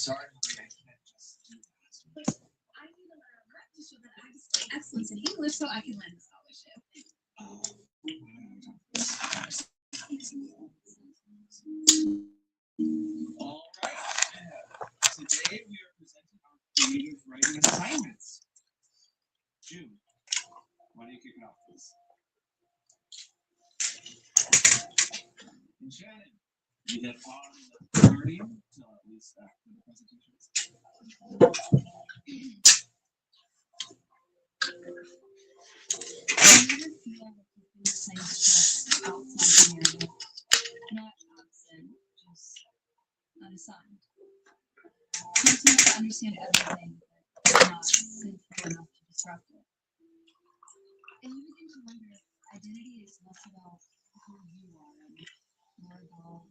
sorry, Marie, I can't just do that. I need a letter of credit to show that I display excellence in English so I can land a scholarship. Oh, all right. Today we are presenting our creative writing assignments. June, why don't you kick it off, please? And Shannon, you have on the partying till at least after the presentations. I never feel like you've been playing stress outside the narrative. Not absent, just unassigned. Can't seem to understand everything, but not sinful enough to disrupt it. And you begin to wonder if identity is less about who you are and more about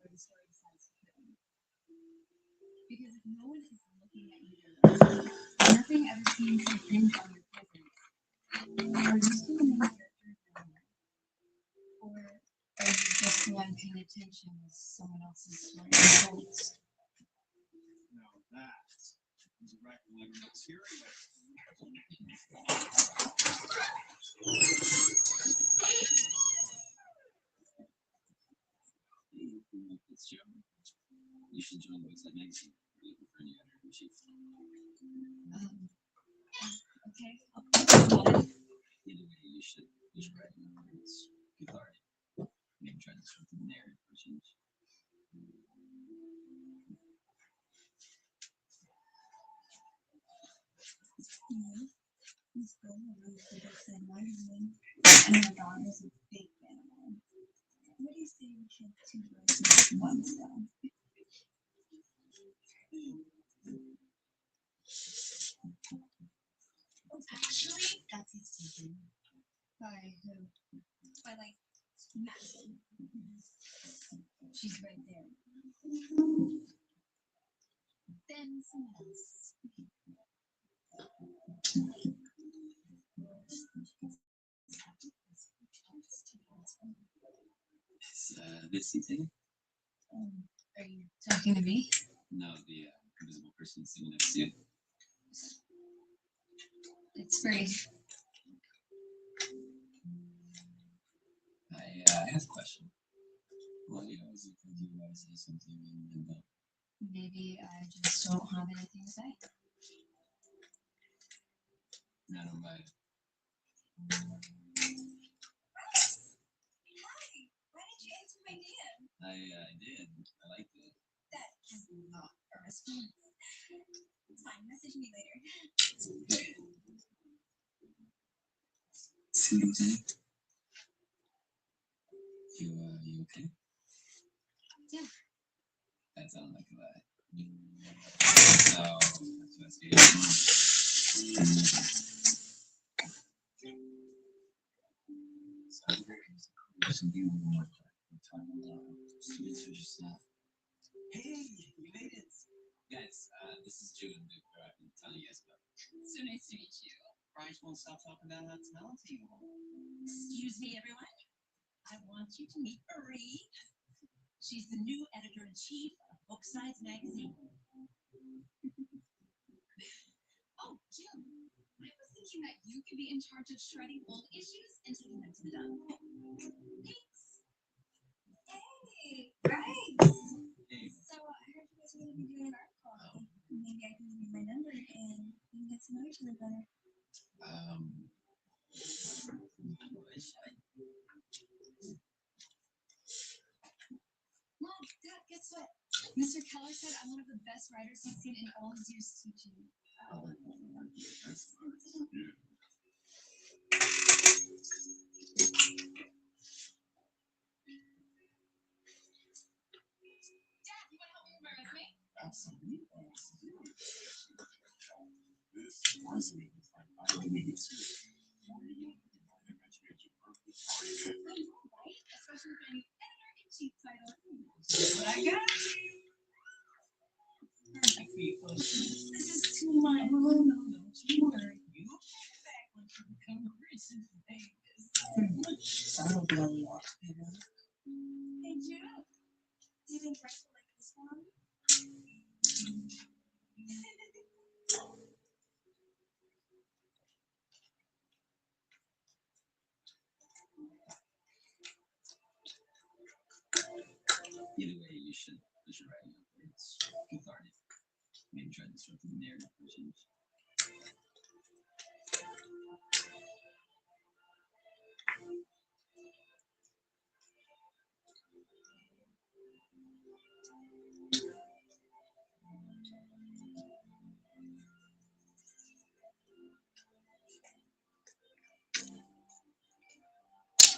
where the story decides to fit you. Because if no one is looking at you, nothing ever seems to hinge on your presence. Are you still the main character of your life? Or are you just the one paying attention as someone else's story unfolds? Now that is regular material. It's Joe. You should join the website magazine. Are you looking for any editor in chief? Okay. Either way, you should write it's cathartic. Maybe try to strengthen the narrative for a change. This girl really said magazine, and my dog is a big fan of mine. What do you say we kill two birds with one stone? Actually, that's his taken. By who? By like Madison. She's right there. Then someone else. Is this seat taken? Are you talking to me? No, the invisible person sitting next to you. It's free. I have a question. Well, you always look like you guys say something and then maybe I just don't have anything to say. I don't mind. Why did you answer my DM? I did. I liked it. That is not a response. It's fine. Message me later. Okay. See what I'm saying? You okay? Yeah. That sounds like a lie. So, that's what I Hey, you made it. Guys, this is June Duke, I've been telling you guys about. So nice to meet you. Bryce won't stop talking about how talented you are. Excuse me, everyone. I want you to meet Marie. She's the new editor-in-chief of Booksides magazine. Oh, Jim, I was thinking that you could be in charge of shredding old issues and taking them to the dump. Thanks. Hey, right. Hey. So I heard you guys are going to be doing an article. Maybe I can give you my number and we can get to know each other better. Mom, Dad, guess what? Mr. Keller said I'm one of the best writers he's seen in all his years teaching. Dad, you want to help me with my resume? Absolutely. This resume is like I made it to Right? Especially with any editor-in-chief title. But I got you. Perfect for you. This is too much. No, don't you worry. You will pay it back once you become rich and famous. That'll be a lot. Hey, Jude. Do you think Bryce will like this one? But you're writing out there. It's cathartic. Maybe try to disrupt the narrative for a change.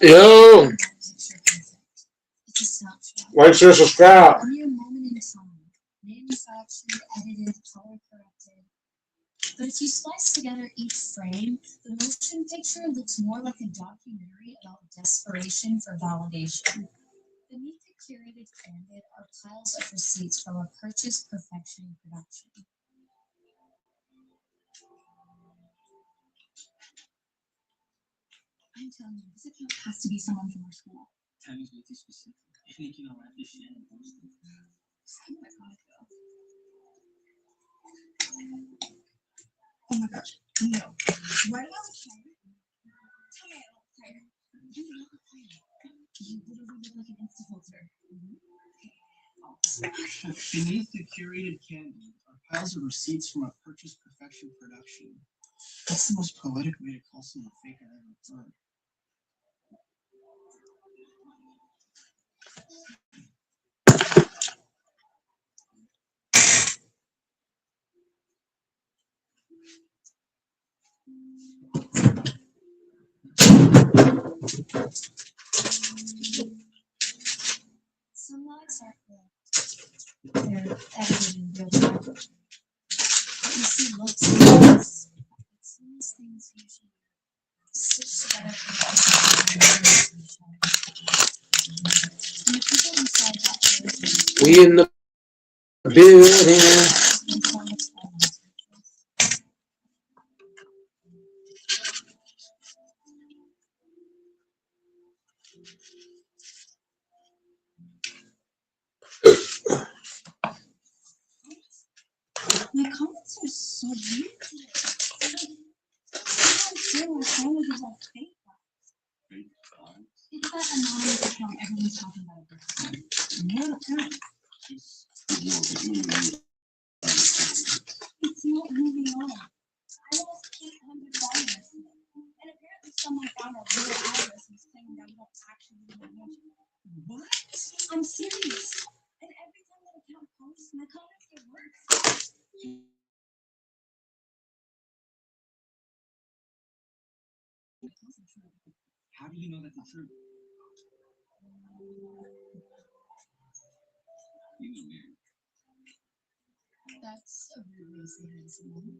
Yo, It's a snapshot. like, share, subscribe. A mere moment in time, manufactured, edited, color corrected. But if you slice together each frame, the motion picture looks more like a documentary about desperation for validation. Beneath the curated candid are piles of receipts from a purchase perfection production. I'm telling you, this account has to be someone from our school. Time is way too specific. I think you know what this shit and post it. It's kind of iconic though. Oh my gosh, no. Why do I look tired? Tell me I look tired. You look tired. You literally look like an Insta filter. Beneath the curated candy are piles of receipts from a purchase perfection production. That's the most poetic way to call someone fake I've ever heard. Some lives aren't real. They're edited in real time. What you see looks nice, but some of these things usually stitched together from and the people inside that building We in the building. spend so much time on this purchase. My comments are so weird. My family is all fake. Fake vibes. It's that anonymous account everyone's talking about. What account? Just more of a human being. It's not moving on. I lost $800. And apparently someone found our real address and was claiming that we don't actually live in the mansion. What? I'm serious. And every time that account posts, my comments get worse. How do you know that's the truth? You know me. That's a rude way to say hi to someone.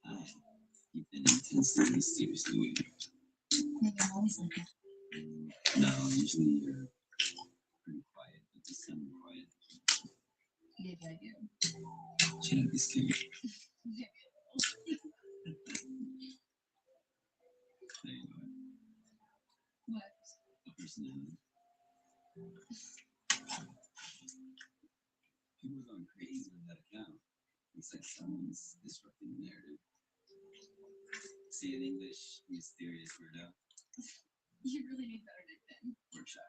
Okay. You've been intensely, mysteriously weird. Maybe I'm always like that. No, usually you're pretty quiet, but this time you're quiet. Maybe I do. She don't be scared. Maybe There you go. what? A personality. People are going crazy with that account. Looks like someone's disrupting the narrative. Say it in English, mysterious weirdo. You really need better nickname. Workshop.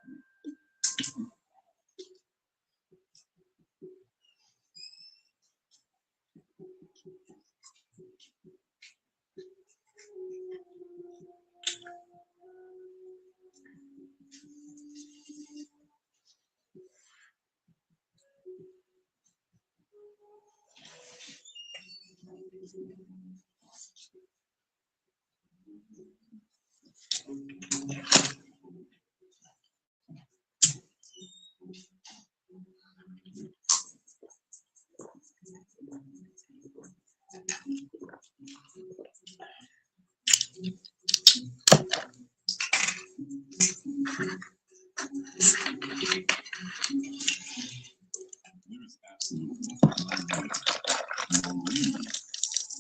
There's absolutely nothing like that.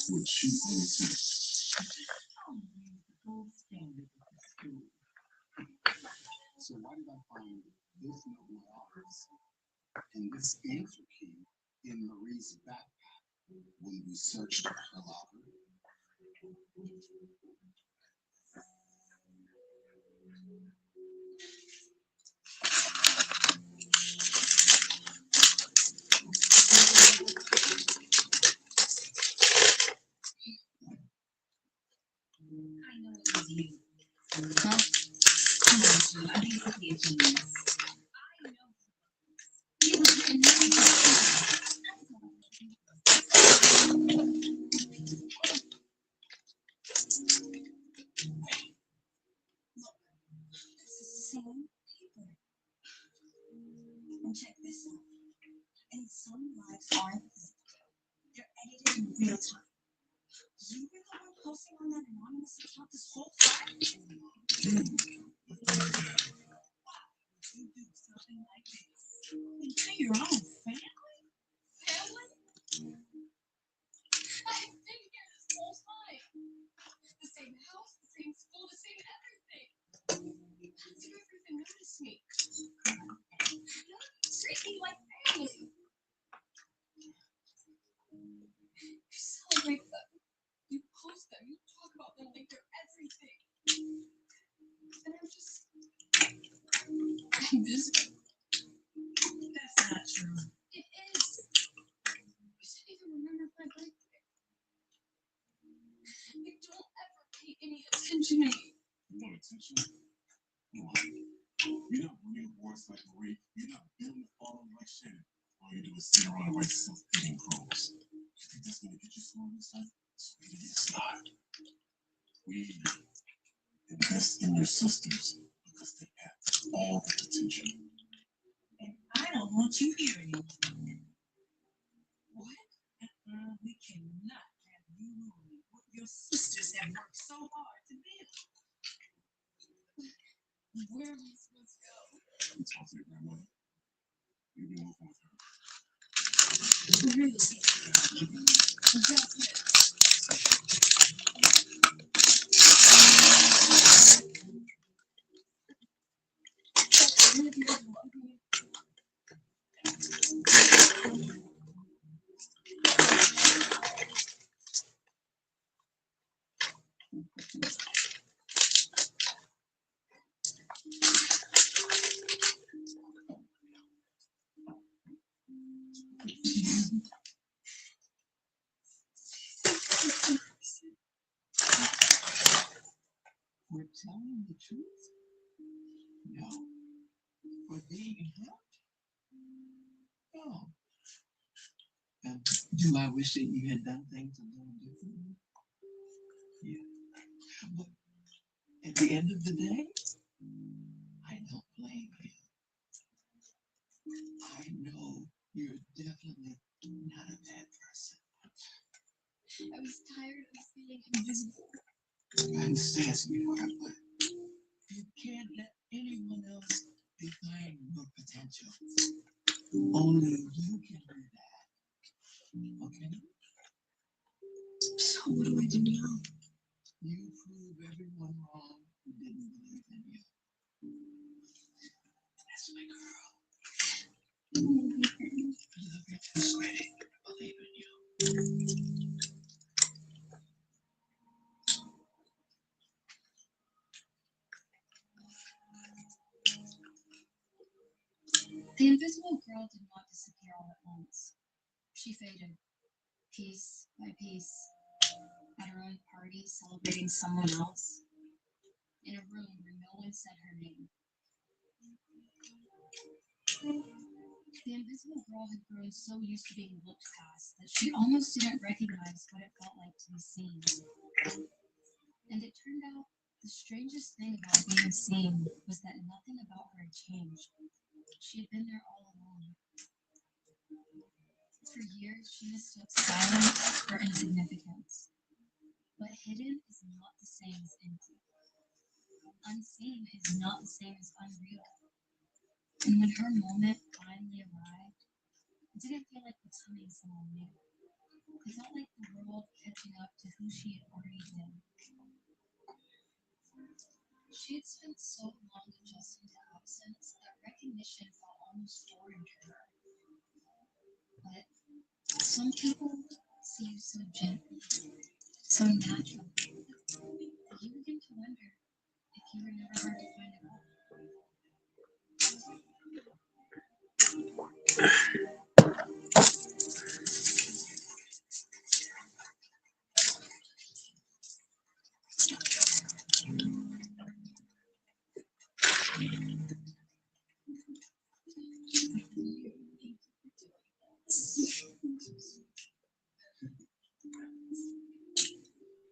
What she said. Gold standard at the school. So why did I find this note in my office and this answer key in Marie's backpack when we searched her locker? genius. I know he was written down. Look, it's the same paper. And check this out. And some lives aren't physical. They're edited in real time. You were the one posting on that anonymous account this whole time? You do something like this. Into your own family? Family? I've been here this whole time. The same house, the same school, the same everything. How did you ever even notice me? You treat me like family. You celebrate them. You post them. You talk about them like they're everything. And I'm just invisible. That's not true. It is. You didn't even remember my birthday. You don't ever pay any attention to me. You want attention? You want it. You're not winning awards like Marie. You're not building a following like Shannon. All you do is sit around and write self-pitying prose. You think that's gonna get you far in this life? Sweetie, it's not. We invest in your sisters because they have all the potential. And I don't want you here anymore. What? We cannot have you ruin what your sisters have worked so hard to build. Where am I supposed to go? You talk to your grandmother. You've been working with her. Really? That's it. Really doesn't love me. We're telling the truth? No. We're being hurt? No. And do I wish that you had done things a little differently? Yeah. But at the end of the day, I don't blame you. I know you're definitely not a bad person. I was tired of being invisible. I understand, sweetheart, but you can't let anyone else define your potential. Only you can do that. Okay? So what do I do now? You prove everyone wrong who didn't believe in you. That's my girl. I love you too, sweetie. I believe in you. The invisible girl did not disappear all at once. She faded, piece by piece, at her own party celebrating someone else, in a room where no one said her name. The invisible girl had grown so used to being looked past that she almost didn't recognize what it felt like to be seen. And it turned out the strangest thing about being seen was that nothing about her had changed. She had been there all along. For years, she mistook silence for insignificance. But hidden is not the same as empty. Unseen is not the same as unreal. And when her moment finally arrived, it didn't feel like becoming someone new. It felt like the world catching up to who she had already been. She had spent so long adjusting to absence that recognition felt almost foreign to her. But some people see you so gently, so natural, that you begin to wonder if you were never hard to find at all.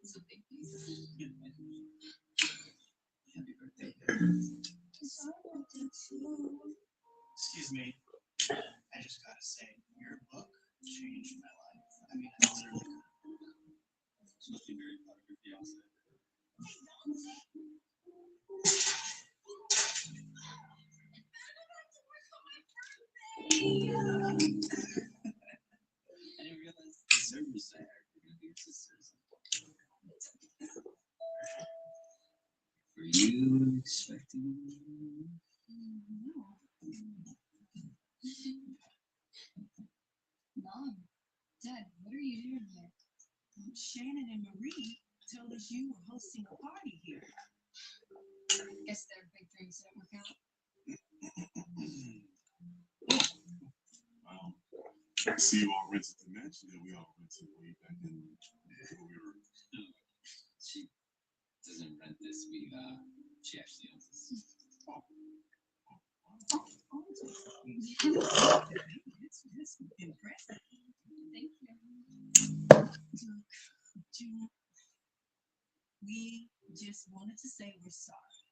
It's a big piece. Happy birthday. Excuse me. I just gotta say, your book changed my life. I mean, I literally. She must be very proud of your fiance. I didn't realize the servers there were going to be your sisters. Were you expecting? Mom, Dad, what are you doing here? Shannon and Marie told us you were hosting a party here. Guess their big dreams didn't work out. Wow. See, you all rented the mansion that we all rented way back in when we were. She doesn't rent this. She actually owns this. It's impressive. Thank you. June, we just wanted to say we're sorry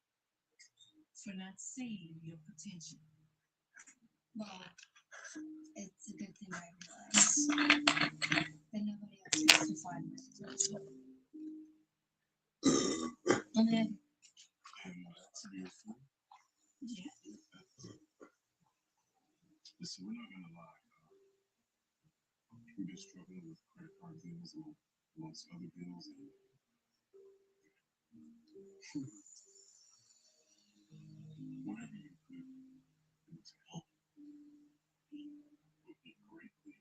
for not seeing your potential. Well, it's a good thing I realized that nobody else gets to find my potential. And then, To be a fool. Yeah. Listen, we're not gonna lie. We've been struggling with credit card bills and amongst other bills, and whatever you could do to help would be greatly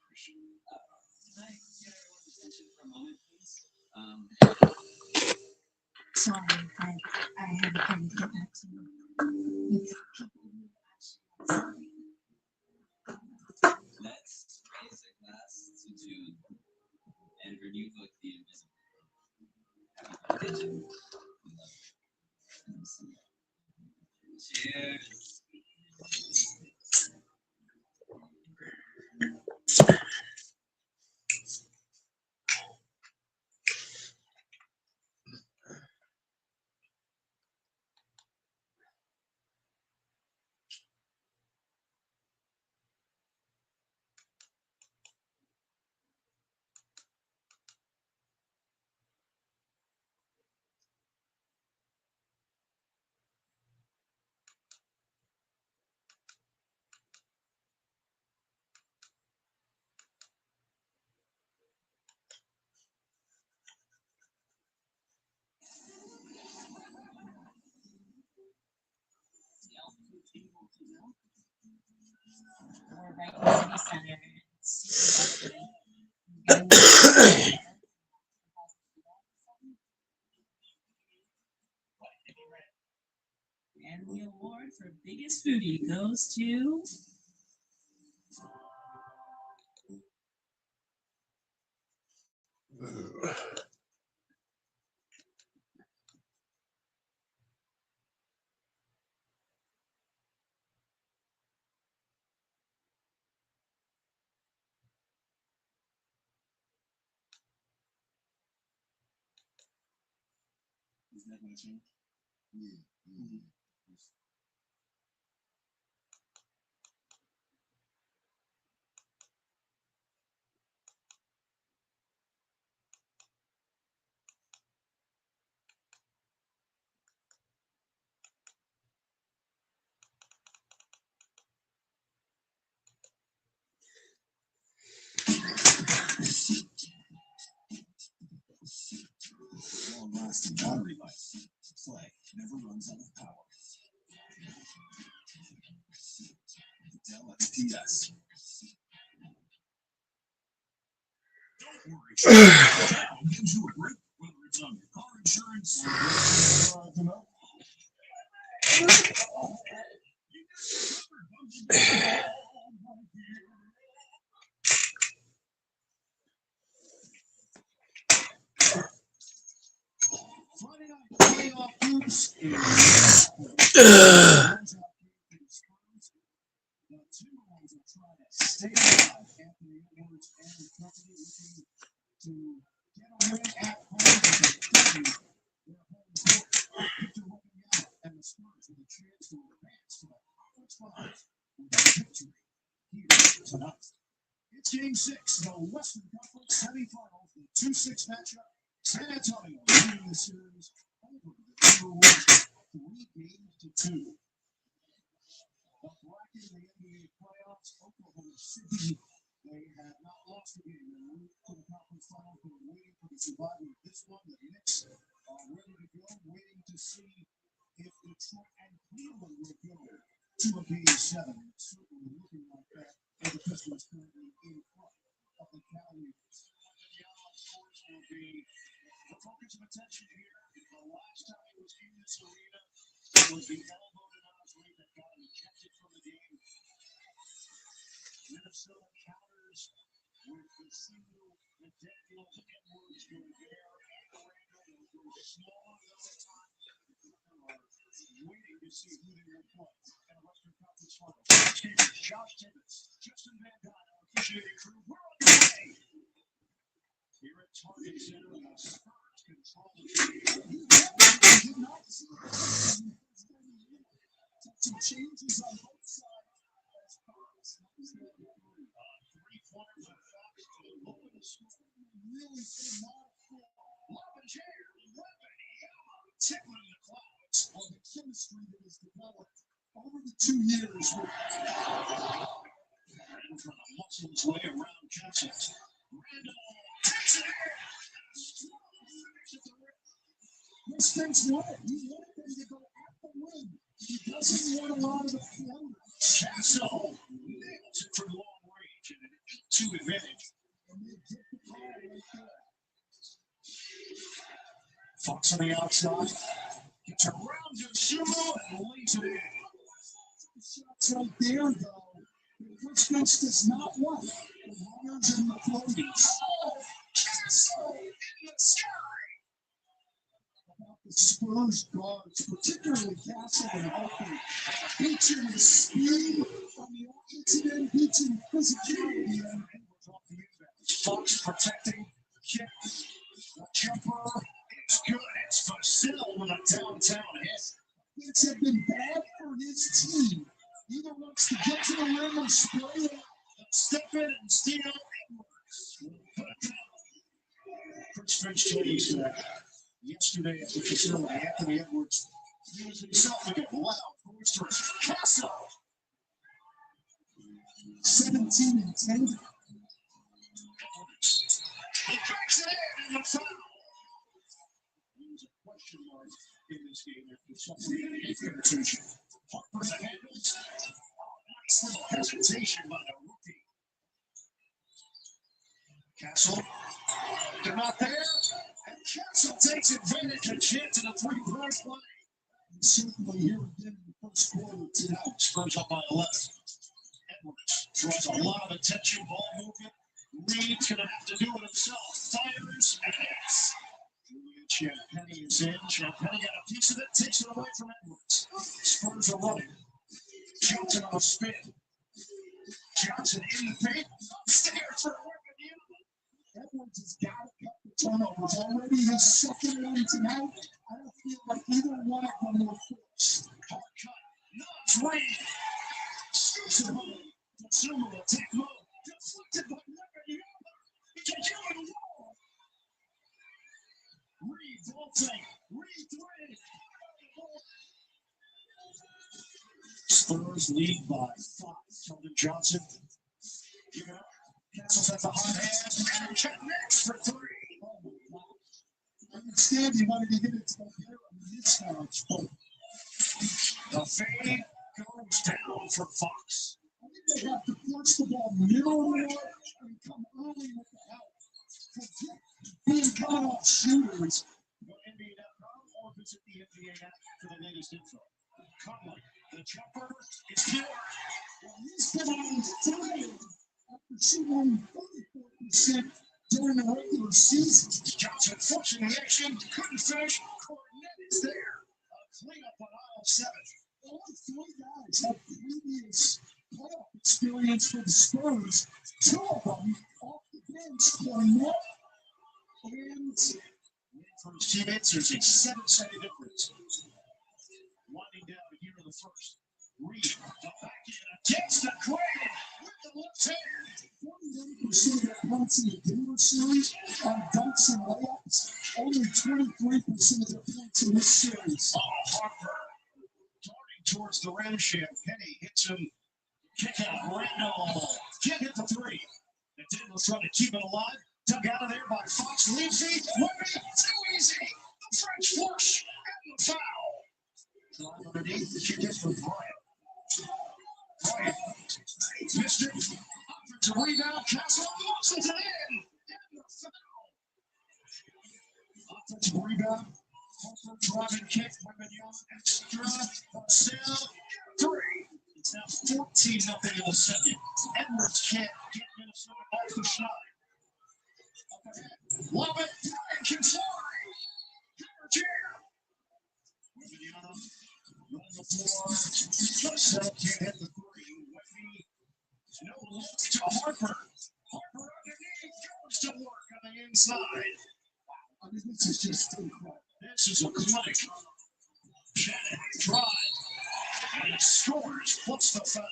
appreciated. Can I get everyone's attention for a moment, please? sorry, I had a party to get back to with people who actually Let's raise a glass to June and her new book, The Invisible. Happy birthday, June. We love you. Cheers. We're right in the city center. It's super bustling. And the award for biggest foodie goes to Is that gonna change? Yeah. Mm-hmm. Long-lasting battery life. Play never runs out of power. Dell XPS. Don't worry. Dell gives you a grip, whether it's on your car insurance or Friday night playoff hoops. The Timberwolves are trying to stay alive. Anthony Edwards and the company looking to get a win at And the Spurs with a chance to advance to the first round with a victory here tonight. It's Game 6, the Western Conference semifinals, the 2-6 matchup. San Antonio leading the series over the Timberwolves 3-2. The bracket in the NBA playoffs, Oklahoma City, they have not lost a game. They're moved to the conference finals. They're waiting for the survivor of this one. The Knicks are ready to go, waiting to see if Detroit and Cleveland will go to a Game 7. It's certainly looking like that, as the Pistons currently in front of the Cavaliers. The course will be the focus of attention here. The last time he was in this arena, it was the elbow to Nasri that got him ejected from the game. Minnesota counters with the single that Daniel Edwards go there, and Randall will go smaller this time. Waiting to see who they will play in a Western Conference final. Josh Tibbetts, Justin Van Dyne, our officiating crew. We're on the way. Here at Target Center, the Spurs control the game. Some changes on both sides. Three-pointers are Fox to the low of the score. Really phenomenal. Love and chair, weapon, tickling the clouds on the chemistry that has developed over the 2 years. And from the muscles way around Johnson. Randall takes it in. This thing's won it. He wanted them to go at the rim. He doesn't want a lot of the floater. Castle nails it from long range and an 8-2 advantage. And they get the call right there. Fox on the outside. Gets around to Sumo and lays it in. Shots right there, though. The Pistons does not want the runners and the floaties. Castle in the sky. About the Spurs guards, particularly Castle and Hockey, featuring the speed on the offensive end, featuring physicality. Fox protecting, kick, the jumper. It's good. It's Vasil with a downtown hit. Things have been bad for his team. Either wants to get to the rim and spray it, step in and steal Edwards. Chris Finch told us yesterday at the facility, Anthony Edwards, he was himself again, loud, boisterous. Castle! 17 and 10. He kicks it in and the foul. There's a question mark in this game after suffering a penetration. Harper the handles. Nice little hesitation by the rookie. Castle. They're not there. And Castle takes advantage and chance in a three-point play. Certainly here again in the first quarter tonight. Spurs up by 11. Edwards draws a lot of attention, ball movement. Reed's going to have to do it himself. Fires and hits. Julian Champagny is in. Champagny got a piece of it, takes it away from Edwards. Spurs are running. Johnson on a spin. Johnson in the paint. Upstairs for a weapon. Edwards has got to cut the turnovers. Already his second one tonight. I don't feel like either one of them will force. Hard cut. Nuts Reed. Scoops it home. Consumer will take low. Deflected by Weapon. He can do it alone. Reed vaulting. Reed three. Spurs lead by 5. Sheldon Johnson. Give it up. Castle's at the hot hand. And check next for 3. Oh my God. I understand he wanted to hit it to the hair on the mismatch, but the fade goes down for Fox. I think they have to force the ball middle more and come early with the help. Forget being coming off shooters. Go to NBA.com or visit the NBA app for the latest info. Conley, the jumper is pure. Well, he's been on fire after shooting only 34% during the regular season. Johnson forcing the action, couldn't finish. Cornette is there. A cleanup on aisle 7. All 3 guys have previous playoff experience for the Spurs. 2 of them off the bench, Cornette and For his teammates, there's a 7-second difference. Winding down here in the first. Reed, the back end against the crane with the left hand. 41% of their points in the Denver series on dunks and layups. Only 23% of their points in this series. Oh, Harper darting towards the rim. Penny hits him. Kick out. Randall can't hit the three. The Denver's trying to keep it alive. Dug out of there by Fox. Leaves it. Would be too easy. The French flush and the foul. Drive underneath. The kick is for Bryant. Bryant missed it. Offensive rebound. Castle muscles it in. And the foul. Offensive rebound. Harper driving kick. Wembanyama extra. Marcel. Three. It's now 14-0 in the second. Edwards can't get Minnesota off the shot. Love it. Bryant can fly. Hammer jam. Wembanyama on the floor. Marcel can't hit the three. Wemby. No look to Harper. Harper underneath. Goes to work on the inside. I mean, this is just incredible. This is a clinic. Shannon drive. And he scores. What's the foul?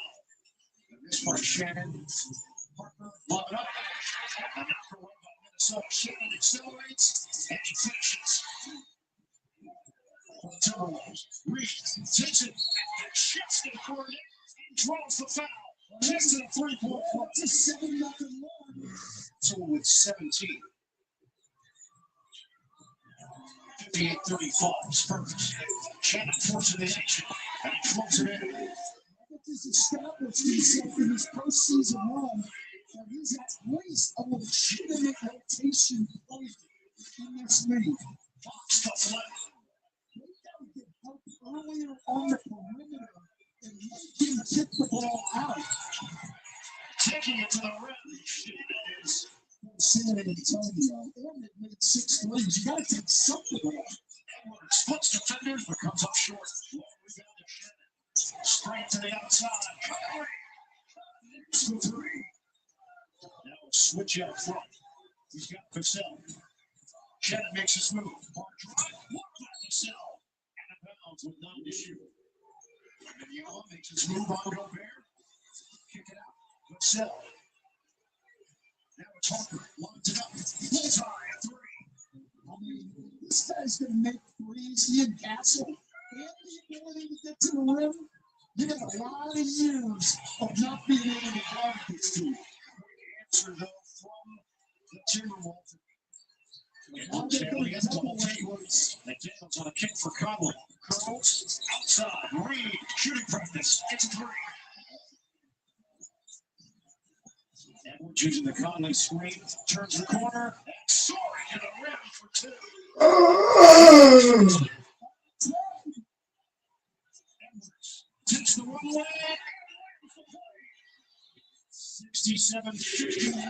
And this by Shannon. Harper, love it up. And the knocker away by Minnesota. Shannon accelerates. And he finishes. For the Timberwolves. Reed takes it. And shifts the court. And draws the foul. Just to the three-point play. It's a 7-0 run. So with 17. 58-35, Spurs. Shannon forcing the action, and he throws it in. He's established himself in his postseason run, and he's at least a legitimate rotation player in this league. Fox the flip. They got to get help earlier on the perimeter and make him kick the ball out. Taking it to the rim. Shannon is San Antonio. Ormond made 6 threes. You got to take something away. Edwards splits defenders, but comes up short. Long rebound to Shannon. Straight to the outside. Curry. 2-3. Now a switch out front. He's got Vassell. Shannon makes his move. Hard drive. Blocked by Vassell. And a bounce with 9 to shoot. Wembanyama makes his move on Gobert. Kick it out. Vassell. Now it's Harper. Lines it up. Bullseye at 3. I mean, this guy's going to make threes. He and Castle, and the ability to get to the rim. You got a lot of years of not being able to guard this team. Answer, though, from the Timberwolves. Now they're going to double McDaniels on a kick for Conley. Curls outside. Reed shooting practice. It's 3. Edwards using the Conley screen. Turns the corner. And soaring to the rim for 2. Edwards takes the one leg. 67-51.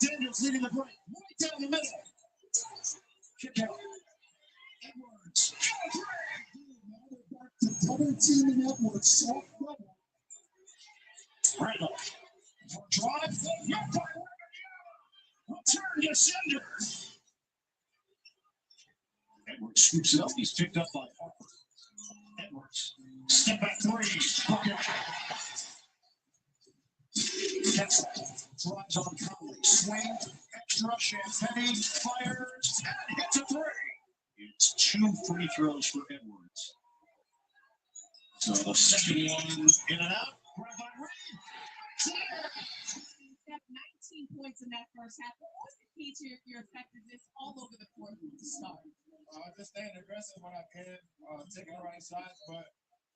Daniels leading the break. Right down the middle. Kick out. Edwards. double teaming Edwards. Soft double. Randall. For drive. Not by Wembanyama. Return to sender. Edwards scoops it up. He's picked up by Harper. Edwards. Step back 3. Kessler drives on Conley. Swing. Extra. Champagne fires. And hits a 3. It's 2 free throws for Edwards. So the second one in and out. Grab by Reed. Steph, 19 points in that first half. What was the key to your effectiveness all over the court from the start? Just staying aggressive when I can, taking the right shots, but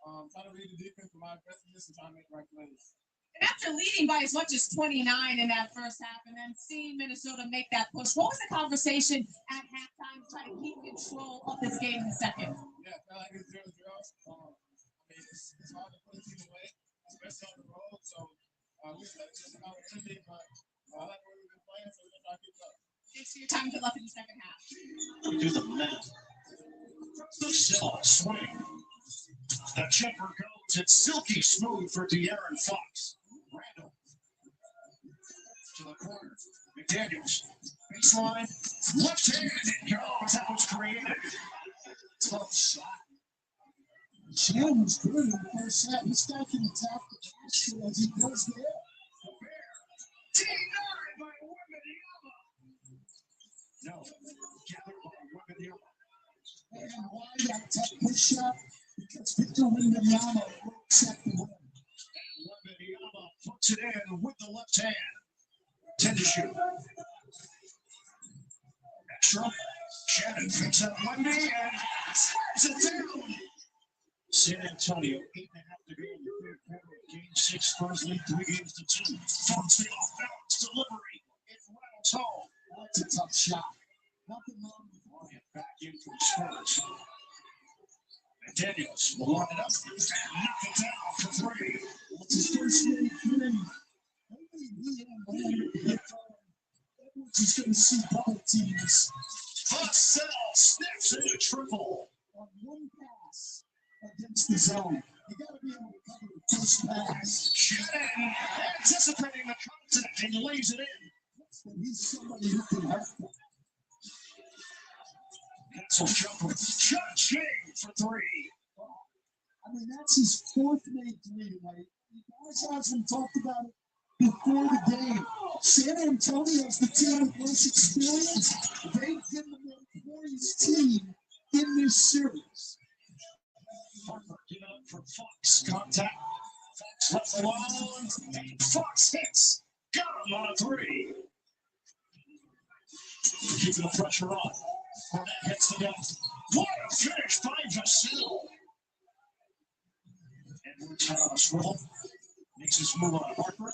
trying to read the defense with my aggressiveness and trying to make the right plays. And after leading by as much as 29 in that first half and then seeing Minnesota make that push, what was the conversation at halftime to try to keep control of this game in the second? Yeah, I feel like it's 0-0. It's hard to put a team away, especially on the road. So it's just an opportunity, but I like what we've been playing, so we're going to try to keep it up. Thanks for your time. Good luck in the second half. We do the math. The cell swing. The jumper goes. It's silky smooth for De'Aaron Fox. Randall to the corner. McDaniels Baseline, left hand, and goes. That was created. Tough shot. Shannon's good in the first set. This guy can attack the basket as he goes there. Denied by Wembanyama. No, gathered by Wembanyama. And why that tough push shot? Because Victor Wembanyama works at the rim. Wembanyama puts it in with the left hand. 10 to shoot. Extra. Shannon picks up Wemby and slams it down. San Antonio, 8.5 to go in the third quarter. Game 6, Spurs lead 3 games to 2. Forms the off-balance delivery. It rattles home. That's a tough shot. Nothing wrong with Bryant back in for the Spurs. And Daniels will line it up and knock it down for 3. That's his first game three. Only he and Edwards is going to see double teams Vassell snaps in a triple. on one pass against the zone. You got to be able to cover the first pass. Shannon anticipating the contact and lays it in. So he's somebody who can help them. Pencil jumper. Shot Shane for 3. I mean, that's his fourth made three tonight. You guys hasn't talked about it before the game. San Antonio's the team with most experience. They've given the notorious team in this series. Harper giving up for Fox. Contact. Fox left alone. And Fox hits. Got him on a 3. Keeping the pressure on. Fournette hits the net. What a finish by Vassell. Edwards had on a swivel. Makes his move on Harper.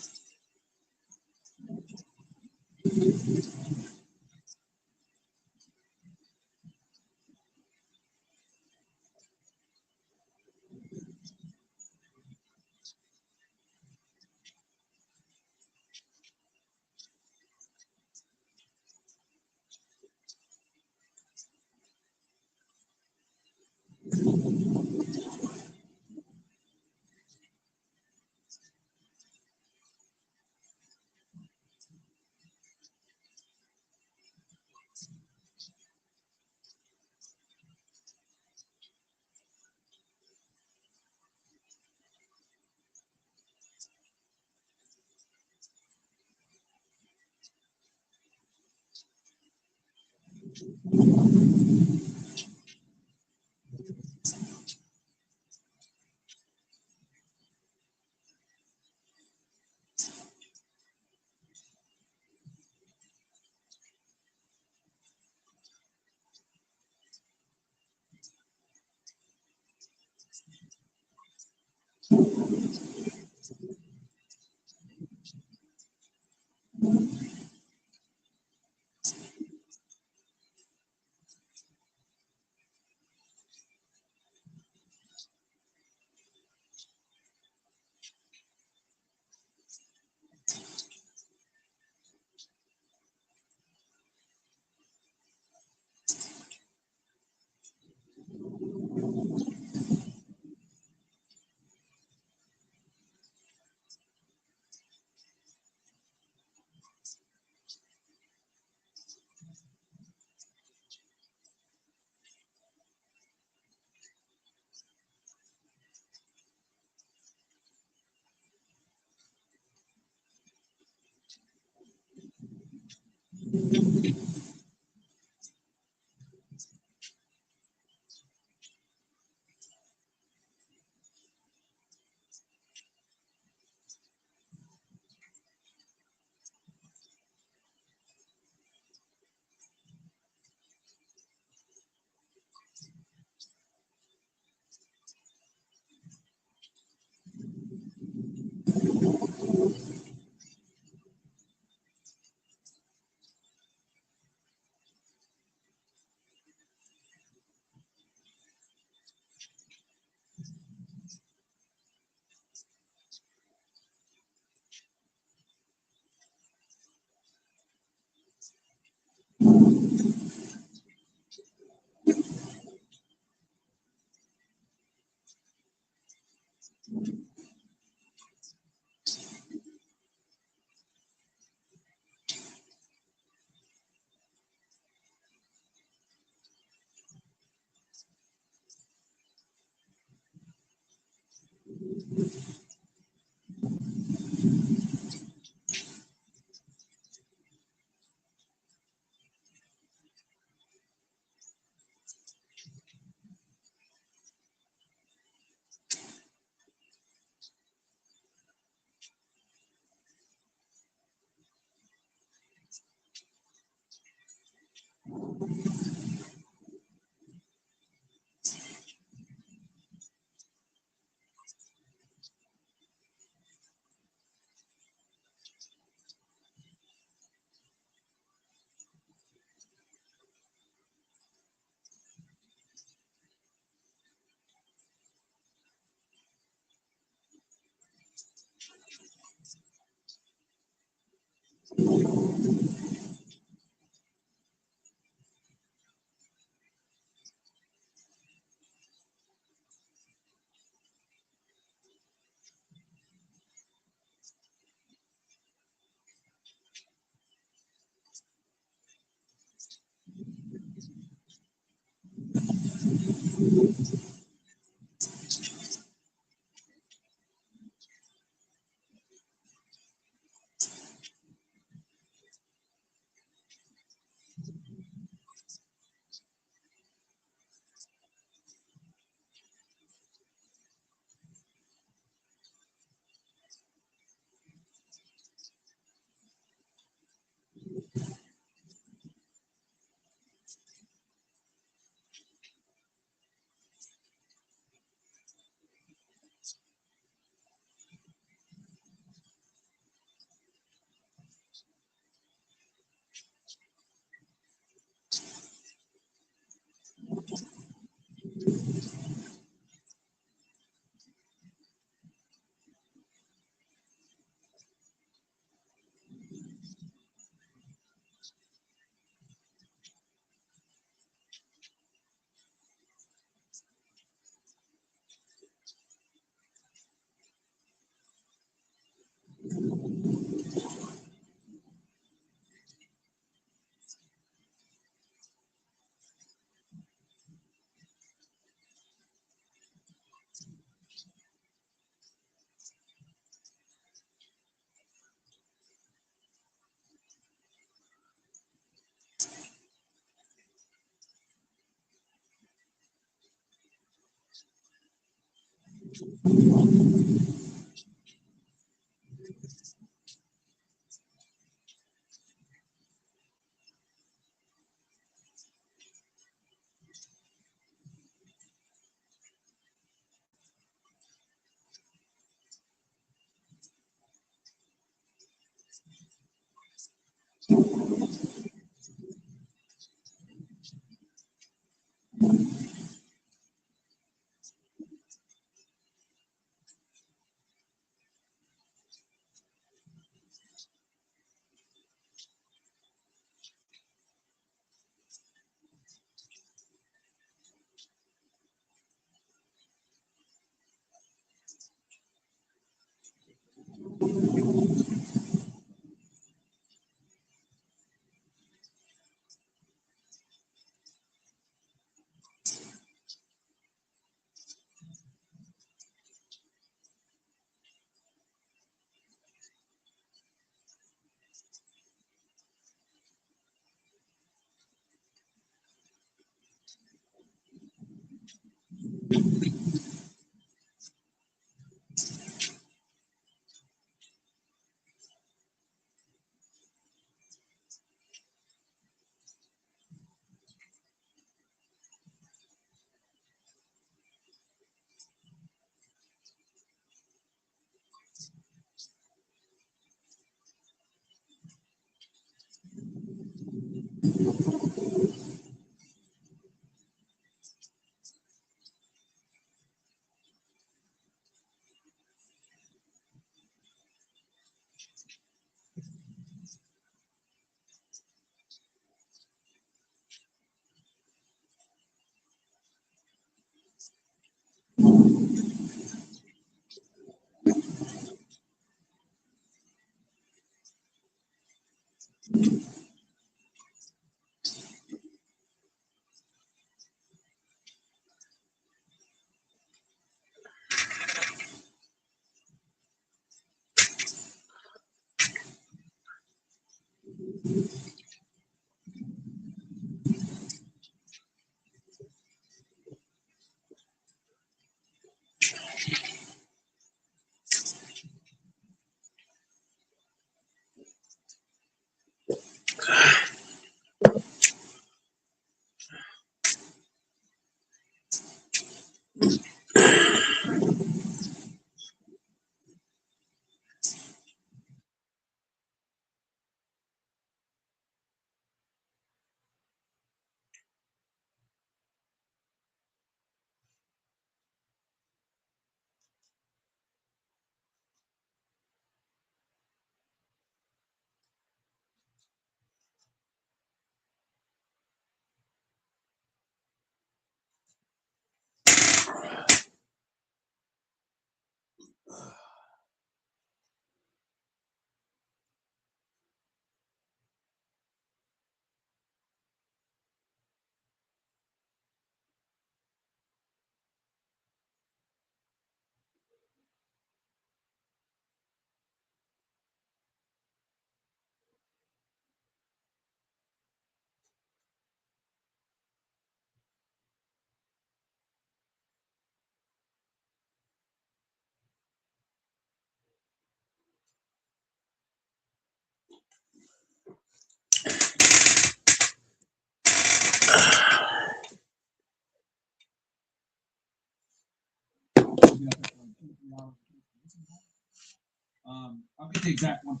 I'll get the exact one.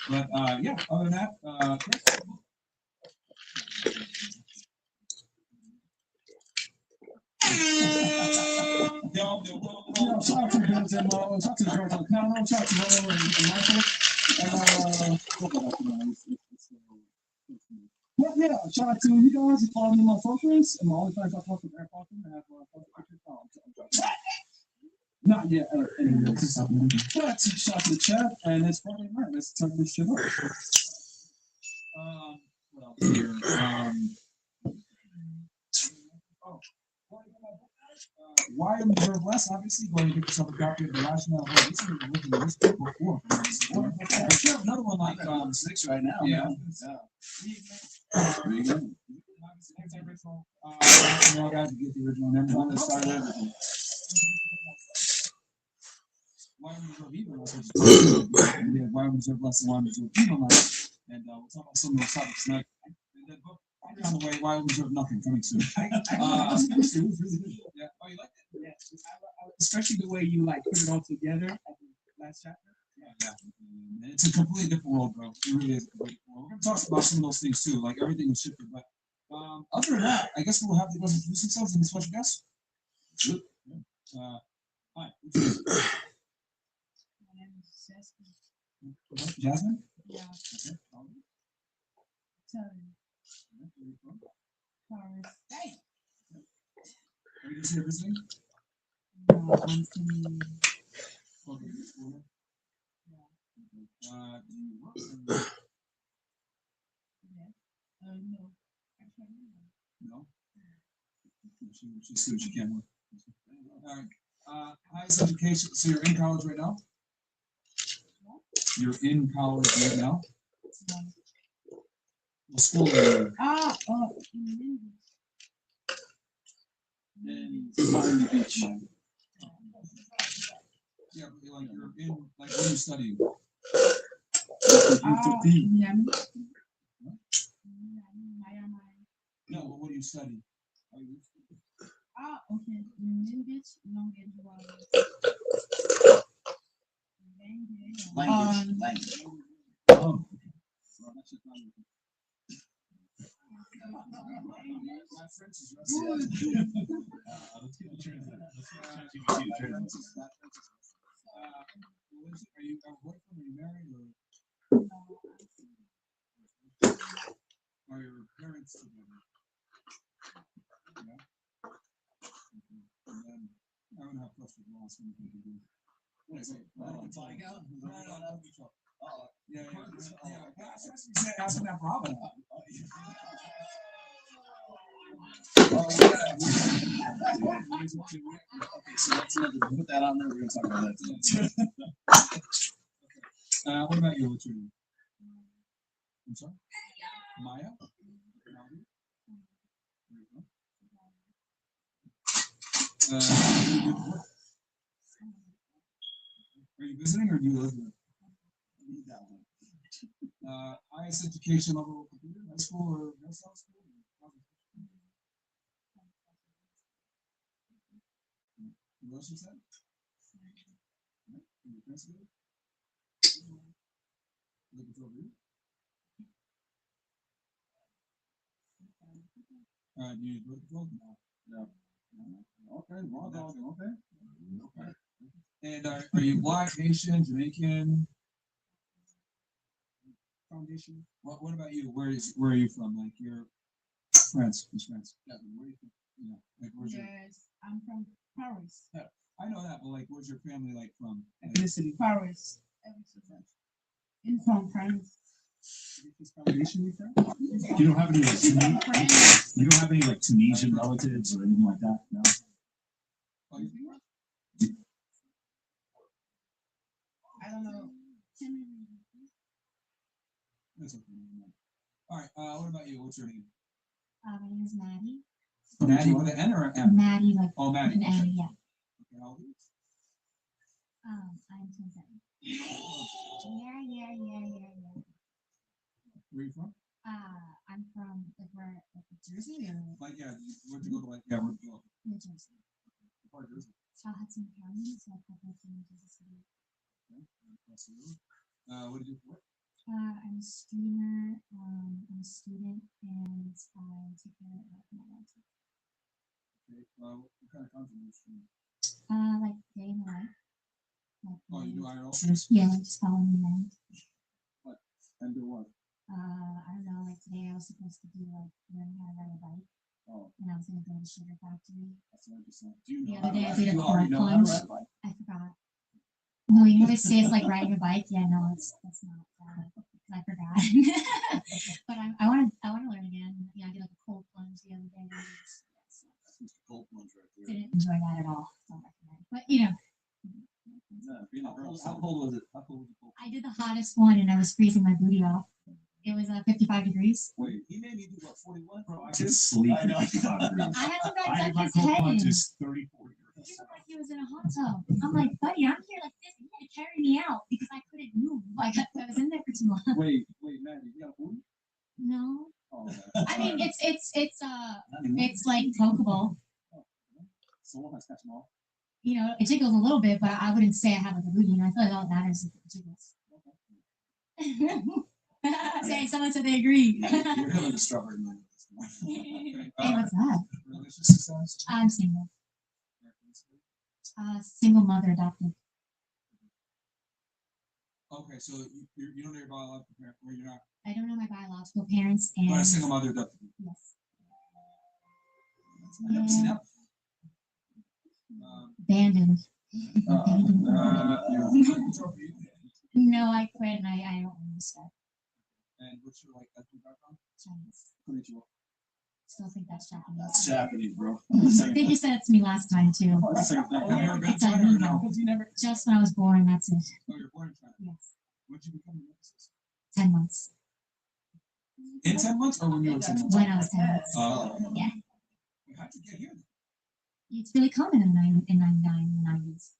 But yeah, other than that, Chris? Shout out to Vince and shout out to George O'Connell, shout out to Roll and Michael. But yeah, shout out to you guys. Follow me on my socials and my OnlyFans. I post with Air Falcon. I have not yet, anyways. But shout out to the chat, and it's Friday night. Let's turn this shit up. What else here? Why am I less? Obviously, going to get yourself a copy of the rationale. Recently, we're looking at this book before. I should have another one like 6 right now. Yeah. it's the original. Guys, you get the original names on the side of everything. Why Reserve Even Less? We have Why Reserve Less and Why Reserve Even Less, and we'll talk about some of those topics tonight. And that book on the way, Why Reserve Nothing, coming soon. It was really good. Yeah. Oh, you liked it? Yeah, especially the way you like put it all together at the last chapter. Yeah. It's a completely different world, bro. It really is. We're gonna talk about some of those things too, like everything was shifted. But other than that, I guess we'll have the guys introduce themselves and special guests. Good. Hi. My name is Jessica. Jasmine? Yeah. Okay. Tony. Where are you from? Forrest. Hey. Are you just here visiting? No, I'm from Okay, you're school here? yeah. Do you work? Or Yeah. No. Actually, no. no? She said she can't work. All right. Highest education. So you're in college right now? You're in college right now? What school are you in? In Miami Beach. Yeah, but like you're in, like, what are you studying? Miami. No, but what do you study? Okay. Miami Beach, Long Beach, Language. Oh. Well, that's just not my French is rusty. Let's get the translation. Let's get ChatGPT to translate. Are you a boyfriend? Are you married or are your parents together? Yeah. And then I don't have trust with loss when you do. Yeah. Asking that problem. Okay, so that's another. Put that on there. We're gonna talk about that tonight. What about you? What's your name? I'm sorry? Maya? Are you visiting or do you live here? Highest education level, high school or hairstyle school? What else you said? Your friends good? Looking for a room? Do you look for? No. Okay, well, okay. And are you black, Haitian, Jamaican? Foundation. What about you? Where are you from? Like you're France, Miss France. Yeah, where are you from? Yeah, like where's your? Yes, I'm from Paris. Yeah, I know that, but like, where's your family like from? Ethnicity. Paris. In from France. You don't have any like you don't have any like Tunisian relatives or anything like that? No. Oh, you I don't know. That's okay. All right. What about you? What's your name? My name is Maddie. Maddie with an N or an M? Maddie, like Oh, Maddie. an N, yeah. Okay, how old are you? I'm 27. Yeah. Where are you from? I'm from like Jersey or Like, yeah, where'd you go to? Like, yeah, where'd you go? New Jersey. Part of Jersey. South Hudson County, so I pop up in Jersey City. Okay. What do you do for work? I'm a streamer. I'm a student, and I take care of my relative. Okay. What kind of content do you stream? Like day in the life. Like, Oh, you do IRL streams? yeah, like just following me around. What? And do what? I don't know. Like today, I was supposed to do like learning how to ride a bike. Oh, And I was gonna go to the sugar factory. that's interesting. Do you The know other day I how did a you already core know how to plunge. ride a bike? I forgot. No, you know they say it's like riding a bike. Yeah, no, that's not that. I forgot. But I want to learn again. Yeah, I did like a cold plunge the other day. That's Mr. Cold Plunge right there. Didn't enjoy that at all. Don't recommend. But you know, How cold was it? How cold was the cold? I did the hottest one and I was freezing my booty off. It was 55 degrees. Wait, he made me do what 41? Bro, I can sleep. I know. I had to I back my his head cold in. plunge is 34 He degrees. looked like he was in a hot tub. I'm like, buddy, I'm here like this. You had to carry me out because I couldn't move. Like I was in there for too long. Wait, man, you got a booty? No. Oh, I mean, it's like pokeable. So what? I catch them all. You know, it jiggles a little bit, but I wouldn't say I have like a booty. You know, I feel like all that matters is if it jiggles. Say someone said they agree. You're having a strawberry moment. Hey, what's that? Relationship status? I'm single. Single mother adopted. Okay, so you don't know your biological parent, or you're not. I don't know my biological parents, and But a single mother adopted. yes. I've never seen that. Abandoned. Trophy. No, I quit, and I don't understand. And what's your ethnic background? Chinese. Konnichiwa. Still think that's Japanese. That's Japanese, bro. I think you said it to me last time too. Have you ever been to It's a China or no? no. Just when I was born, that's it. Oh, you're born in China. Yes. When did you become a nemesis? 10 months. In 10 months or when you were 10 months? When I was 10 months. Yeah. How'd you get here? It's really common in 99 and 90s.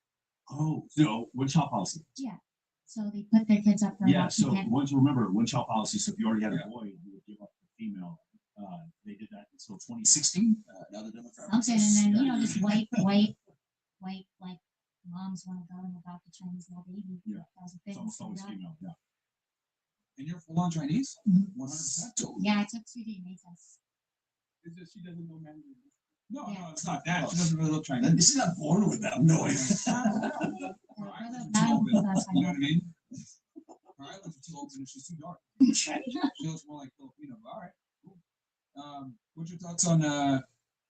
Oh, so one child policy. Yeah. So they put their kids up for Yeah, adoption. so once remember one child policy. So if you already had a boy, you would give up the female. They did that until 2016. Now the Democrats. Something, and then just white like moms want to go and adopt a Chinese little baby. Yeah. That was a It's thing. almost So always that- female. Yeah. And you're full on Chinese? Mhm. 100%. Yeah, I took 2 DNA tests. It's just she doesn't know Mandarin. No, Yeah. no, it's not that. She doesn't really look Chinese. She's not born with that noise. Her eyelids are too open. You know what I mean? Her eyelids are too open and she's too dark. She looks more like Filipino. But all right, cool. What's your thoughts on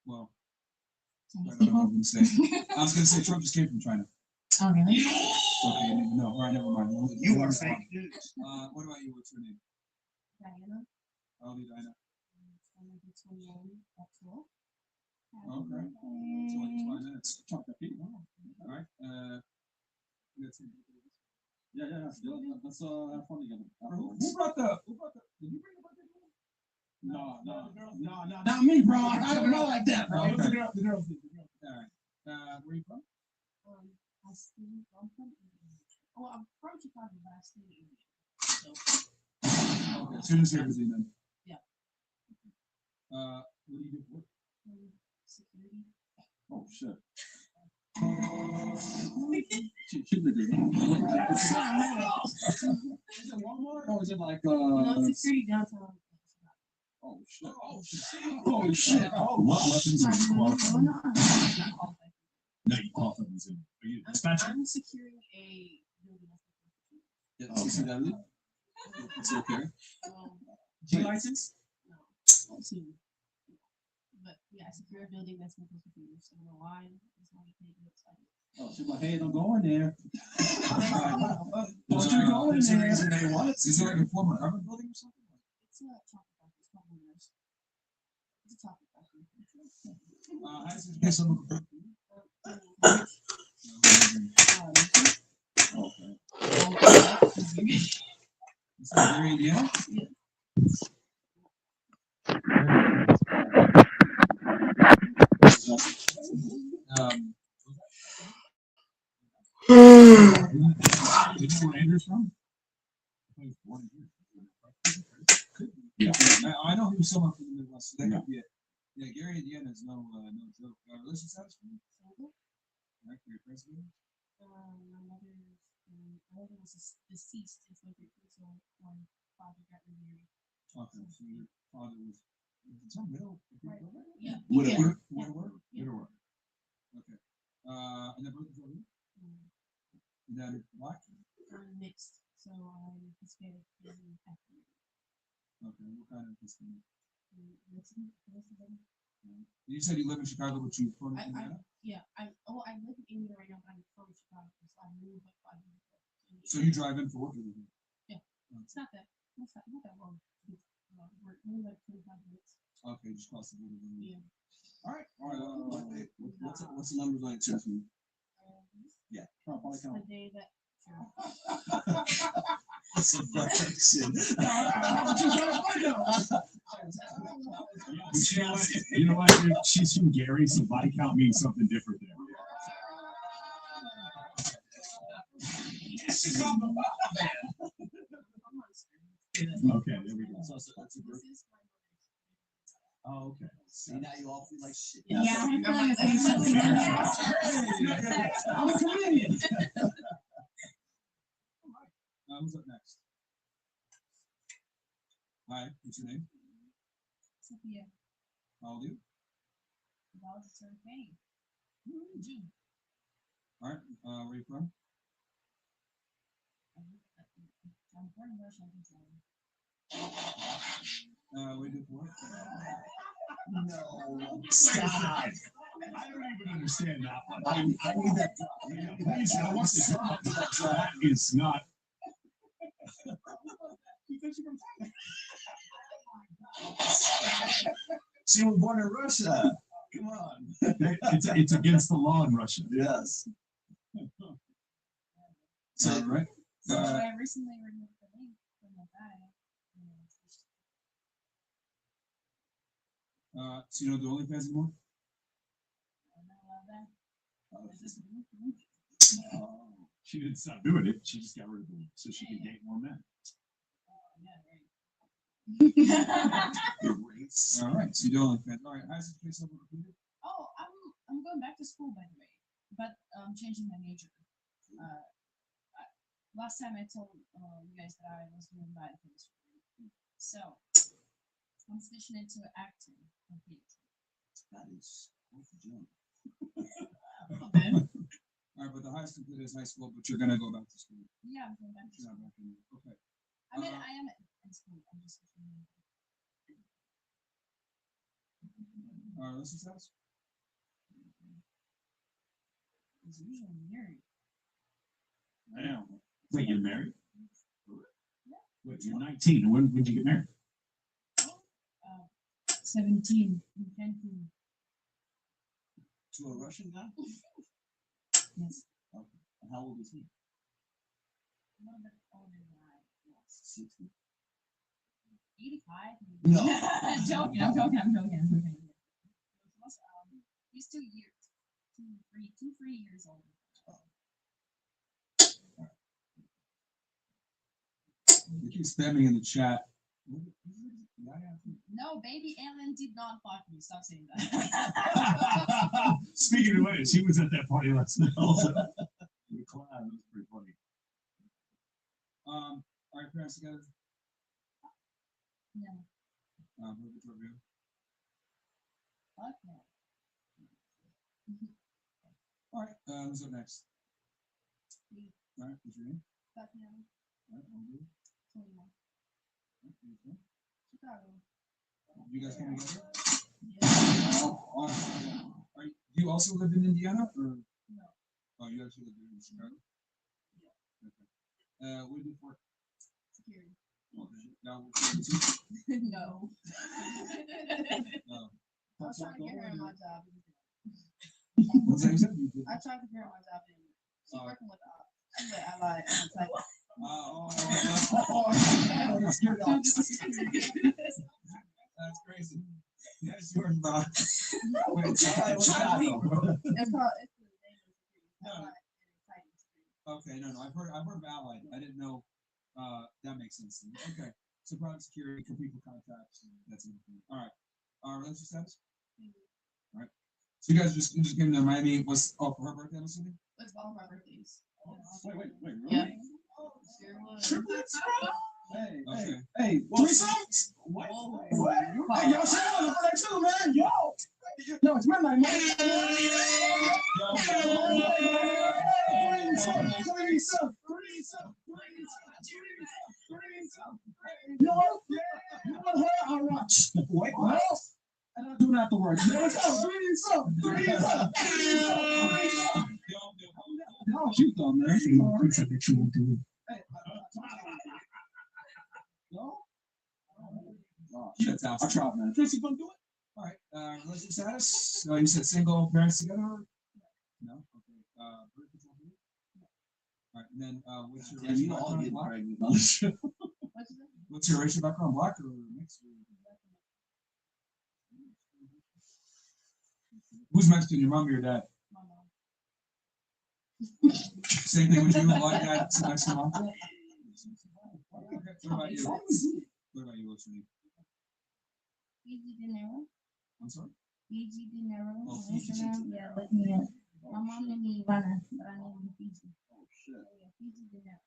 well, I Chinese don't know what people. I'm gonna say. I was gonna say Trump just came from China. Oh, really? Okay, no, all right, never mind. You are fake news. What about you? What's your name? Diana. I'll be Dinah. That's cool. Okay. It's only 5 minutes. Talk that people. All right. Let's see. Yeah. Let's have fun together. Who brought the? Did you bring the birthday? No, not me, bro. I don't know like that, bro. Okay. The girls did. All right. Where you from? I'm from India. Oh, I'm from Chicago, but I stay in India. So, Okay. Students here visiting then. Yeah. What do you do for work? Security. Oh shit. She did it. Is it Walmart or is it like security downtown. Oh shit. Oh shit. What weapons are you qualified? No, No, you qualified in Zoom. Are you dispatcher? I'm securing a building. Yeah, CCW. It's okay. G license? No, but yeah, I secure a building that's my computers. I don't know why. It's not a big excited. Oh, she's like, hey, don't go in there. Don't you go in Is there a there. reason they want it? Is it like a former government building or something? It's a chocolate factory. It's called Winners. It's a chocolate factory. How does it get some? Is that Gary, Indiana? Did you know where Andrew's from? He was born here. Yeah. I know he was somewhere from the Midwest, so that could be it. Yeah, Gary, Indiana is no joke. Relation status for you? Right, for your president? My mother was deceased in 2013, so my father got remarried. Okay, so your father was some middle? Yeah. Widower? Yeah. Widower. Okay. And the brother's over here? And then black? I'm mixed, so I'm Hispanic and African. Okay, what kind of Hispanic? Mexican. You said you live in Chicago, but you from Indiana? I live in India right now, but I'm from Chicago, so I moved like 5 years ago. So you drive in for work every day? Yeah, it's not that long. We're only like 25 minutes. Okay, just cross the border. Yeah. All right. What's the numbers on your chest? It's the day that That's a perfection. You know what? Dude? She's from Gary, so body count means something different there. Okay, there we go. So that's a group. Oh, okay. See, now you all feel like shit. Yeah, I feel like I'm something I'm a comedian. Who's up next? Hi, what's your name? Sophia. How old are you? That was a sort of thing. All right, where are you from? I'm born in Russia, I can tell you. What do you do for work? No. Stop. I don't even understand that one. I need that drop. Please, I want to drop. That is not. She was born in Russia. Come on. It's against the law in Russia. Yes. So, right? So I recently removed the link from the guy. So you don't do OnlyFans anymore? I'm not allowed that. She didn't stop doing it. She just got rid of them so she could date more men. All right, so you do OnlyFans. All right, how's it place over completed? Oh, I'm going back to school, by the way, but I'm changing my major. Last time I told you guys that I was doing biochemistry. So I'm switching into acting and theater. That is quite the jump. All right, but the highest completed is high school, but you're gonna go back to school. Yeah, I'm going back to You're school. not back in. Okay. I mean, I am in school. I'm just switching. Let's just ask. He's usually married. Damn. Wait, you're married? Wait, you're 19. When did you get married? 17. Intending. To a Russian guy? Yes. Okay. And how old is he? A little bit older than I was. 60. 85? No. I'm joking. I'm joking. He's 2 years. 3 years older. You keep spamming in the chat. No, baby Ellen did not fuck me. Stop saying that. Speaking of which, he was at that party last night also. The clown, that was pretty funny. All right, parents together. No. Move it over here. Fuck no. All right, who's up next? Me. All right, what's your name? Fuck no. All right, I'll do. 21. Chicago. You guys come together? Yeah. Do you also live in Indiana? Or? No. Oh, you actually live in Chicago? Yeah. Okay. What do you do for work? Security. Okay. Now, what do you do? No. I was trying to get her in my job. What's that you said? I tried to get her in my job and she's working with the ops. Yeah, I lied. I was like, that's crazy. Yes, you're not. Wait, it's called, it's the name of security. Okay, no, I've heard of Allied. I didn't know. That makes sense to me. Okay, so product security, people contacts, that's it. All right. Relationship status. All right. So you guys just came to Miami. Was for her birthday? I'm assuming. It's all of our birthdays. Wait, really? Yeah. Sure was. Triplets, bro? Okay. Hey, threesomes? What? Hey, y'all chill on the front too, man. Yo, it's midnight, man. Threesome. You know what? You want her? I'll watch. Wait, what? And I'll do it afterwards. Let's go. Threesome. Y'all cute though, man. It's a bitch you won't do it. No? That's awesome. I tried, man. Tracy gonna do it? All right. Relationship status. You said single, parents together. No. Okay. Birth control for you? All right, and then what's your Yeah, you racial all background? get Black? pregnant on the show. What's your racial background? Black or mixed? Who's Mexican? Your mom or your dad? Same thing with you. Black dad, Mexican mom. Okay, what about you? What about you? What's your name? Fiji Dinero. I'm sorry. Fiji Dinero Oh, on Fiji. Instagram. Yeah, look me up. My mom named me Ivana, but I named me Fiji. Oh shit. Yeah, Fiji Dinero.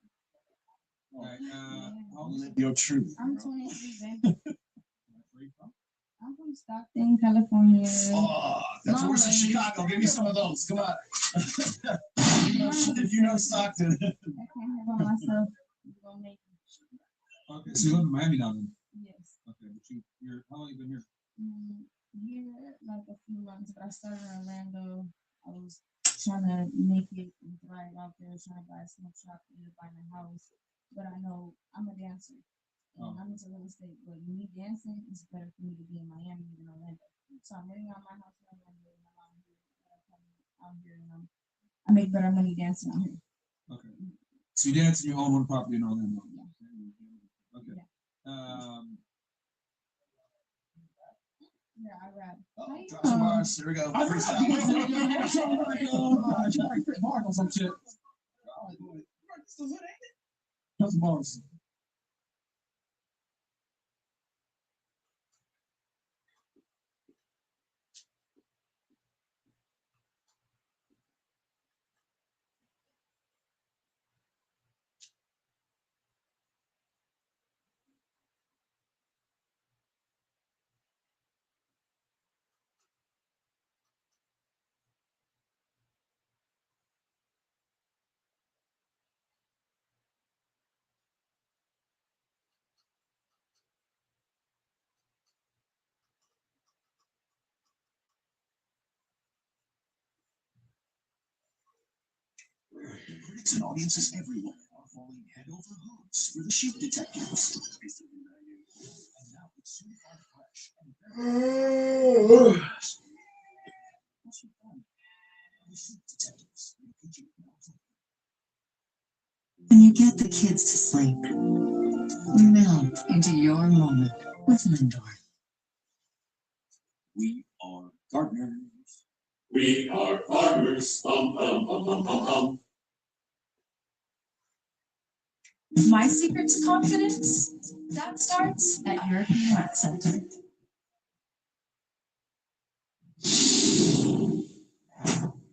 All right. How old Live your truth. I'm 23, baby. Where are you from? I'm from Stockton, California. Oh, that's Long worse than way. Chicago. Give me some of those. Come on. If you know Stockton. I can't help myself. I'm gonna make it. Okay, so you live in Miami now then? Yes. Okay, but you're how long you been here? Here, like a few months, but I started in Orlando. I was trying to make it and thrive out there, trying to buy a small shop and buy my house. But I know I'm a dancer and Oh. I'm into real estate. But me dancing is better for me to be in Miami than Orlando. So I'm renting out my house in Orlando and I'm out here. Out here and I make better money dancing out here. Okay. So you dance and you own one property in Orlando. Yeah. Okay. Yeah, I rap. Oh, drop some bars. Here we go. Freestyle. Mark on some shit. Drop some bars. Critics and audiences everywhere are falling head over hooves for the Sheep Detectives. And now it's certified fresh and very What's your fun? The Sheep Detectives. When you get the kids to sleep, you melt into your moment with Lindor. We are gardeners. We are farmers. My secret to confidence? That starts at European Wax Center.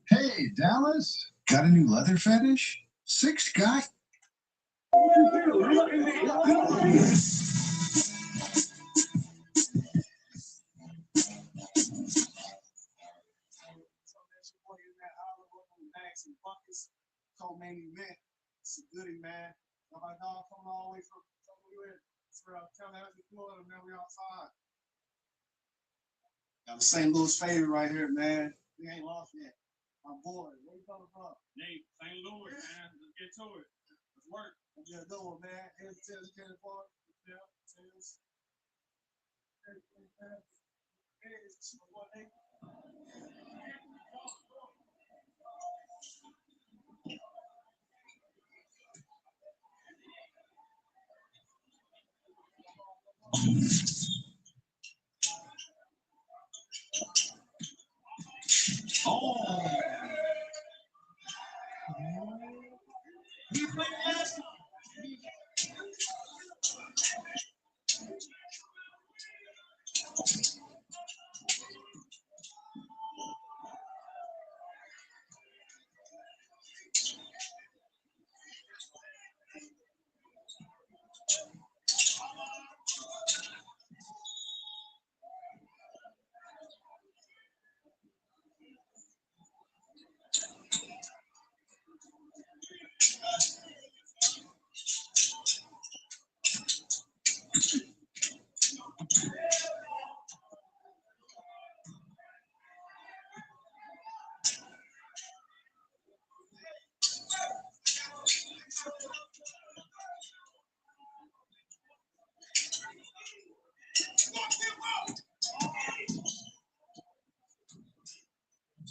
Hey, Dallas, got a new leather fetish? Six guy. Co-main event. It's a goodie, man. Got my dog coming all the way from Tallahassee, Florida, man. We outside. Got a St. Louis favorite right here, man. We ain't lost yet. My boy, where you coming from? Nate, St. Louis, man. Let's get to it. Let's work. Yeah, good one, man. Here's the Tails, you can't afford it. Yeah, Tails. Oh! You played last time.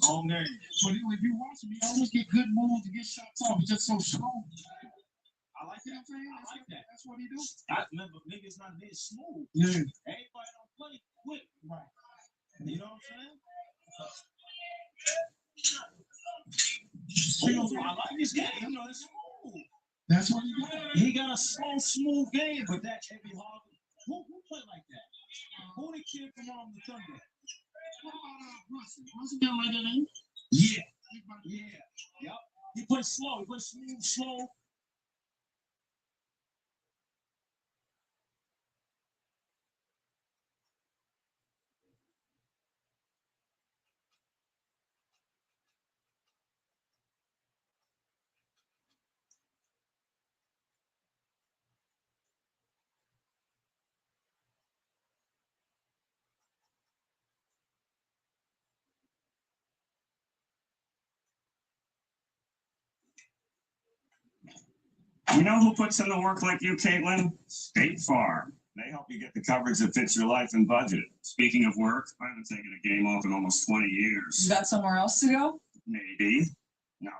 Long game. But anyway, if you watch him, he always get good moves to get shots off. He's just so strong. I like that. I like that. That's what he do. I remember niggas not being smooth. Yeah. Everybody don't play quick. Right. You know what I'm saying? I like his game. You know, it's smooth. That's what he do. He got a slow, smooth game, but that heavy hard. Who play like that? Who the kid from the Thunder? Russell got like that name? Yeah. Yep. He plays slow. He plays smooth, slow. You know who puts in the work like you, Caitlin? State Farm. They help you get the coverage that fits your life and budget. Speaking of work, I haven't taken a game off in almost 20 years. You got somewhere else to go? Maybe. No.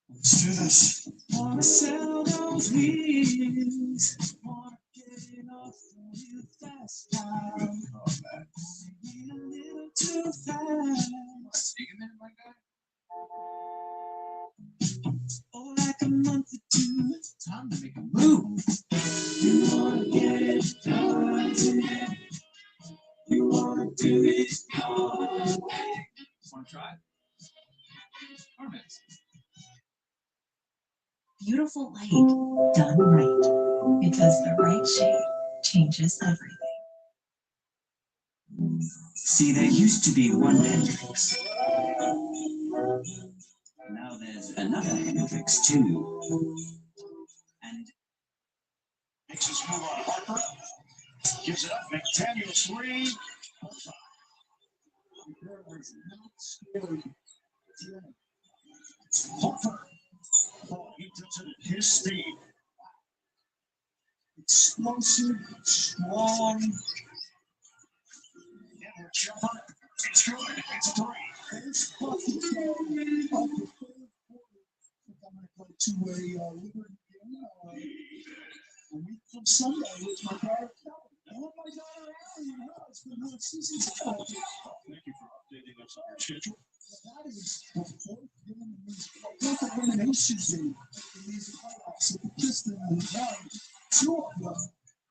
Let's do this. Wanna sell those wheels. Wanna get it off for you fast time. Oh, man. Maybe a little too fast. Take a minute like that. Oh, like a month or two. Time to make a move. You wanna get it done today. You wanna do it your way. Want to try it? Perfect. Beautiful light done right, because the right shade changes everything. See, there used to be one Hendrix. Now there's another Hendrix too. And Makes his move on Harper. Gives it up. McDaniel three. Harper. Oh, he does it at his speed. Explosive, strong. Edward Jumper. It's good. It's three. First bucket of the third quarter. I'm going to play two-way Liberty game a week from Sunday with my daughter Kelly. And with my daughter Allie, you know, it's been one season. Thank you for updating us on your schedule. That is the fourth game in these elimination game in these playoffs. So the Pistons won two of them.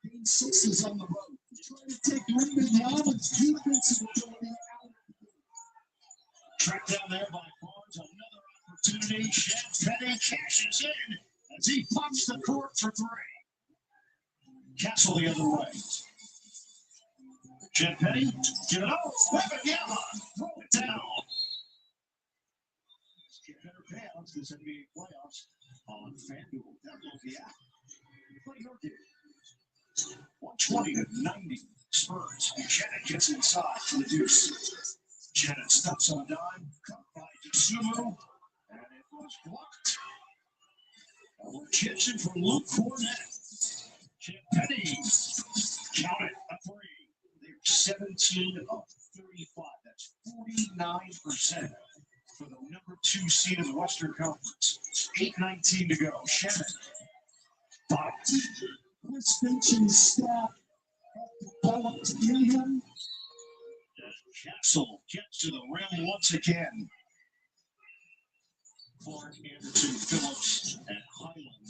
Game 6 is on the road. Trying to take Raymond Allen's defensive ability out of the game. Tracked down there by Barnes. Another opportunity. Chef Petty cashes in as he punts the court for three. Castle the other way. Jeff Petty, give it up. Wembanyama, throw it down. Get better payouts this NBA playoffs on FanDuel. Download the app. Play your game. 120-90. Spurs. Janet gets inside for the deuce. Janet stops on a dime. Cut by Dosunmu. And it was blocked. Edward Gibson from Luke Cornett. Jeff Petty. Count it. A three. They're 17 of 35. That's 49% for the number 2 seed in the Western Conference. 8:19 to go. Shannon. Five. Chris Finch and his staff have developed in him. Castle gets to the rim once again. Clark, Anderson, Phillips, and Highland.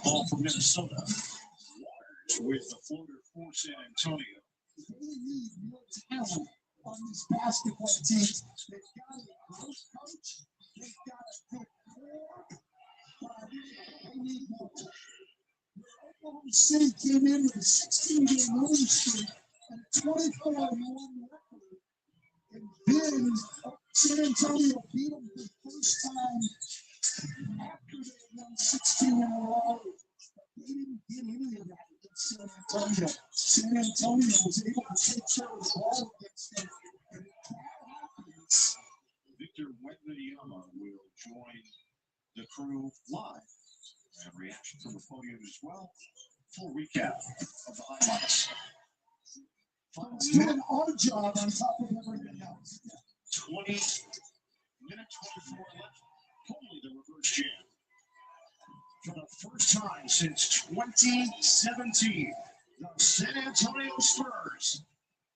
Ball from Minnesota. Waters with the floater for San Antonio. They need more talent on this basketball team. They've got a great coach. They've got a good core. But they need more. Oklahoma City came in with a 16-game winning streak and a 24-1 record. And then San Antonio beat them for the first time after they had won 16 in a row. They didn't get any of that against San Antonio. San Antonio was able to take care of the ball against them. And it happens. Victor Wembanyama will join the crew live. And reaction from the podium as well. Full recap of the highlights. Doing an odd job on top of everything else. 20 minute 24 left. Totally the reverse jam. For the first time since 2017, the San Antonio Spurs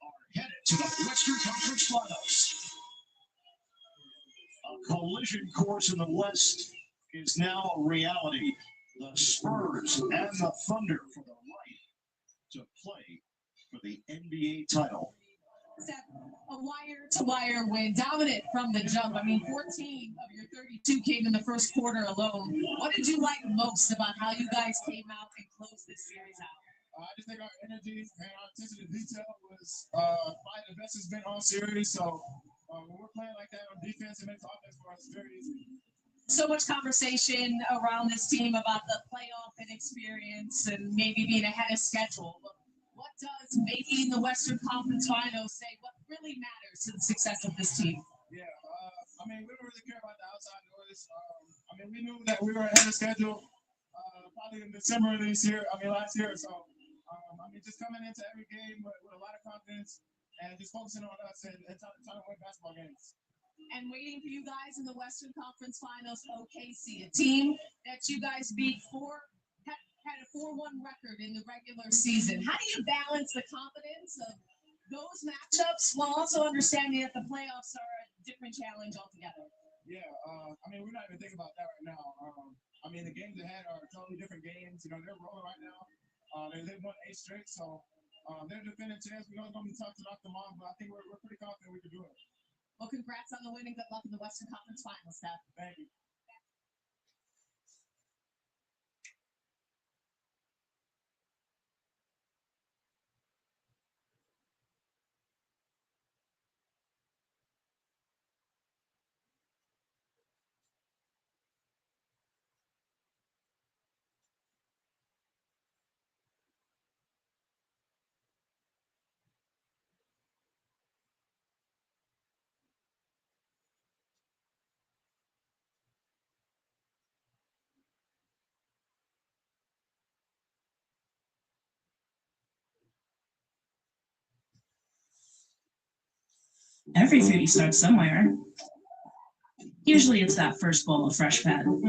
are headed to the Western Conference Finals. A collision course in the West is now a reality. The Spurs and the Thunder for the right to play for the NBA title. A wire-to-wire win, dominant from the jump. I mean, 14 of your 32 came in the first quarter alone. What did you like most about how you guys came out and closed this series out? I just think our energy and our attention to detail was probably the best it's been all series. So when we're playing like that on defense, it makes offense for us very easy. So much conversation around this team about the playoff inexperience and maybe being ahead of schedule. But what does making the Western Conference Finals say what really matters to the success of this team? Yeah, I mean, we don't really care about the outside noise. I mean, we knew that we were ahead of schedule probably in December of last year. So, I mean, just coming into every game with a lot of confidence and just focusing on us and trying to win basketball games. And waiting for you guys in the Western Conference Finals, OKC, a team that you guys beat had a 4-1 record in the regular season. How do you balance the confidence of those matchups while also understanding that the playoffs are a different challenge altogether? Yeah, I mean, we're not even thinking about that right now. I mean, the games ahead are totally different games. You know, they're rolling right now. They've won 8 straight, so they're defending champs. We know it's going to be tough to knock them off, but I think we're pretty confident we can do it. Well, congrats on the win and good luck in the Western Conference Finals, Steph. Thank you. Every foodie starts somewhere. Usually it's that first bowl of fresh fat. Okay,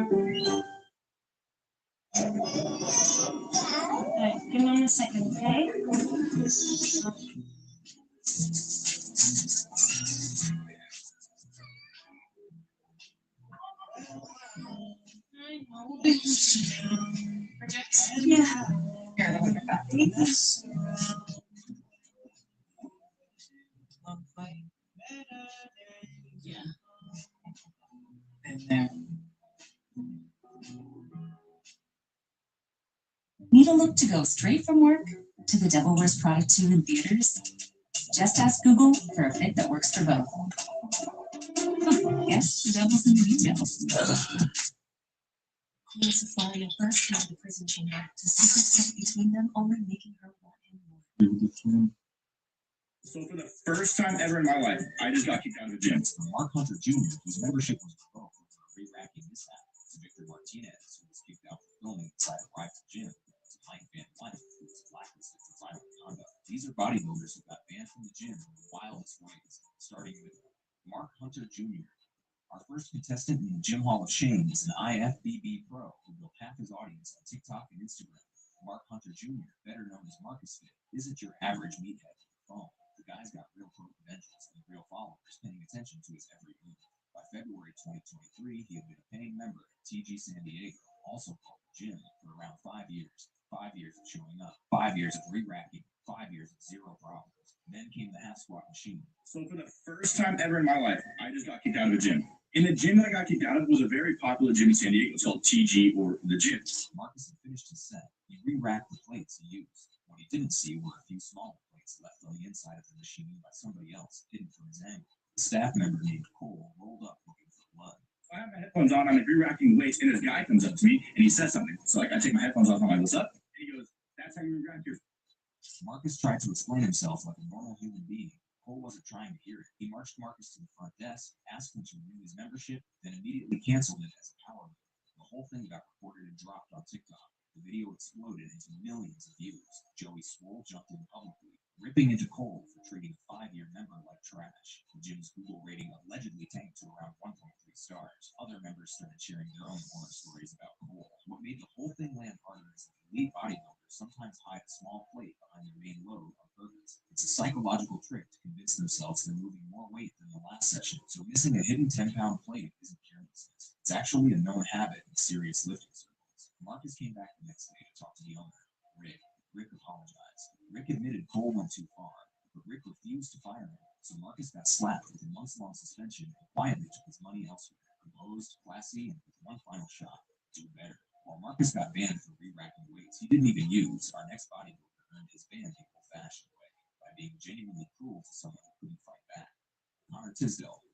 give me a second, okay? Yeah. Yeah. And there. Need a look to go straight from work to the Devil Wears Prada 2 in theaters? Just ask Google for a fit that works for both. Yes, the devil's in the details. Queen Safari burst into the prison chamber to secret step between them, only making her want him more. So for the first time ever in my life, I just got kicked out of the gym. Mark Hunter Jr., whose membership was revoked for a re-racking mishap, to Victor Martinez, who was kicked out for filming inside a rival gym, to Mike Van Blank, who was blacklisted for violent conduct. These are bodybuilders who got banned from the gym in the wildest ways, starting with Mark Hunter Jr. Our first contestant in the Gym Hall of Shame is an IFBB pro who built half his audience on TikTok and Instagram. Mark Hunter Jr., better known as Marcus Fit, isn't your average meathead on the phone. The guy's got real pro credentials and real followers paying attention to his every move. By February 2023, he had been a paying member at TG San Diego, also called the Gym, for around 5 years. 5 years of showing up, 5 years of re-racking, 5 years of zero problems. Then came the half squat machine. So for the first time ever in my life, I just got kicked out of a gym. And the gym that I got kicked out of was a very popular gym in San Diego. It's called TG, or the Gym. Marcus had finished his set. He re-racked the plates he used. What he didn't see were a few smaller plates left on the inside of the machine by somebody else, hidden from his angle. The staff member named Cole rolled up looking for blood. I have my headphones on, I'm like re-racking weights, and this guy comes up to me, and he says something. So like, I take my headphones off, I'm like, what's up? And he goes, that's how you re-rack your... Marcus tried to explain himself like a normal human being. Cole wasn't trying to hear it. He marched Marcus to the front desk, asked him to renew his membership, then immediately canceled it as a power move. The whole thing got recorded and dropped on TikTok. The video exploded into millions of views. Joey Swole jumped in publicly. ripping into Cole for treating a 5-year member like trash. The gym's Google rating allegedly tanked to around 1.3 stars. Other members started sharing their own horror stories about Cole. What made the whole thing land harder is that elite bodybuilders sometimes hide a small plate behind their main load on purpose. It's a psychological trick to convince themselves they're moving more weight than the last session, so missing a hidden 10-pound plate isn't carelessness. It's actually a known habit in serious lifting circles. Marcus came back the next day to talk to the owner, Rick. Rick apologized. Rick admitted Cole went too far, but Rick refused to fire him, so Marcus got slapped with a months-long suspension and quietly took his money elsewhere. Composed, classy, and with one final shot, do better. While Marcus got banned for re-racking weights he didn't even use, our next bodybuilder earned his ban the old-fashioned way, by being genuinely cruel to someone who couldn't fight back. Connor Tisdale.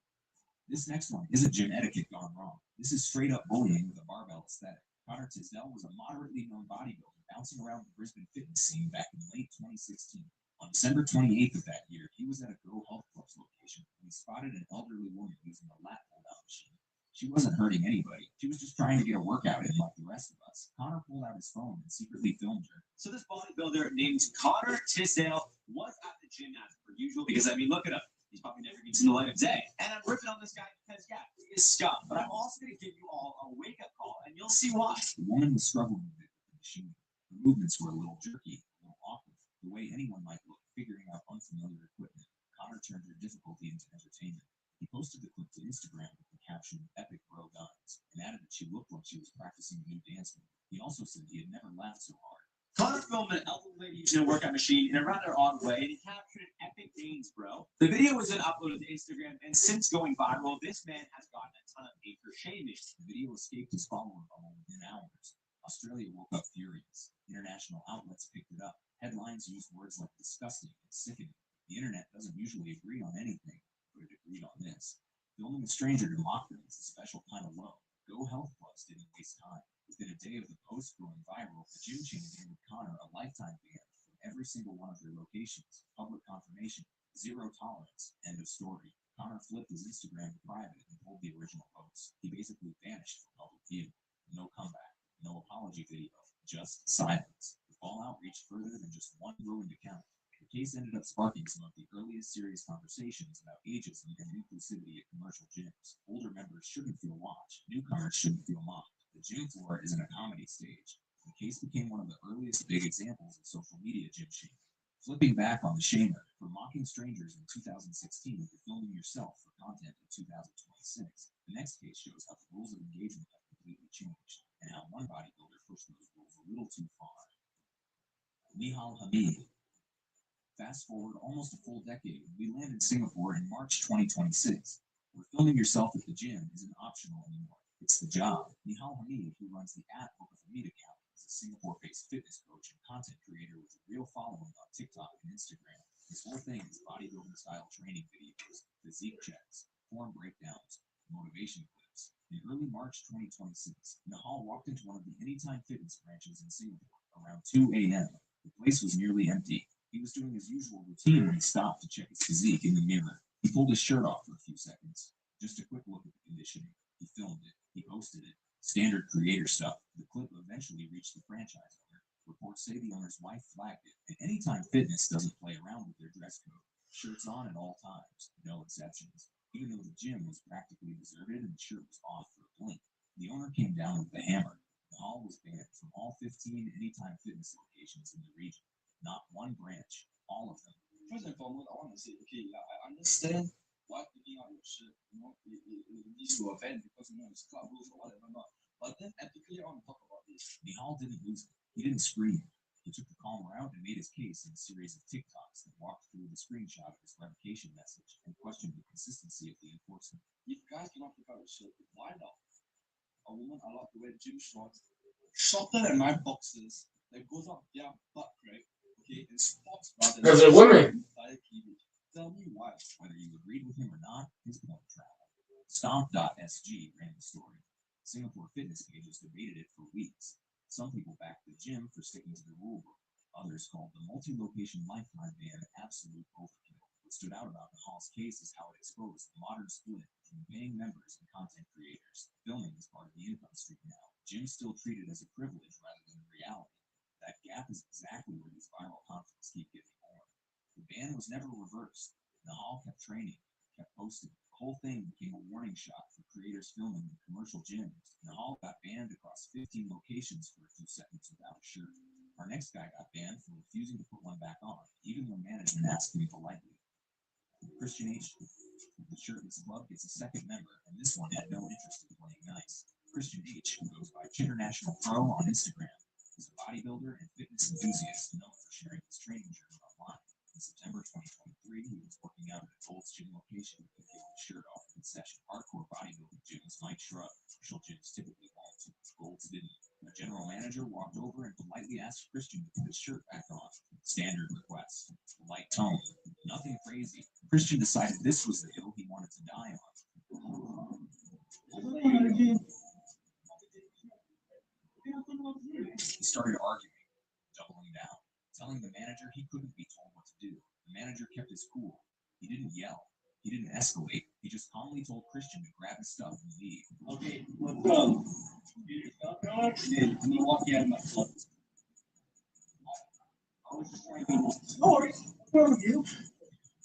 This next one isn't gym etiquette gone wrong. This is straight-up bullying with a barbell aesthetic. Connor Tisdale was a moderately known bodybuilder bouncing around the Brisbane fitness scene back in late 2016. On December 28th of that year, he was at a Go Health Club's location when he spotted an elderly woman using a lat pull-down machine. She wasn't hurting anybody. She was just trying to get a workout in like the rest of us. Connor pulled out his phone and secretly filmed her. So this bodybuilder named Connor Tisdale was at the gym as per usual because, I mean, look at him. He's probably never even seen the light of day. And I'm ripping on this guy because, yeah, he is scum. But I'm also going to give you all a wake-up call, and you'll see why. The woman was struggling a bit with the machine. Her movements were a little jerky, a little awkward, the way anyone might look figuring out unfamiliar equipment. Connor turned her difficulty into entertainment. He posted the clip to Instagram with the caption, "Epic Bro Guns," and added that she looked like she was practicing a new dance move. He also said he had never laughed so hard. Connor filmed an elderly lady using a workout machine in a rather odd way, and he captured an epic gains, bro. The video was then uploaded to Instagram, and since going viral, this man has gotten a ton of hate for shaming. The video escaped his follower bubble within hours. Australia woke up furious. International outlets picked it up. Headlines used words like disgusting and sickening. The internet doesn't usually agree on anything, but it agreed on this. Filming a stranger to mock them is a special kind of low. Go Health Clubs didn't waste time. Within a day of the post going viral, the gym chain handed Connor a lifetime ban from every single one of their locations. Public confirmation, zero tolerance, end of story. Connor flipped his Instagram to private and pulled the original post. He basically vanished from public view. No comeback, no apology video, just silence. The fallout reached further than just one ruined account. The case ended up sparking some of the earliest serious conversations about ageism and inclusivity at commercial gyms. Older members shouldn't feel watched. Newcomers shouldn't feel mocked. The gym floor isn't a comedy stage. The case became one of the earliest big examples of social media gym shaming. Flipping back on the shamer, for mocking strangers in 2016 to filming yourself for content in 2026, the next case shows how the rules of engagement have completely changed, and how one bodybuilder pushed those rules a little too far. Nihal Hamid. Fast forward almost a full decade, we land in Singapore in March 2026, where filming yourself at the gym isn't optional anymore. It's the job. Nihal Hamid, who runs the @Book of Hamid account, is a Singapore-based fitness coach and content creator with a real following on TikTok and Instagram. His whole thing is bodybuilding-style training videos, physique checks, form breakdowns, motivation clips. In early March 2026, Nihal walked into one of the Anytime Fitness branches in Singapore around 2 a.m. The place was nearly empty. He was doing his usual routine when he stopped to check his physique in the mirror. He pulled his shirt off for a few seconds. Just a quick look at the conditioning. He filmed it. He posted it. Standard creator stuff. The clip eventually reached the franchise owner. Reports say the owner's wife flagged it. And Anytime Fitness doesn't play around with their dress code. Shirts on at all times. No exceptions. Even though the gym was practically deserted and the shirt was off for a blink, the owner came down with the hammer. The hall was banned from all 15 Anytime Fitness locations in the region. Not one branch. All of them. First and foremost, I want to say, okay, yeah, I understand why picking out your shirt, it leads to a ban because, it's club rules or whatever not. But then ethically, I want to talk about this. Nihal didn't lose it. He didn't scream. He took the calm route and made his case in a series of TikToks that walked through the screenshot of his revocation message and questioned the consistency of the enforcement. If guys cannot pick out a shirt, why not? A woman allowed to wear gym shorts shorter than my boxers that goes up their butt crack, okay, in sports bra. Because they're women. Tell me why. Whether you agreed with him or not, his point traveled. Stomp.sg ran the story. Singapore fitness pages debated it for weeks. Some people backed the gym for sticking to the rule book. Others called the multi-location lifetime ban absolute overkill. What stood out about Nihal's case is how it exposed the modern split between paying members and content creators. Filming is part of the income stream now. Gyms still treated as a privilege rather than a reality. That gap is exactly where these viral conflicts keep getting born. The ban was never reversed. Nahal kept training, kept posting. The whole thing became a warning shot for creators filming in commercial gyms. Nahal got banned across 15 locations for a few seconds without a shirt. Our next guy got banned for refusing to put one back on, even when management asked him politely. Christian H. The shirtless club gets a second member, and this one had no interest in playing nice. Christian H. goes by International Pro on Instagram. He's a bodybuilder and fitness enthusiast known for sharing his training journey online. In September 2023, he was working out at a Gold's Gym location with his shirt off in session. Hardcore bodybuilding gyms might shrug. Commercial gyms typically won't. Gold's didn't. A general manager walked over and politely asked Christian to put his shirt back on. Standard request. Polite tone. Nothing crazy. Christian decided this was the hill he wanted to die on. He started arguing, doubling down, telling the manager he couldn't be told what to do. The manager kept his cool. He didn't yell. He didn't escalate. He just calmly told Christian to grab his stuff and leave. Okay, let's go. I'm gonna walk you out of my club. I was just trying to be sorry. Where were you?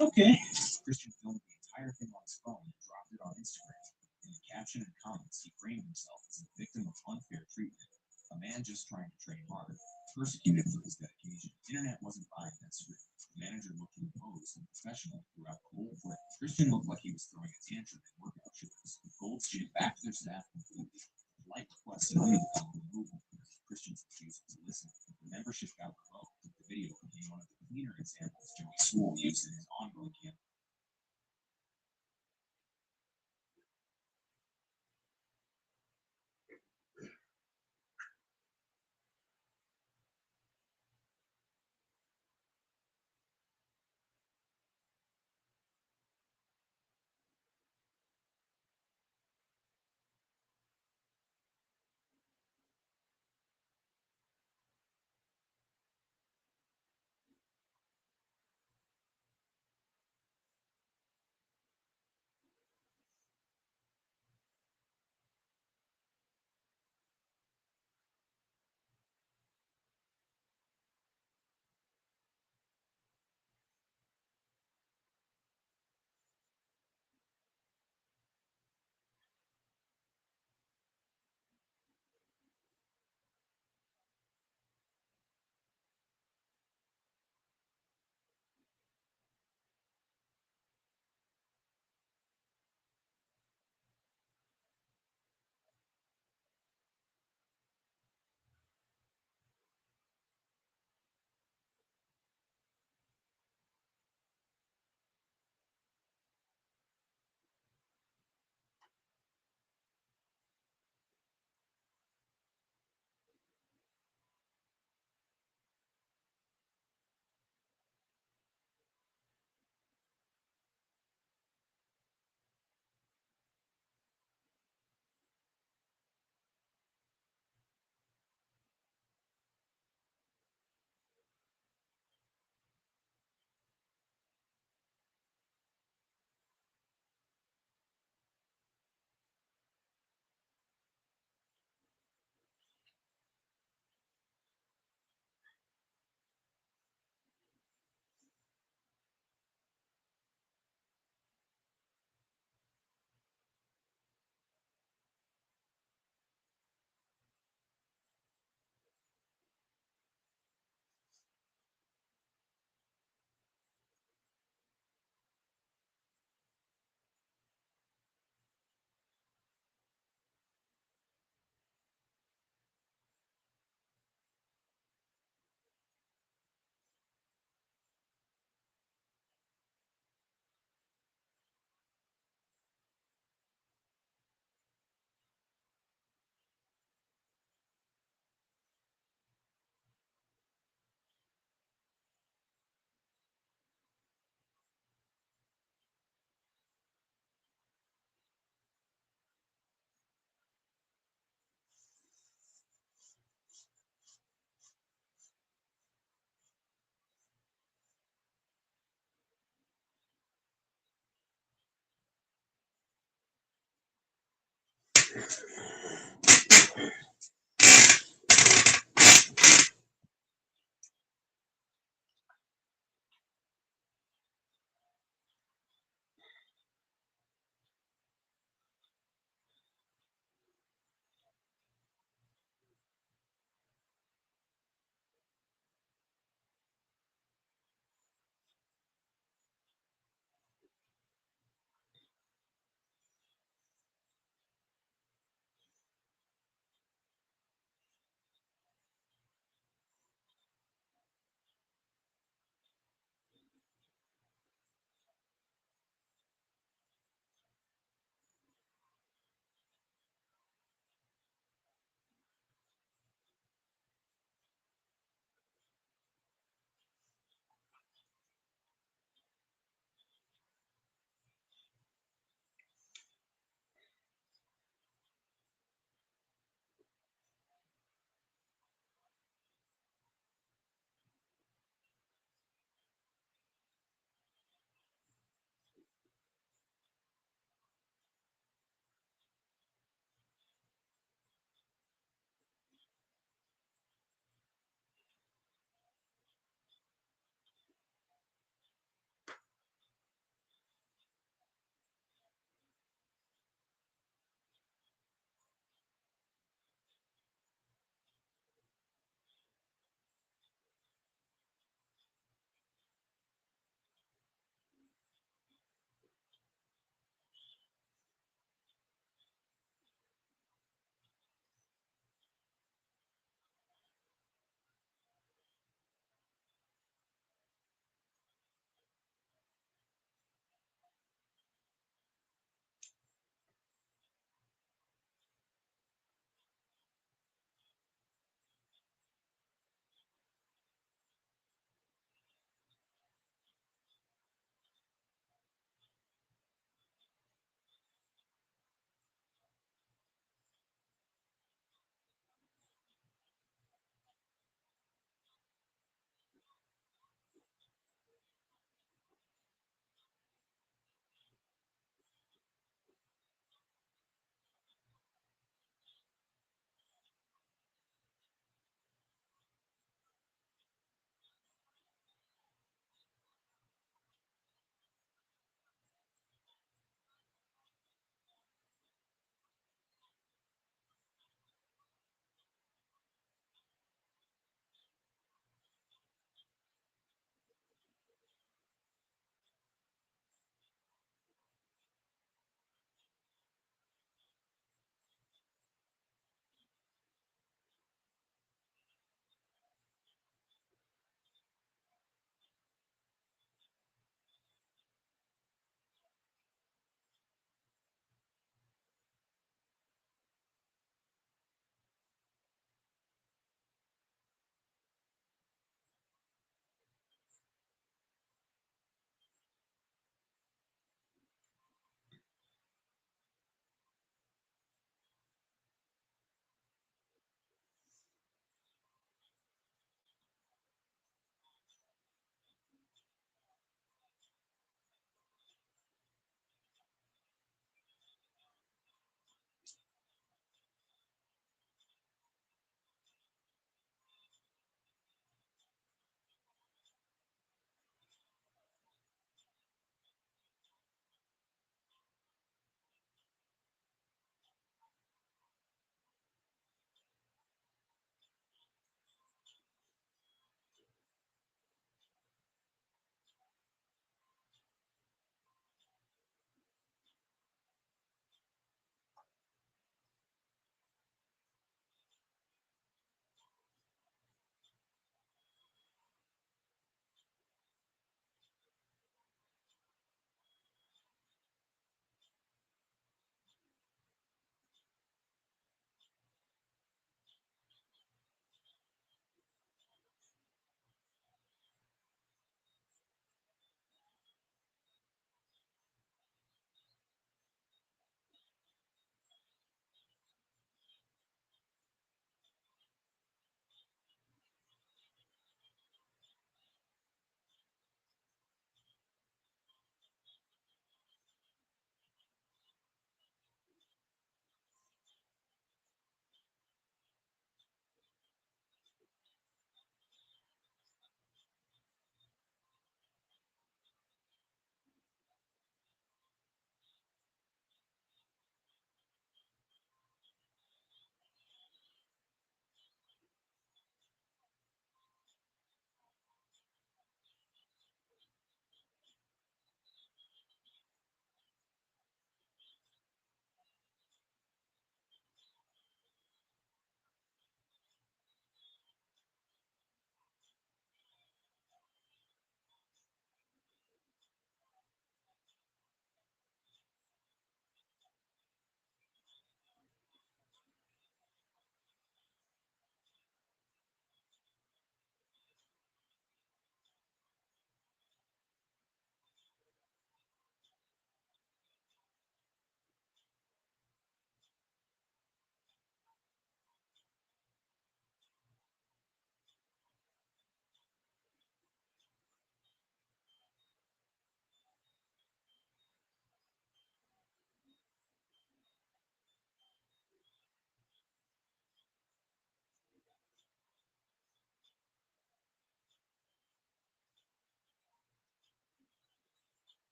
Okay. Christian filmed the entire thing on his phone and dropped it on Instagram. In the caption and comments, he framed himself as a victim of unfair treatment. A man just trying to train hard, persecuted for his dedication. The internet wasn't buying that script. The manager looked composed and professional throughout the whole clip. Christian looked like he was throwing a tantrum in workout shorts. Gold's Gym backed their staff completely. Polite requests only become removal because Christian's refusal to listen. The membership got revoked. The video became one of the cleaner examples Joey Swoole used in his ongoing campaign.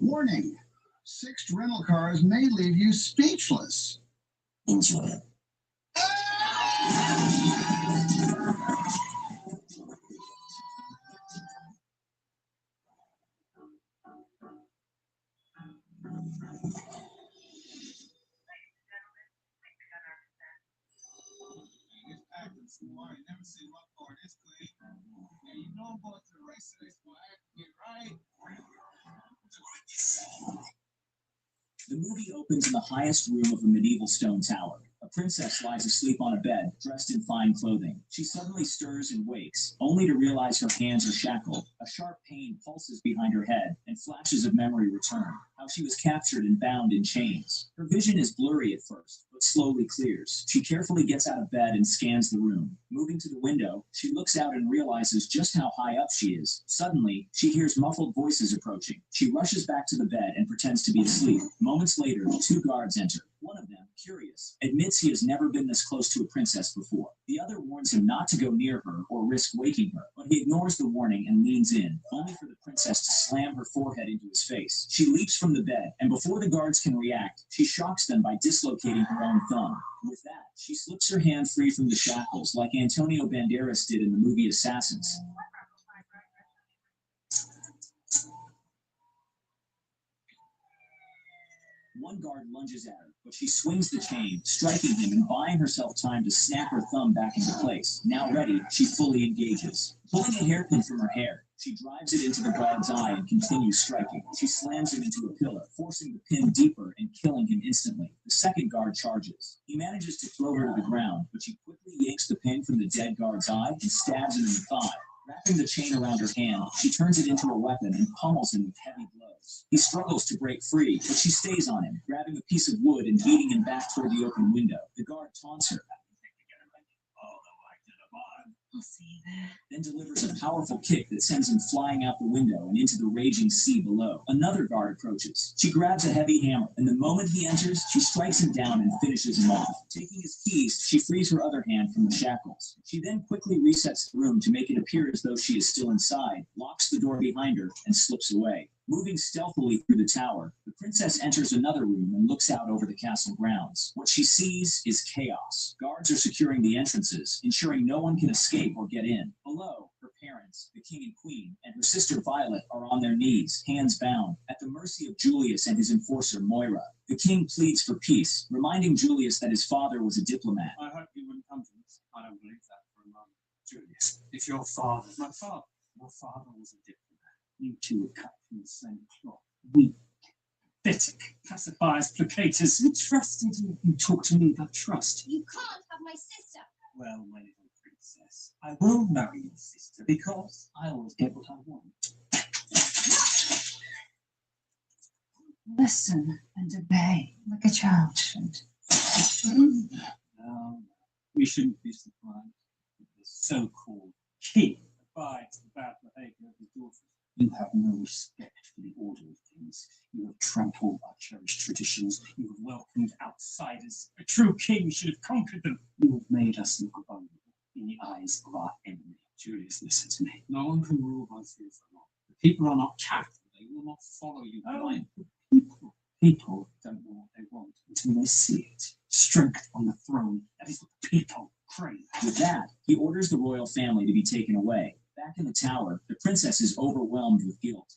Warning, 6 rental cars may leave you speechless. Enjoy. I ain't never seen my car this clean. And you know I'm going to the race today, so I have to get right. The movie opens in the highest room of a medieval stone tower. A princess lies asleep on a bed, dressed in fine clothing. She suddenly stirs and wakes, only to realize her hands are shackled. A sharp pain pulses behind her head, and flashes of memory return. How she was captured and bound in chains. Her vision is blurry at first, but slowly clears. She carefully gets out of bed and scans the room. Moving to the window, she looks out and realizes just how high up she is. Suddenly, she hears muffled voices approaching. She rushes back to the bed and pretends to be asleep. Moments later, 2 guards enter. One of them, curious, admits he has never been this close to a princess before. The other warns him not to go near her or risk waking her, but he ignores the warning and leans in, only for the princess to slam her forehead into his face. She leaps from the bed, and before the guards can react, she shocks them by dislocating her own thumb. With that, she slips her hand free from the shackles, like Antonio Banderas did in the movie Assassins. One guard lunges at her, but she swings the chain, striking him and buying herself time to snap her thumb back into place. Now ready, she fully engages. Pulling a hairpin from her hair, she drives it into the guard's eye and continues striking. She slams him into a pillar, forcing the pin deeper and killing him instantly. The second guard charges. He manages to throw her to the ground, but she quickly yanks the pin from the dead guard's eye and stabs him in the thigh. Wrapping the chain around her hand, she turns it into a weapon and pummels him with heavy blows. He struggles to break free, but she stays on him, grabbing a piece of wood and beating him back toward the open window. The guard taunts her. I'll see you there. Then delivers a powerful kick that sends him flying out the window and into the raging sea below. Another guard approaches. She grabs a heavy hammer, and the moment he enters, she strikes him down and finishes him off. Taking his keys, she frees her other hand from the shackles. She then quickly resets the room to make it appear as though she is still inside, locks the door behind her, and slips away. Moving stealthily through the tower, the princess enters another room and looks out over the castle grounds. What she sees is chaos. Guards are securing the entrances, ensuring no one can escape or get in. Below, her parents, the king and queen, and her sister Violet are on their knees, hands bound, at the mercy of Julius and his enforcer Moira. The king pleads for peace, reminding Julius that his father was a diplomat. I hope you wouldn't come to this. I don't believe that for a moment. Julius, if your father, your father was a diplomat, you two were cut from the same cloth. Weak, pathetic, pacifiers, placators. Who trusted you? You talk to me about trust. You can't have my sister. Well, my little princess, I will marry your sister because I always get what I want. Listen and obey like a child should. No, we shouldn't be surprised that the so-called king abides the bad behavior of his daughters. You have no respect for the order of things. You have trampled our cherished traditions. You have welcomed outsiders. A true king should have conquered them. You have made us look vulnerable in the eyes of our enemy. Julius, listen to me. No one can rule by fear for long. The people are not cattle. They will not follow you blindly. People don't know what they want until they see it. Strength on the throne. That is what people crave. With that, he orders the royal family to be taken away. Back in the tower, the princess is overwhelmed with guilt.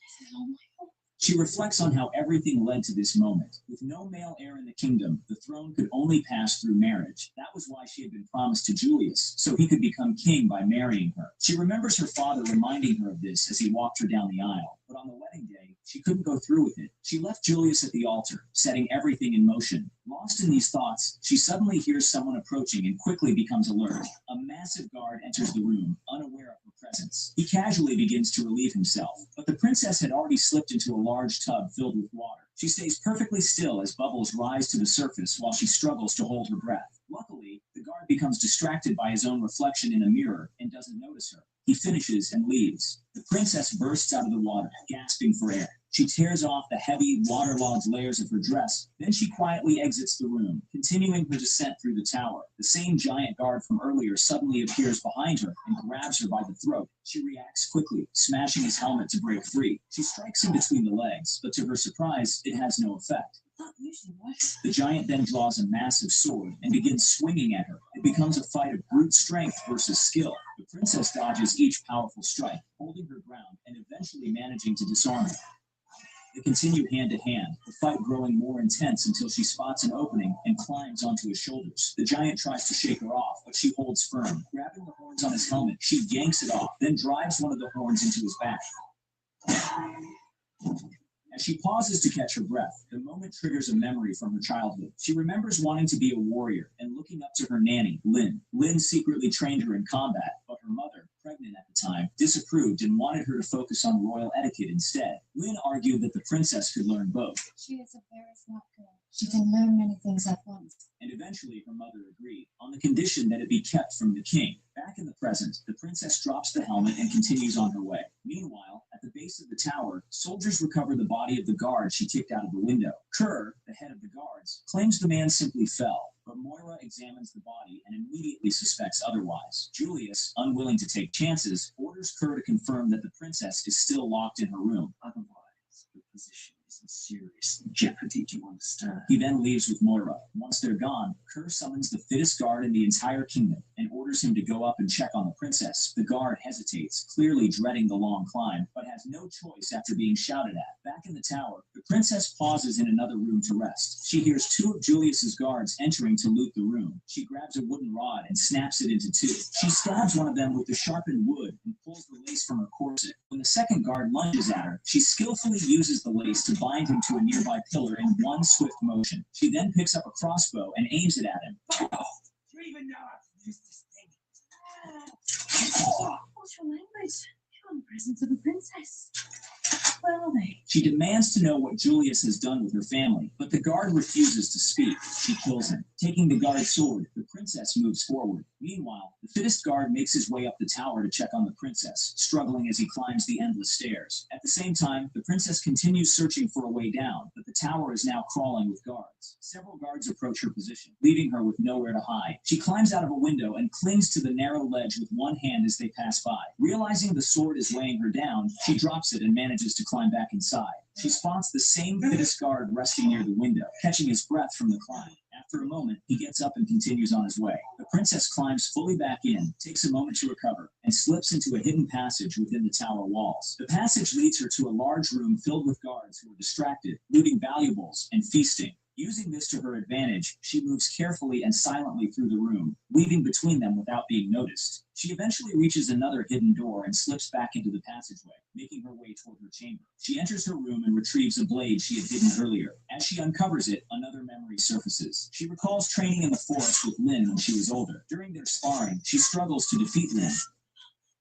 She reflects on how everything led to this moment. With no male heir in the kingdom, the throne could only pass through marriage. That was why she had been promised to Julius, so he could become king by marrying her. She remembers her father reminding her of this as he walked her down the aisle. But on the wedding day, she couldn't go through with it. She left Julius at the altar, setting everything in motion. Lost in these thoughts, she suddenly hears someone approaching and quickly becomes alert. A massive guard enters the room, unaware of her presence. He casually begins to relieve himself, but the princess had already slipped into a large tub filled with water. She stays perfectly still as bubbles rise to the surface while she struggles to hold her breath. Luckily, the guard becomes distracted by his own reflection in a mirror and doesn't notice her. He finishes and leaves. The princess bursts out of the water, gasping for air. She tears off the heavy, waterlogged layers of her dress, then she quietly exits the room, continuing her descent through the tower. The same giant guard from earlier suddenly appears behind her and grabs her by the throat. She reacts quickly, smashing his helmet to break free. She strikes him between the legs, but to her surprise, it has no effect. Usually what? The giant then draws a massive sword and begins swinging at her. It becomes a fight of brute strength versus skill. The princess dodges each powerful strike, holding her ground and eventually managing to disarm her. They continue hand to hand, the fight growing more intense until she spots an opening and climbs onto his shoulders. The giant tries to shake her off, but she holds firm. Grabbing the horns on his helmet, she yanks it off, then drives one of the horns into his back. As she pauses to catch her breath, the moment triggers a memory from her childhood. She remembers wanting to be a warrior and looking up to her nanny, Lynn. Lynn secretly trained her in combat, but her mother, pregnant at the time, disapproved and wanted her to focus on royal etiquette instead. Lynn argued that the princess could learn both. She is a very smart girl. She can learn many things at once. And eventually her mother agreed, on the condition that it be kept from the king. Back in the present, the princess drops the helmet and continues on her way. Meanwhile, at the base of the tower, soldiers recover the body of the guard she kicked out of the window. Kerr, the head of the guards, claims the man simply fell, but Moira examines the body and immediately suspects otherwise. Julius, unwilling to take chances, orders Kerr to confirm that the princess is still locked in her room. Otherwise, the position is in serious jeopardy, do you understand? He then leaves with Moira. Once they're gone, Kerr summons the fittest guard in the entire kingdom and orders him to go up and check on the princess. The guard hesitates, clearly dreading the long climb, but has no choice after being shouted at. Back in the tower, the princess pauses in another room to rest. She hears two of Julius's guards entering to loot the room. She grabs a wooden rod and snaps it into two. She stabs one of them with the sharpened wood and pulls the lace from her corset. When the second guard lunges at her, she skillfully uses the lace to bind him to a nearby pillar in one swift motion. She then picks up a crossbow and aims it at him. You even know how to use this thing. What's your language? You're in the presence of a princess. Where are they? She demands to know what Julius has done with her family, but the guard refuses to speak. She kills him. Taking the guard's sword, the princess moves forward. Meanwhile, the fittest guard makes his way up the tower to check on the princess, struggling as he climbs the endless stairs. At the same time, the princess continues searching for a way down, but the tower is now crawling with guards. Several guards approach her position, leaving her with nowhere to hide. She climbs out of a window and clings to the narrow ledge with one hand as they pass by. Realizing the sword is weighing her down, she drops it and manages to climb back inside. She spots the same fittest guard resting near the window, catching his breath from the climb. After a moment, he gets up and continues on his way. The princess climbs fully back in, takes a moment to recover, and slips into a hidden passage within the tower walls. The passage leads her to a large room filled with guards who are distracted, looting valuables and feasting. Using this to her advantage, she moves carefully and silently through the room, weaving between them without being noticed. She eventually reaches another hidden door and slips back into the passageway, making her way toward her chamber. She enters her room and retrieves a blade she had hidden earlier. As she uncovers it, another memory surfaces. She recalls training in the forest with Lynn when she was older. During their sparring, she struggles to defeat Lynn.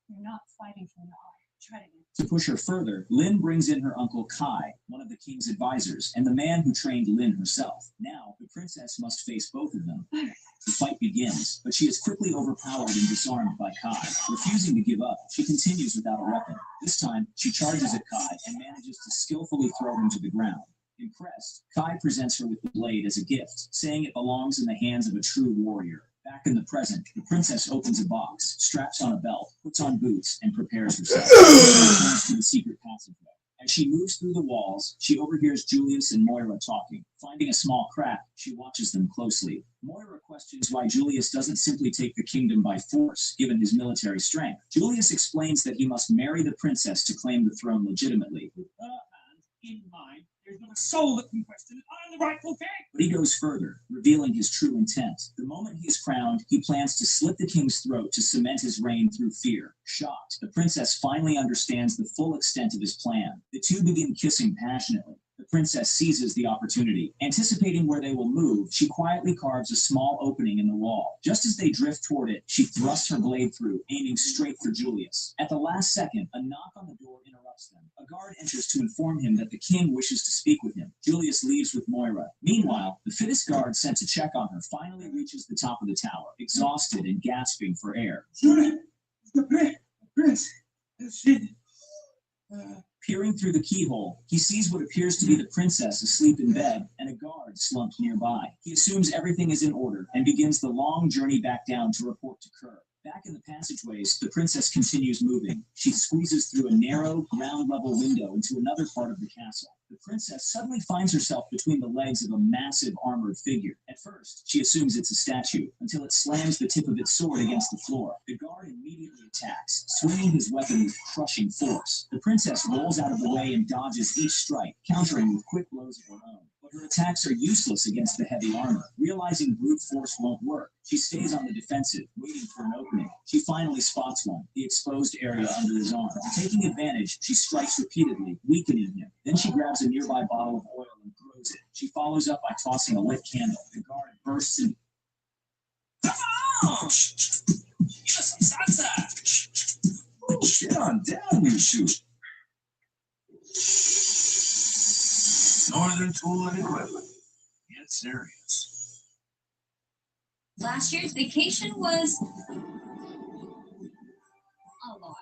You're not fighting from the heart. Try it again. To push her further, Lynn brings in her uncle Kai, one of the king's advisors, and the man who trained Lynn herself. Now, the princess must face both of them. The fight begins, but she is quickly overpowered and disarmed by Kai. Refusing to give up, she continues without a weapon. This time, she charges at Kai and manages to skillfully throw him to the ground. Impressed, Kai presents her with the blade as a gift, saying it belongs in the hands of a true warrior. Back in the present, the princess opens a box, straps on a belt, puts on boots, and prepares herself. She returns to the secret passageway. As she moves through the walls, she overhears Julius and Moira talking. Finding a small crack, she watches them closely. Moira questions why Julius doesn't simply take the kingdom by force, given his military strength. Julius explains that he must marry the princess to claim the throne legitimately. With her hand in mind, there's not a soul that can question that I am the rightful king. But he goes further, revealing his true intent. The moment he is crowned, he plans to slit the king's throat to cement his reign through fear. Shocked, the princess finally understands the full extent of his plan. The two begin kissing passionately. The princess seizes the opportunity. Anticipating where they will move, she quietly carves a small opening in the wall. Just as they drift toward it, she thrusts her blade through, aiming straight for Julius. At the last second, a knock on the door interrupts them. A guard enters to inform him that the king wishes to speak with him. Julius leaves with Moira. Meanwhile, the fittest guard sent to check on her finally reaches the top of the tower, exhausted and gasping for air. Julius, the prince, Peering through the keyhole, he sees what appears to be the princess asleep in bed and a guard slumped nearby. He assumes everything is in order and begins the long journey back down to report to Kerr. Back in the passageways, the princess continues moving. She squeezes through a narrow, ground-level window into another part of the castle. The princess suddenly finds herself between the legs of a massive armored figure. At first, she assumes it's a statue, until it slams the tip of its sword against the floor. The guard immediately attacks, swinging his weapon with crushing force. The princess rolls out of the way and dodges each strike, countering with quick blows of her own. But her attacks are useless against the heavy armor. Realizing brute force won't work, she stays on the defensive, waiting for an opening. She finally spots one, the exposed area under his arm. Taking advantage, she strikes repeatedly, weakening him. Then she grabs a nearby bottle of oil and throws it. She follows up by tossing a lit candle. The guard bursts in. Get on down, you shoot. Northern Tool and Equipment. Get serious. Last year's vacation was a lot.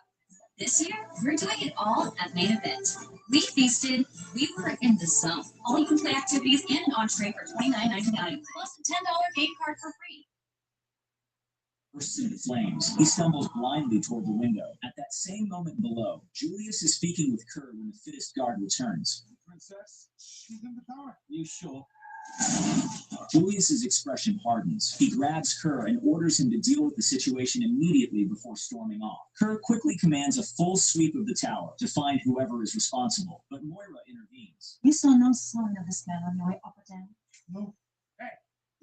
This year, we're doing it all at Main Event. We feasted, we were in the zone. All you can play activities and an entree for $29.99, plus a $10 game card for free. Bursts into flames. He stumbles blindly toward the window. At that same moment below, Julius is speaking with Kerr when the fittest guard returns. Princess, she's in the tower. You sure? Julius's expression hardens. He grabs Kerr and orders him to deal with the situation immediately before storming off. Kerr quickly commands a full sweep of the tower to find whoever is responsible, but Moira intervenes. You saw no sign of this man on your way up or down. No. Hey,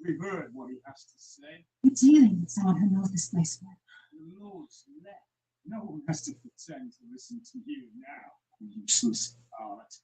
we heard what he has to say. You're dealing with someone who knows this place well. The Lord's left. No one has to pretend to listen to you now. Useless.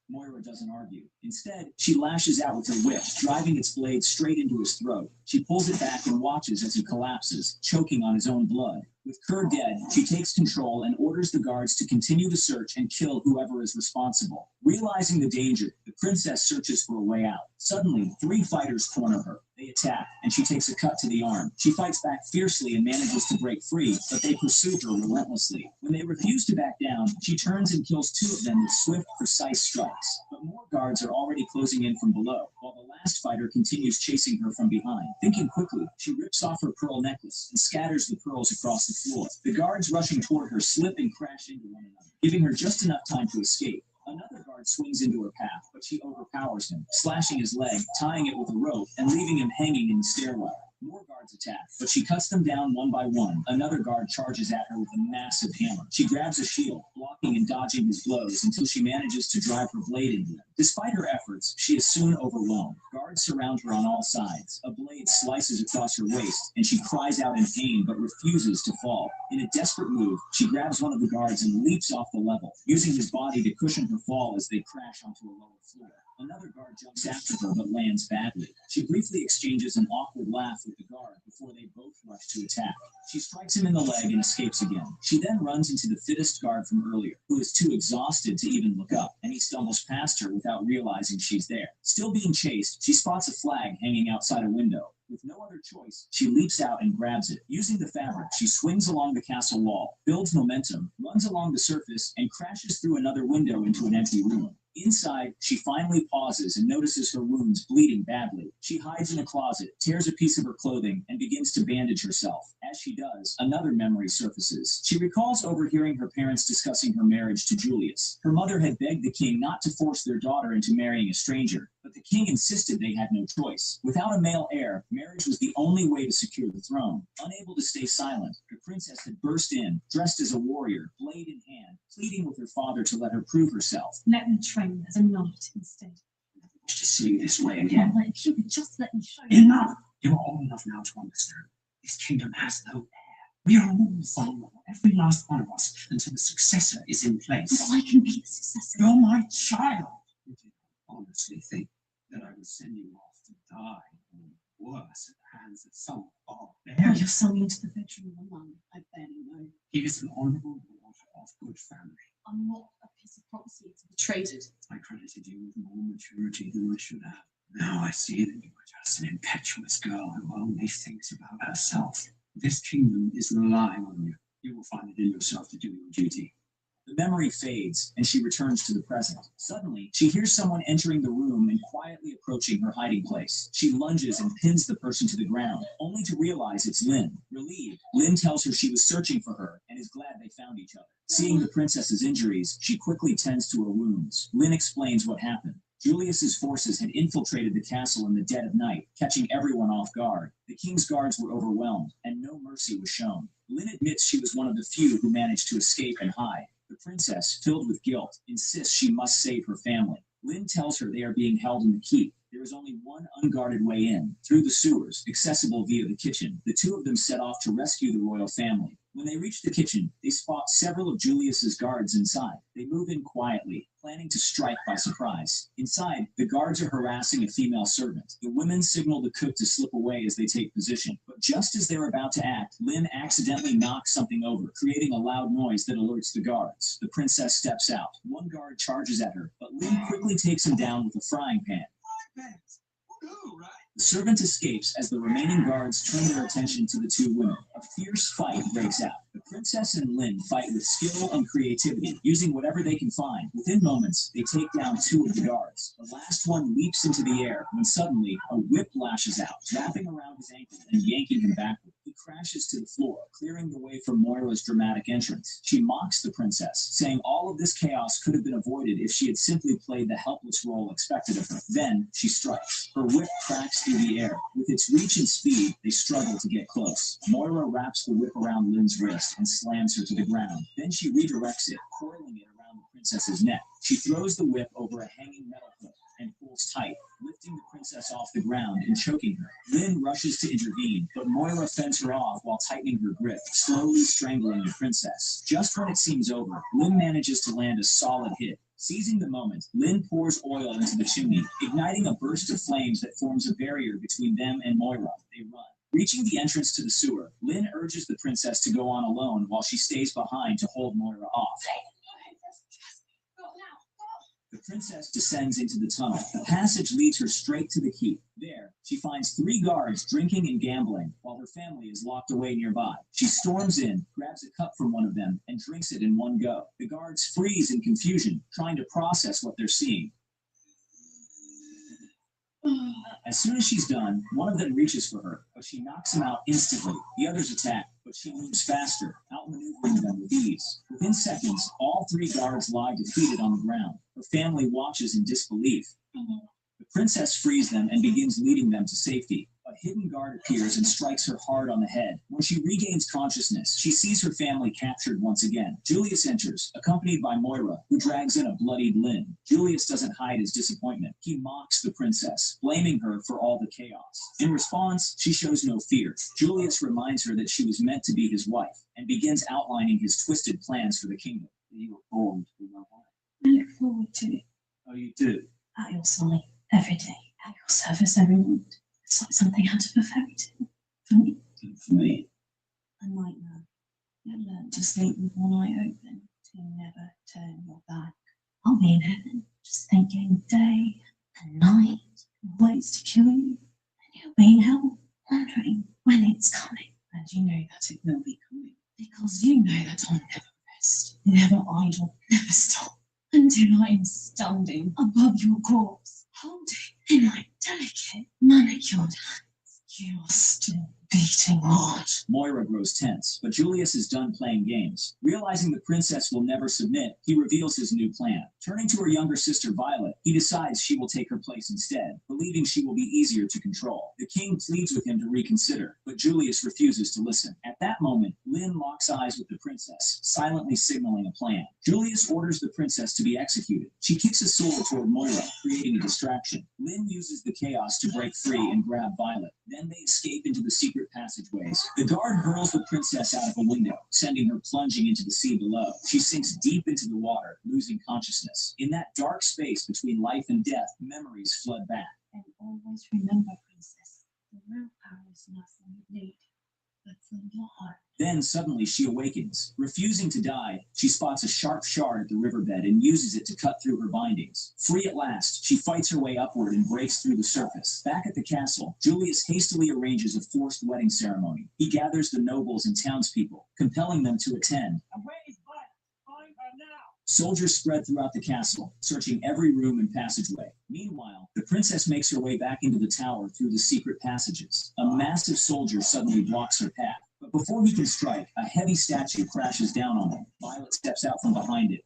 Moira doesn't argue. Instead, she lashes out with her whip, driving its blade straight into his throat. She pulls it back and watches as he collapses, choking on his own blood. With Kerr dead, she takes control and orders the guards to continue to search and kill whoever is responsible. Realizing the danger, the princess searches for a way out. Suddenly, 3 fighters corner her. They attack, and she takes a cut to the arm. She fights back fiercely and manages to break free, but they pursue her relentlessly. When they refuse to back down, she turns and kills 2 of them with swift, precise strikes. But more guards are already closing in from below, while the last fighter continues chasing her from behind. Thinking quickly, she rips off her pearl necklace and scatters the pearls across the floor. The guards rushing toward her slip and crash into one another, giving her just enough time to escape. Another guard swings into her path, but she overpowers him, slashing his leg, tying it with a rope, and leaving him hanging in the stairwell. More guards attack, but she cuts them down one by one. Another guard charges at her with a massive hammer. She grabs a shield, blocking and dodging his blows until she manages to drive her blade into him. Despite her efforts, she is soon overwhelmed. Guards surround her on all sides. A blade slices across her waist, and she cries out in pain but refuses to fall. In a desperate move, she grabs one of the guards and leaps off the level, using his body to cushion her fall as they crash onto a lower floor. Another guard jumps after her but lands badly. She briefly exchanges an awkward laugh with the guard before they both rush to attack. She strikes him in the leg and escapes again. She then runs into the fittest guard from earlier, who is too exhausted to even look up, and he stumbles past her without realizing she's there. Still being chased, she spots a flag hanging outside a window. With no other choice, she leaps out and grabs it. Using the fabric, she swings along the castle wall, builds momentum, runs along the surface, and crashes through another window into an empty room. Inside, she finally pauses and notices her wounds bleeding badly. She hides in a closet, tears a piece of her clothing, and begins to bandage herself. As she does, another memory surfaces. She recalls overhearing her parents discussing her marriage to Julius. Her mother had begged the king not to force their daughter into marrying a stranger, but the king insisted they had no choice. Without a male heir, marriage was the only way to secure the throne. Unable to stay silent, the princess had burst in, dressed as a warrior, blade in hand, pleading with her father to let her prove herself. Let me train as a knight instead. To see you this way Come again. on, if you could just let me show you. Enough! You are old enough now to understand. This kingdom has no heir. We are all vulnerable, every last one of us, until the successor is in place. But I can be the successor. You're my child. You do not honestly think that I would send you off to die, or worse, at the hands of some Now barbarian? you're selling into the bedroom of a man I barely know. He is an honourable daughter of good family. I'm not a piece of property to be traded. I credited you with more maturity than I should have. Now I see that you are just an impetuous girl who only thinks about herself. This kingdom is relying on you. You will find it in yourself to do your duty. The The memory fades, and she returns to the present. Suddenly, she hears someone entering the room and quietly approaching her hiding place. She lunges and pins the person to the ground, only to realize it's Lynn. Relieved, Lynn tells her she was searching for her and is glad they found each other. Seeing the princess's injuries, she quickly tends to her wounds. Lynn explains what happened. Julius's forces had infiltrated the castle in the dead of night, catching everyone off guard. The king's guards were overwhelmed, and no mercy was shown. Lynn admits she was one of the few who managed to escape and hide. The princess, filled with guilt, insists she must save her family. Lynn tells her they are being held in the keep. There is only one unguarded way in, through the sewers, accessible via the kitchen. The two of them set off to rescue the royal family. When they reach the kitchen, they spot several of Julius's guards inside. They move in quietly, planning to strike by surprise. Inside, the guards are harassing a female servant. The women signal the cook to slip away as they take position. But just as they're about to act, Lynn accidentally knocks something over, creating a loud noise that alerts the guards. The princess steps out. One guard charges at her, but Lynn quickly takes him down with a frying pan. The servant escapes as the remaining guards turn their attention to the two women. A fierce fight breaks out. The princess and Lynn fight with skill and creativity, using whatever they can find. Within moments, they take down two of the guards. The last one leaps into the air when suddenly a whip lashes out, wrapping around his ankle and yanking him backward. He crashes to the floor, clearing the way for Moira's dramatic entrance. She mocks the princess, saying all of this chaos could have been avoided if she had simply played the helpless role expected of her. Then she strikes. Her whip cracks through the air. With its reach and speed, they struggle to get close. Moira wraps the whip around Lynn's wrist and slams her to the ground. Then she redirects it, coiling it around the princess's neck. She throws the whip over a hanging metal hook and pulls tight, lifting the princess off the ground and choking her. Lynn rushes to intervene, but Moira fends her off while tightening her grip, slowly strangling the princess. Just when it seems over, Lynn manages to land a solid hit. Seizing the moment, Lynn pours oil into the chimney, igniting a burst of flames that forms a barrier between them and Moira. They run. Reaching the entrance to the sewer, Lynn urges the princess to go on alone while she stays behind to hold Moira off. The princess descends into the tunnel. The passage leads her straight to the keep. There, she finds 3 guards drinking and gambling, while her family is locked away nearby. She storms in, grabs a cup from one of them, and drinks it in one go. The guards freeze in confusion, trying to process what they're seeing. As soon as she's done, one of them reaches for her, but she knocks him out instantly. The others attack, but she moves faster, outmaneuvering them with ease. Within seconds, all 3 guards lie defeated on the ground. Her family watches in disbelief. The princess frees them and begins leading them to safety. A hidden guard appears and strikes her hard on the head. When she regains consciousness, she sees her family captured once again. Julius enters, accompanied by Moira, who drags in a bloodied Lynn. Julius doesn't hide his disappointment. He mocks the princess, blaming her for all the chaos. In response, she shows no fear. Julius reminds her that she was meant to be his wife, and begins outlining his twisted plans for the kingdom. You were born to be my wife. I look forward to it. Oh, you do? At your side, every day, at your service every night. It's like something out of a fairy tale. For me. For me. A nightmare. You learn to sleep with one eye open, to never turn your back. I'll be in heaven, just thinking day and night, ways to kill you. And you'll be in hell, wondering when it's coming. And you know that it will be coming. Because you know that I'll never rest, never idle, never stop. Until I'm standing above your corpse, holding in my delicate, manicured hands your still beating heart. Moira grows tense, but Julius is done playing games. Realizing the princess will never submit, he reveals his new plan. Turning to her younger sister Violet, he decides she will take her place instead, believing she will be easier to control. The king pleads with him to reconsider, but Julius refuses to listen. At that moment, Lynn locks eyes with the princess, silently signaling a plan. Julius orders the princess to be executed. She kicks a sword toward Moira, creating a distraction. Lynn uses the chaos to break free and grab Violet. Then they escape into the secret passageways. The guard hurls the princess out of a window, sending her plunging into the sea below. She sinks deep into the water, losing consciousness. In that dark space between life and death, memories flood back. And always remember, princess, the real power is not from your need, but from your heart. Then suddenly she awakens. Refusing to die, she spots a sharp shard at the riverbed and uses it to cut through her bindings. Free at last, she fights her way upward and breaks through the surface. Back at the castle, Julius hastily arranges a forced wedding ceremony. He gathers the nobles and townspeople, compelling them to attend. And where is Violet? Find her now. Soldiers spread throughout the castle, searching every room and passageway. Meanwhile, the princess makes her way back into the tower through the secret passages. A massive soldier suddenly blocks her path, but before he can strike, a heavy statue crashes down on him. Violet steps out from behind it.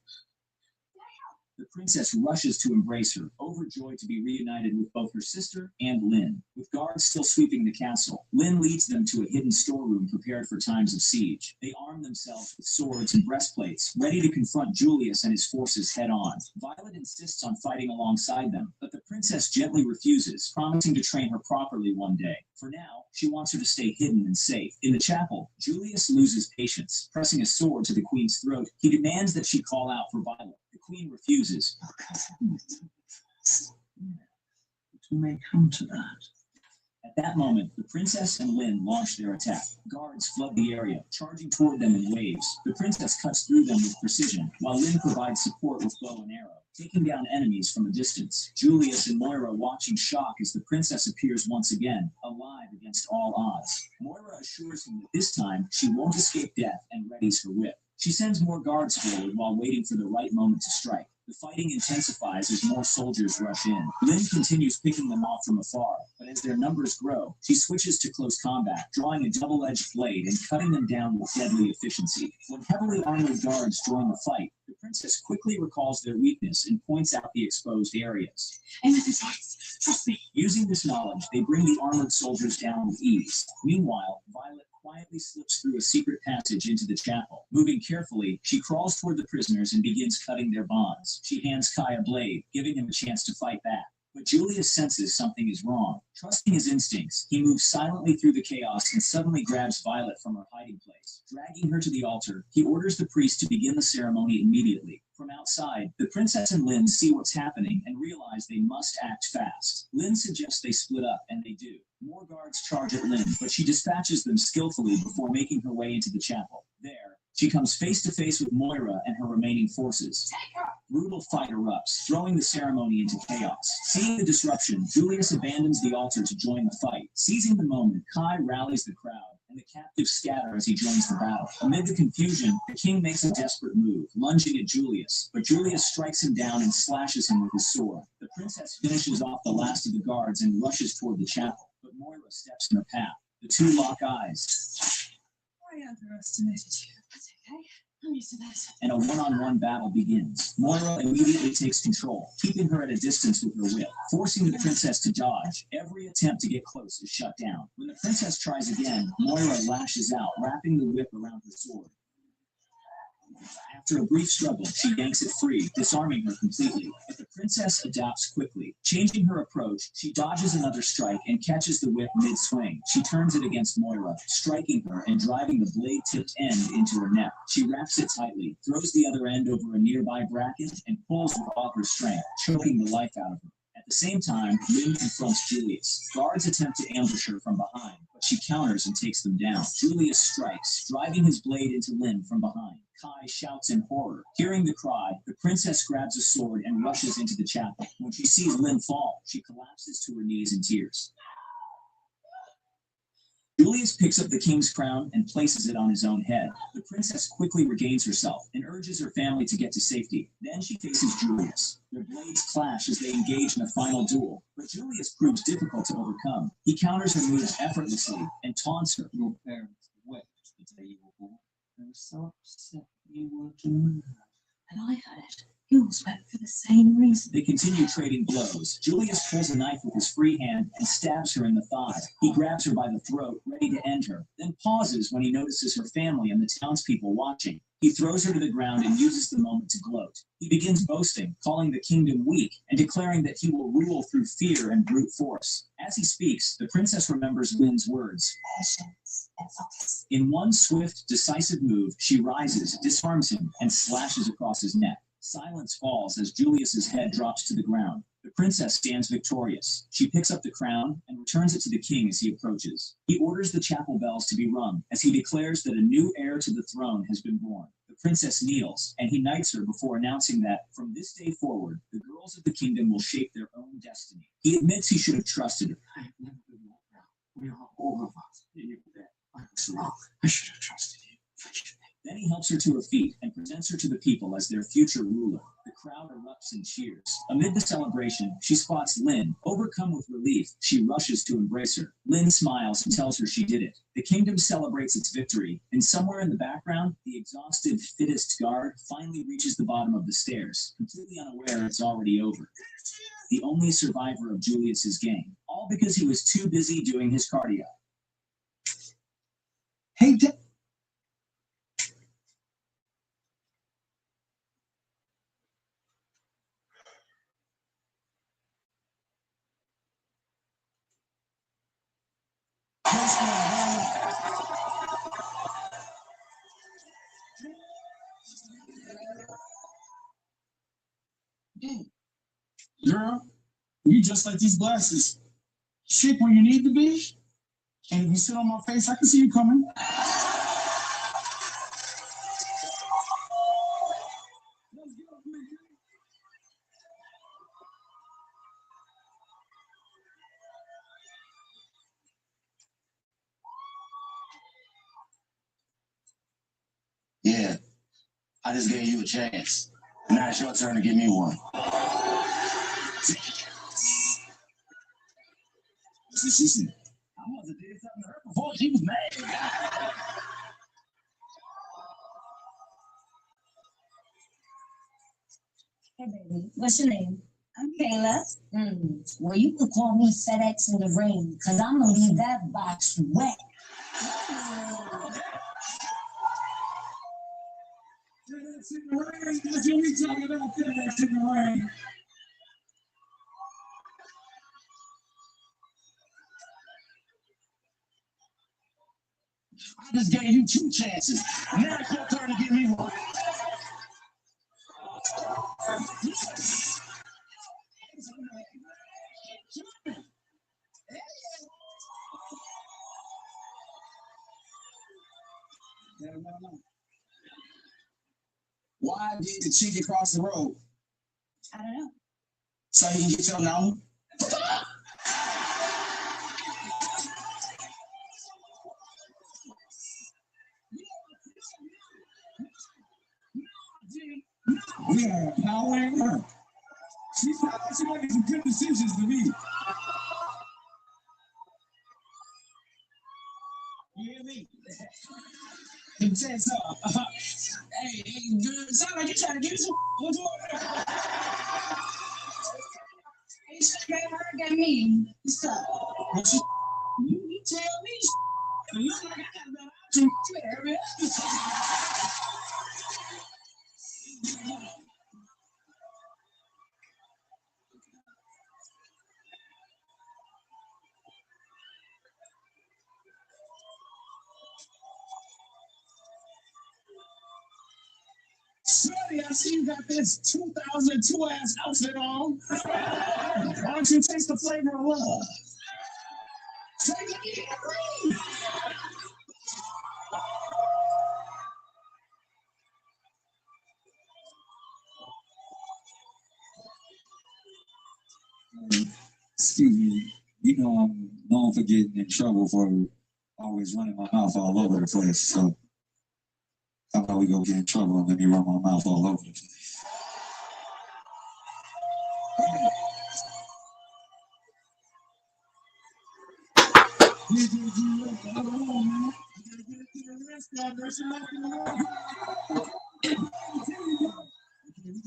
The princess rushes to embrace her, overjoyed to be reunited with both her sister and Lynn. With guards still sweeping the castle, Lynn leads them to a hidden storeroom prepared for times of siege. They arm themselves with swords and breastplates, ready to confront Julius and his forces head-on. Violet insists on fighting alongside them, but the princess gently refuses, promising to train her properly one day. For now, she wants her to stay hidden and safe. In the chapel, Julius loses patience. Pressing a sword to the queen's throat, he demands that she call out for Violet. The queen refuses. It may come to that. At that moment, the princess and Lynn launch their attack. Guards flood the area, charging toward them in waves. The princess cuts through them with precision, while Lynn provides support with bow and arrow, taking down enemies from a distance. Julius and Moira watch in shock as the princess appears once again, alive against all odds. Moira assures him that this time she won't escape death and readies her whip. She sends more guards forward while waiting for the right moment to strike. The fighting intensifies as more soldiers rush in. Lynn continues picking them off from afar, but as their numbers grow, she switches to close combat, drawing a double-edged blade and cutting them down with deadly efficiency. When heavily armored guards join the fight, the princess quickly recalls their weakness and points out the exposed areas. Trust me. Using this knowledge, they bring the armored soldiers down with ease. Meanwhile, Violet quietly slips through a secret passage into the chapel. Moving carefully, she crawls toward the prisoners and begins cutting their bonds. She hands Kai a blade, giving him a chance to fight back. But Julius senses something is wrong. Trusting his instincts, he moves silently through the chaos and suddenly grabs Violet from her hiding place. Dragging her to the altar, he orders the priest to begin the ceremony immediately. From outside, the princess and Lynn see what's happening and realize they must act fast. Lynn suggests they split up, and they do. More guards charge at Lynn, but she dispatches them skillfully before making her way into the chapel. There, she comes face to face with Moira and her remaining forces. Brutal fight erupts, throwing the ceremony into chaos. Seeing the disruption, Julius abandons the altar to join the fight. Seizing the moment, Kai rallies the crowd, and the captives scatter as he joins the battle. Amid the confusion, the king makes a desperate move, lunging at Julius, but Julius strikes him down and slashes him with his sword. The princess finishes off the last of the guards and rushes toward the chapel, but Moira steps in her path. The two lock eyes. I underestimated you. That's okay. I'm used to that. And a one-on-one battle begins. Moira immediately takes control, keeping her at a distance with her whip, forcing the princess to dodge. Every attempt to get close is shut down. When the princess tries again, Moira lashes out, wrapping the whip around her sword. After a brief struggle, she yanks it free, disarming her completely. But the princess adapts quickly. Changing her approach, she dodges another strike and catches the whip mid-swing. She turns it against Moira, striking her and driving the blade-tipped end into her neck. She wraps it tightly, throws the other end over a nearby bracket, and pulls with all her strength, choking the life out of her. At the same time, Lynn confronts Julius. Guards attempt to ambush her from behind, but she counters and takes them down. Julius strikes, driving his blade into Lynn from behind. Kai shouts in horror. Hearing the cry, the princess grabs a sword and rushes into the chapel. When she sees Lynn fall, she collapses to her knees in tears. Julius picks up the king's crown and places it on his own head. The princess quickly regains herself and urges her family to get to safety. Then she faces Julius. Their blades clash as they engage in a final duel, but Julius proves difficult to overcome. He counters her moves effortlessly and taunts her. Your parents wept the day you were born. They were so upset you were to move. And I heard yours wept for the same reason. They continue trading blows. Julius pulls a knife with his free hand and stabs her in the thigh. He grabs her by the throat, ready to end her, then pauses when he notices her family and the townspeople watching. He throws her to the ground and uses the moment to gloat. He begins boasting, calling the kingdom weak, and declaring that he will rule through fear and brute force. As he speaks, the princess remembers Lynn's words. In one swift, decisive move, she rises, disarms him, and slashes across his neck. Silence falls as Julius's head drops to the ground. The princess stands victorious. She picks up the crown and returns it to the king as he approaches. He orders the chapel bells to be rung as he declares that a new heir to the throne has been born. The princess kneels, and he knights her before announcing that, from this day forward, the girls of the kingdom will shape their own destiny. He admits he should have trusted her. I have never been more proud. We are all of us. You bet. I was wrong. I should have trusted you. Then he helps her to her feet and presents presents her to the people as their future ruler. The crowd erupts in cheers. Amid the celebration, she spots Lynn. Overcome with relief, she rushes to embrace her. Lynn smiles and tells her she did it. The kingdom celebrates its victory, and somewhere in the background, the exhausted fittest guard finally reaches the bottom of the stairs, completely unaware it's already over. The only survivor of Julius's gang, all because he was too busy doing his cardio. Hey, Girl, you just like these glasses. Shape where you need to be. And if you sit on my face, I can see you coming. Yeah, I just gave you a chance. Now it's your turn to give me one. She said, I must have did something to her before she was mad. Hey, baby, what's your name? I'm Kayla. Well, you could call me FedEx in the rain, because I'm going to leave that box wet. FedEx in the rain. That's what we talking about, FedEx in the rain. I just gave you 2 chances. Now it's your turn to give me one. Why did the chicken cross the road? I don't know. So you can get your number? We are empowering her. She's making some good decisions to me. You hear me? Hey, it sound like you trying to get some. What's going on? You should have heard at me. What's up? You tell me. It looks like I got that option. Shorty, I see you got this 2002 ass outfit on. Why don't you taste the flavor of love? Take it in. Excuse me. You know I'm known for getting in trouble for always running my mouth all over the place. So how about we go get in trouble and let me run my mouth all over the place?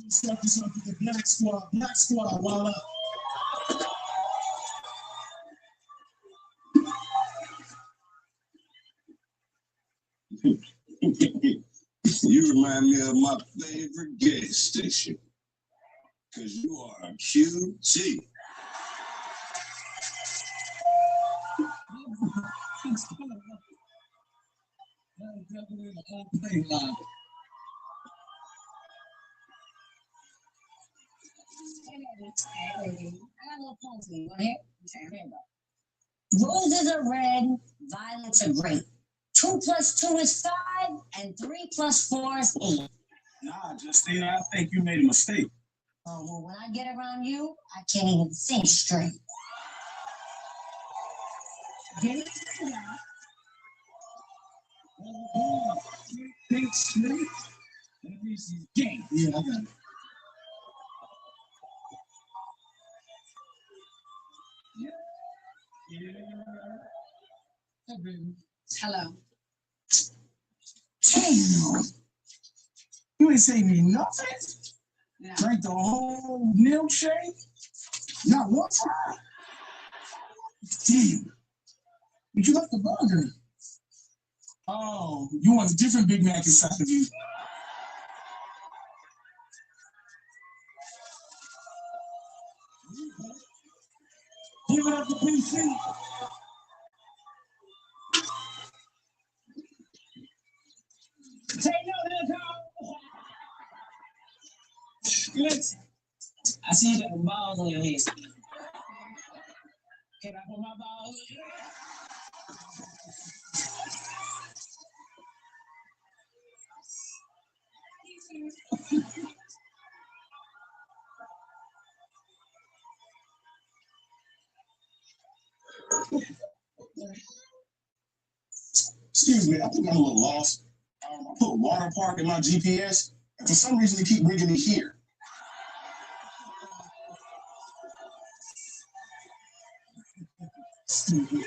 Start this up with the Black Squad, voila. You remind me of my favorite gas station. Because you are a QT. I got a little poem for you. You want to hear? Okay, here we go. Roses are red, violets are green. 2 + 2 is 5, and 3 + 4 is 8. Nah, Justina, I think you made a mistake. Oh, well, when I get around you, I can't even think straight. Get it together. Think straight. That means he's gay. Yeah, I got it. Hello. Damn. You ain't say me nothing. No. Drank the whole milkshake. Not one time. Damn. But you left the burger. Oh, you want a different Big Mac inside of you. Give it up to PC. Take no Listen, I see you got the balls on your head. Can I put my balls on your head? Excuse me, I think I'm a little lost. I put water park in my GPS, and for some reason, they keep bringing me here. Stupid.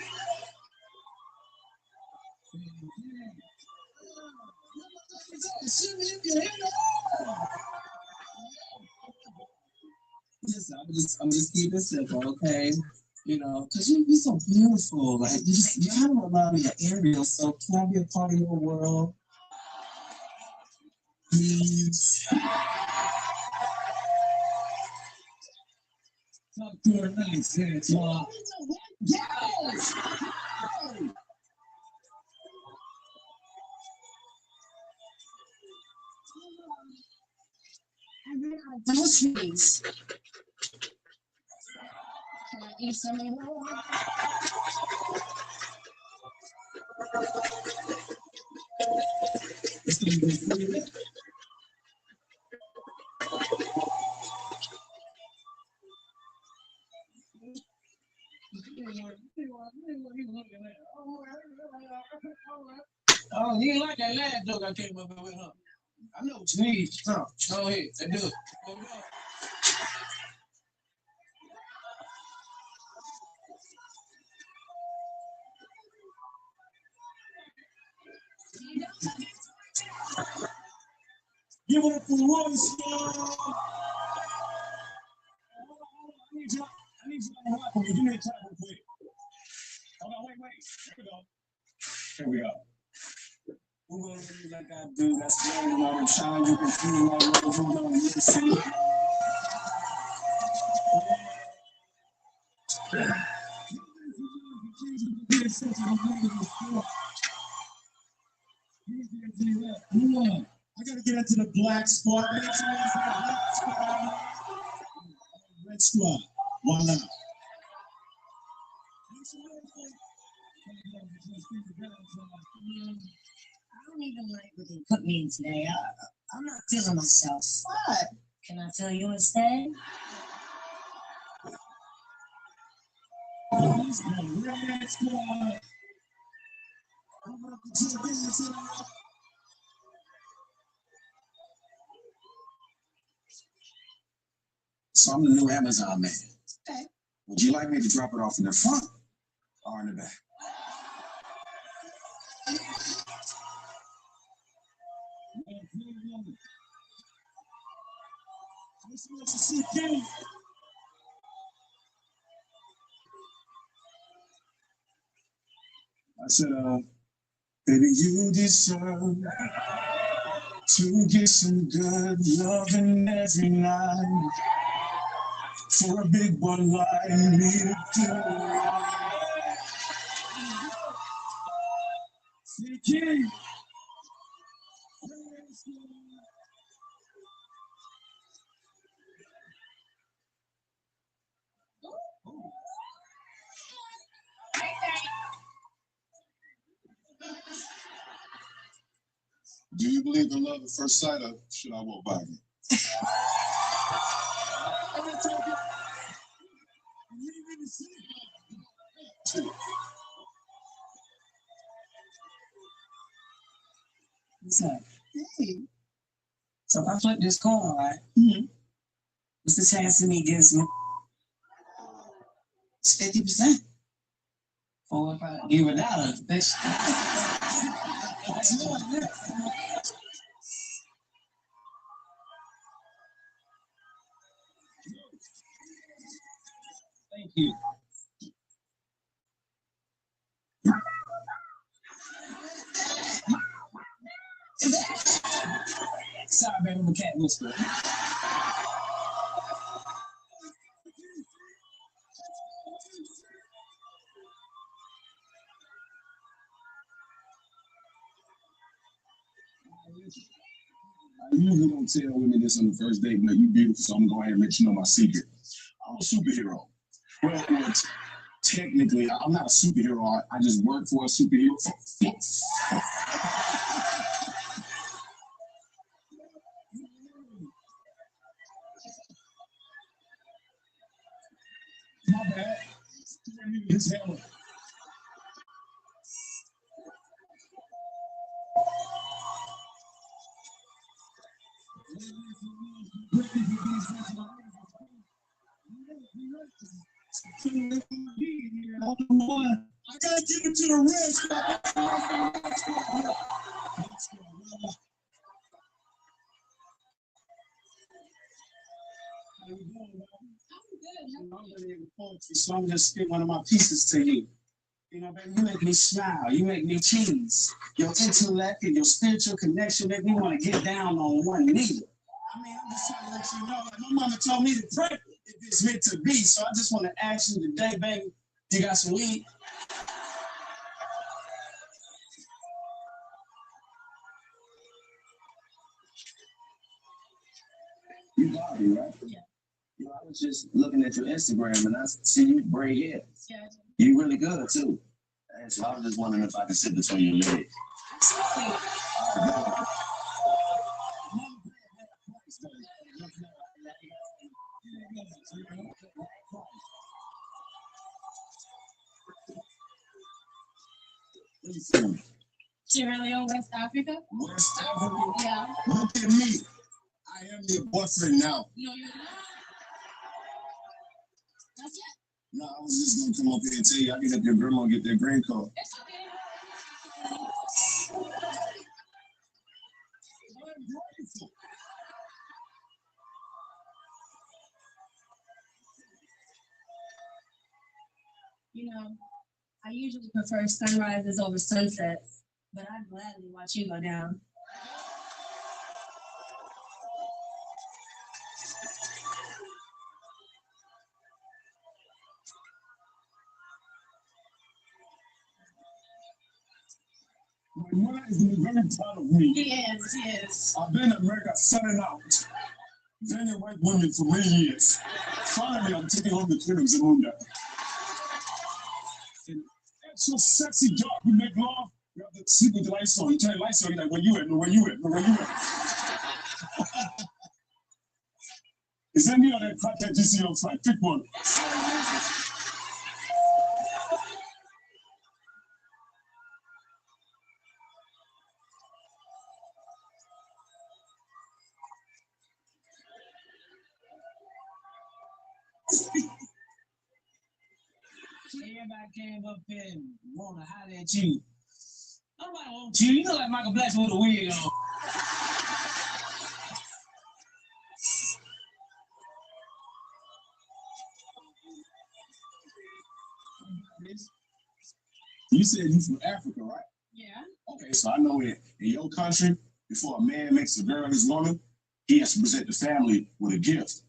Listen, I'm just keeping it simple, okay? You know, because you're so beautiful. Like, you kind of remind me of Ariel, so can I be a part of your world? Please. Talk to her nice, Antoine. Yes! I ran out of groceries. Can I eat some more? Oh, you ain't like that last joke I came up with, huh? I know what you need. Go ahead, and do it. Give it up for one star. I need you to rock with me. Give me a clap real quick. Hold on, wait. Here we go. Who will do like I do? That's where you want to shine. You can see my love. Who don't listen? Come on. I gotta get into the black spot. Make sure it's the black spot. Red squad. Voila. I don't even like what they put me in today. I'm not feeling myself. What? Can I feel you instead? Red squad. So I'm the new Amazon man. Okay. Would you like me to drop it off in the front or in the back? I said, baby, you deserve to get some good loving every night. For a big one like me to do right. CK. Do you believe in love at first sight, or should I walk by you? What's up? Hey. So if I flip this coin, right? What's the chance of me getting it? It's 50%. Or if I give it out of this. Thank you. Sorry, baby, I'm a cat whisperer. I usually don't tell women this on the first date, but you beautiful, so I'm gonna go ahead and let you know my secret. I'm a superhero. Well, technically, I'm not a superhero. I just work for a superhero. My bad. His hammer. I gotta give it to the rest. So I'm just spit one of my pieces to you. You know, baby, you make me smile. You make me cheese. Your intellect and your spiritual connection make me want to get down on one knee. I mean, I'm just trying to let you know. Like, my mama told me to pray if it's meant to be. So I just want to ask you today, baby, you got some weed? You got me, right? Yeah. You know, I was just looking at your Instagram and I see you braid hair. Yeah. You really good too. And so I was just wondering if I could sit between your legs. Absolutely. Sierra Leone, West Africa? West Africa? Yeah. Look at me. I am your boyfriend now. No, you're not. That's it? No, I was just gonna come up here and tell you I can help your grandma get their green card. It's okay. I'm grateful. You know, I usually prefer sunrises over sunsets, but I'd gladly watch you go down. My man is very proud of me. He is. I've been in America selling out, dating white women for many years. Finally, I'm taking home the freedom Zamunda. That's so sexy, dog. We make love. You have to sleep with the lights on. You turn the lights on. You're like, where you at? No, where you at? No, where you at? Is there any other contact you see on flight? Pick one. Everybody came up here and wanna holler at you. Nobody wants you. You look like Michael Blackson with a wig on. You said you from Africa, right? Yeah. Okay, so I know in your country, before a man makes a girl his woman, he has to present the family with a gift.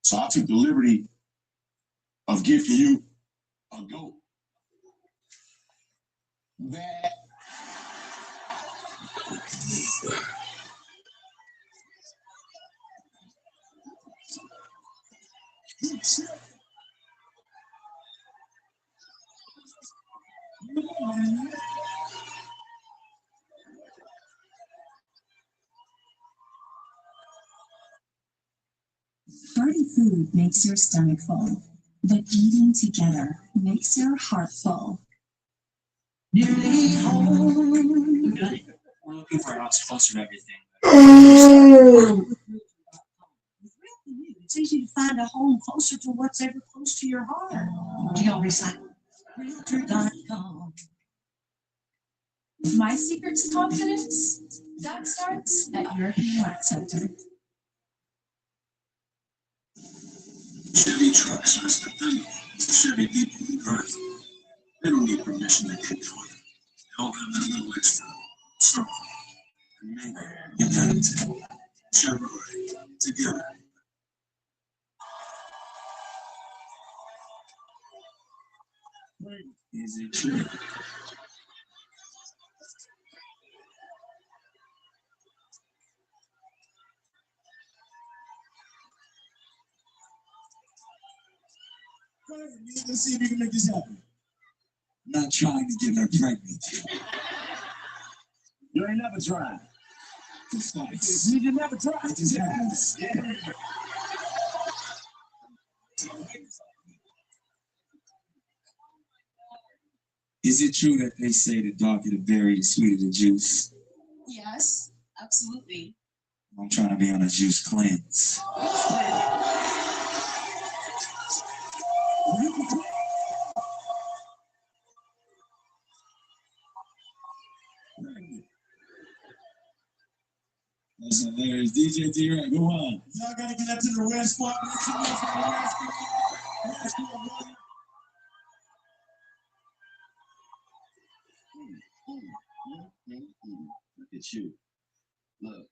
So I took the liberty of gifting you a goat. That. Hearty food makes your stomach full, but eating together makes your heart full. You leave home. We're looking for a house closer to everything. It's easy to find a home closer to what's ever close to your heart. You always like Realtor.com. My secret to confidence, that starts at European Wax Center. Chevy trucks are the thing. Chevy people in Earth. They don't need permission to get going. They all have that little extra circle. And maybe you got it too. Chevrolet together. Is it true? Let's see if we can make this happen. Not trying to get her pregnant. You ain't never tried. You never tried. It just happens. Yeah. Is it true that they say the darker the berry, the sweeter the juice? Yes, absolutely. I'm trying to be on a juice cleanse. That's hilarious. DJ T-Rex, go on. Y'all gotta get up to the red spot. Look at you. Look,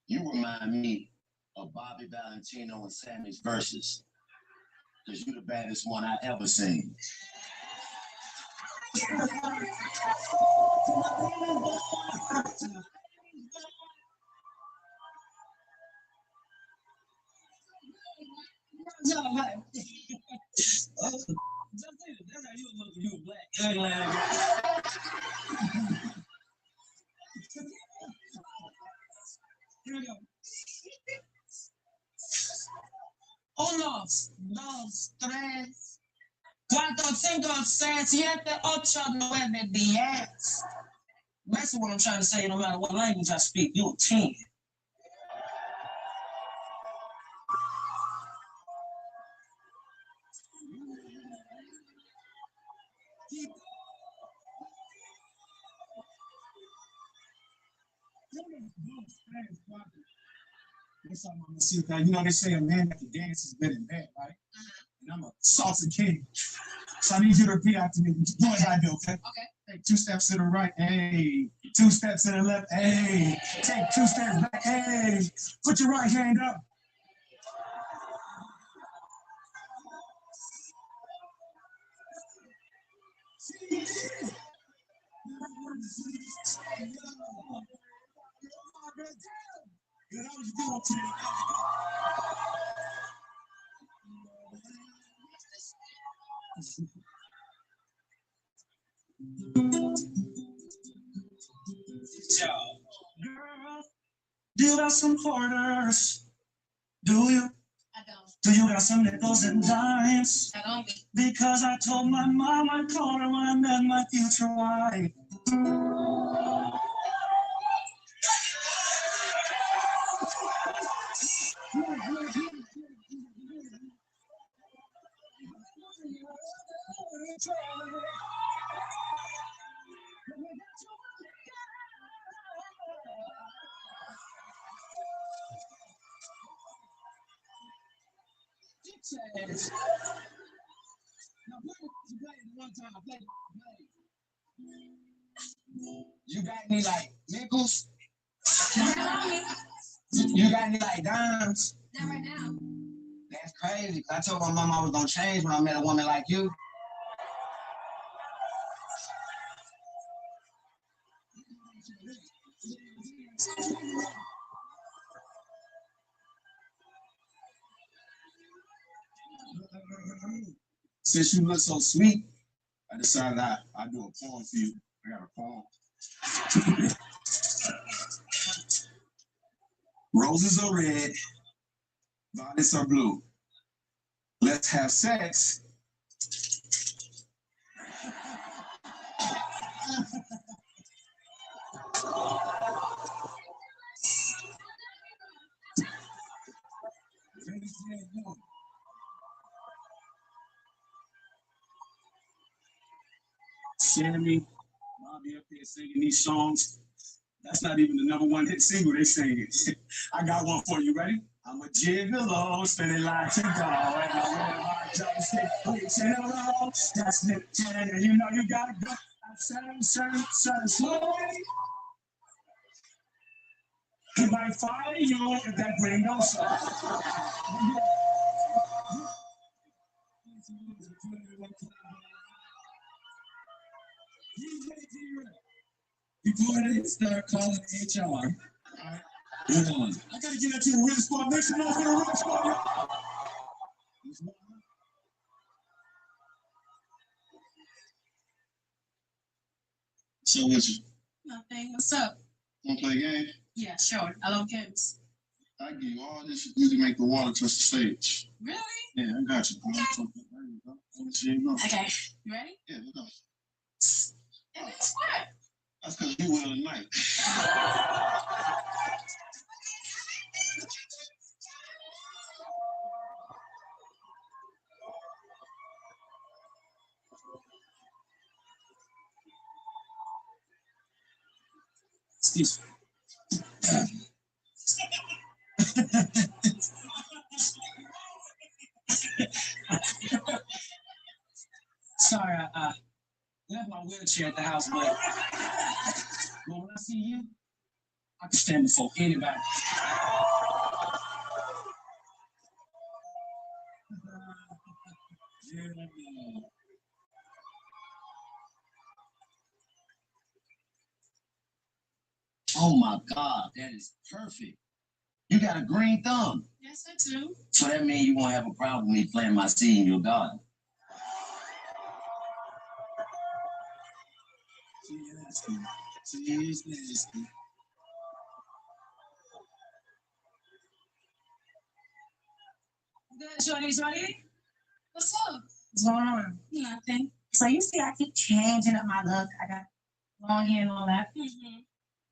you remind me of Bobby Valentino and Sammy's verses. Because you're the baddest one I've ever seen. That's how you look when you black. Here we go. Unos, dos, tres, cuatro, cinco, seis, siete, ocho, nueve, diez. Basically what I'm trying to say, no matter what language I speak, you're a 10. You know, they say a man that can dance is better than that, right? And I'm a salsa king. So I need you to repeat after me. Do as I do, okay? Okay. Take 2 steps to the right, hey. 2 steps to the left, hey. Take 2 steps back, hey. Put your right hand up. Girl, do you got some quarters? Do you? I don't. Do you got some nickels and dimes? I don't. Because I told my mom I'd call her when I met my future wife. You got any like nickels? You got any like dimes? Not right now. That's crazy. I told my mom I was gonna change when I met a woman like you. Since you look so sweet, I decided I'd do a poem for you. I got a poem. Roses are red, violets are blue. Let's have sex. Sammy, I'll be up there singing these songs. That's not even the #1 hit single they singing. I got one for you. Ready? I'm a gigolo, spinning like a doll, and I wear my joystick weeks in a row. That's Nick Cannon, you know you gotta go. I'm certain, slowly. He might fire you if that green don't stop. Before they start calling HR. Hold on. I gotta get into the real squad. Make some noise for the real squad. So what's you? Nothing. What's up? Want to play a game? Yeah, sure. I love games. I give you all this you to make the water touch the stage. Really? Yeah, I got you. Okay. There you go. Okay. You ready? Yeah, let's go. And it's what? That's because you will tonight. Excuse me. Sorry, I left my wheelchair at the house, but when I see you, I can stand before anybody. Oh my God, that is perfect. You got a green thumb. Yes, I do. So that means you won't have a problem with me planting my seed in your garden. She's nasty. Good, Shorty. What's up? What's going on? Nothing. So you see, I keep changing up my look. I got long hair and all that. Mm-hmm.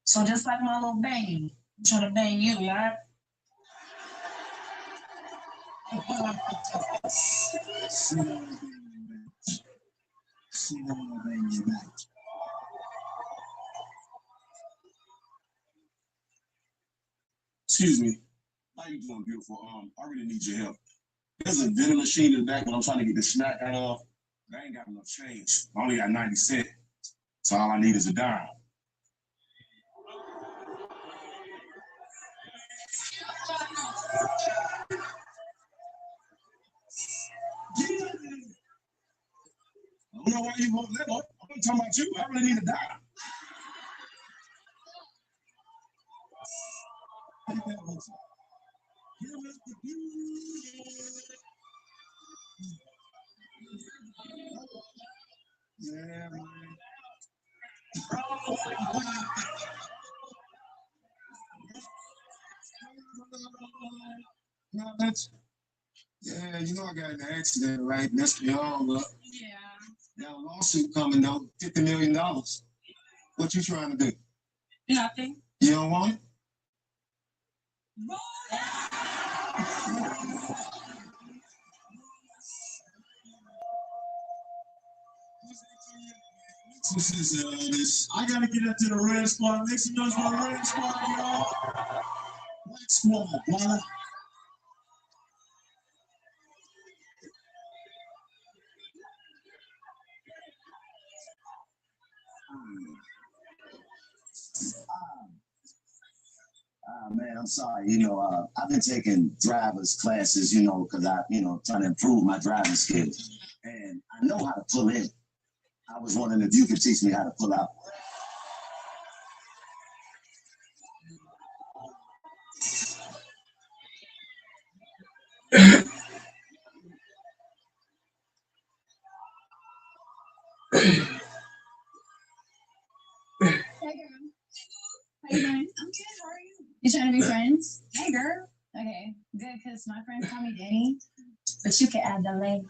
So just like my little bang, I'm trying to bang you, yeah? Excuse me. How you doing, beautiful? I really need your help. There's a vending machine in the back, but I'm trying to get the snack out of. I ain't got enough change. I only got 90 cents. So all I need is a dime. I don't know why you won't let up. I'm talking about you. I really need a dime. Yeah, man. No, yeah, you know I got in an accident, right? Messed me all up. Yeah. Got a lawsuit coming though, $50 million. What you trying to do? Nothing. You don't want it? This. I gotta get up to the red squad. Make some noise for the red squad, y'all. Black squad, brother. Man, I'm sorry. I've been taking driver's classes, because trying to improve my driving skills. And I know how to pull in. I was wondering if you could teach me how to pull out. How you doing? I'm good. How are you? You trying to be friends? Hey, girl. Okay, good, because my friends call me Danny, but you can add the link.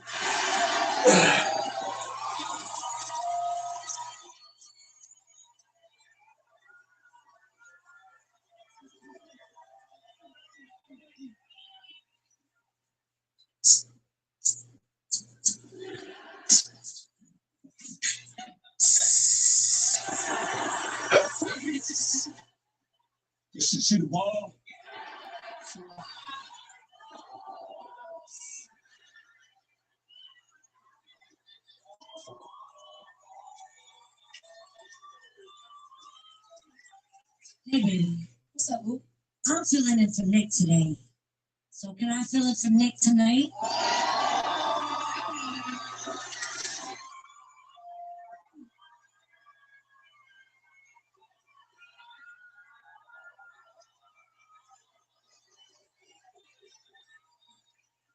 see the ball. Hey, baby. What's up, Luke? I'm feeling it for Nick today. So can I feel it for Nick tonight?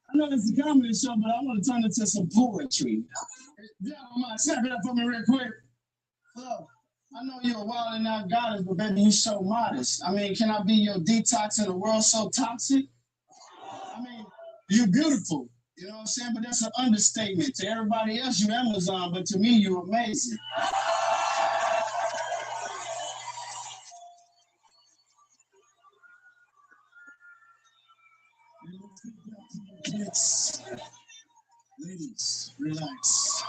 I know it's a comedy show, but I want to turn it to some poetry. Yeah, I'm gonna snap it up for me real quick. Look, I know you're a wild and out goddess, but baby, you so modest. I mean, can I be your detox in a world so toxic? I mean, you're beautiful. You know what I'm saying? But that's an understatement. To everybody else, you Amazon, but to me, you're amazing. Yes. Ladies, relax.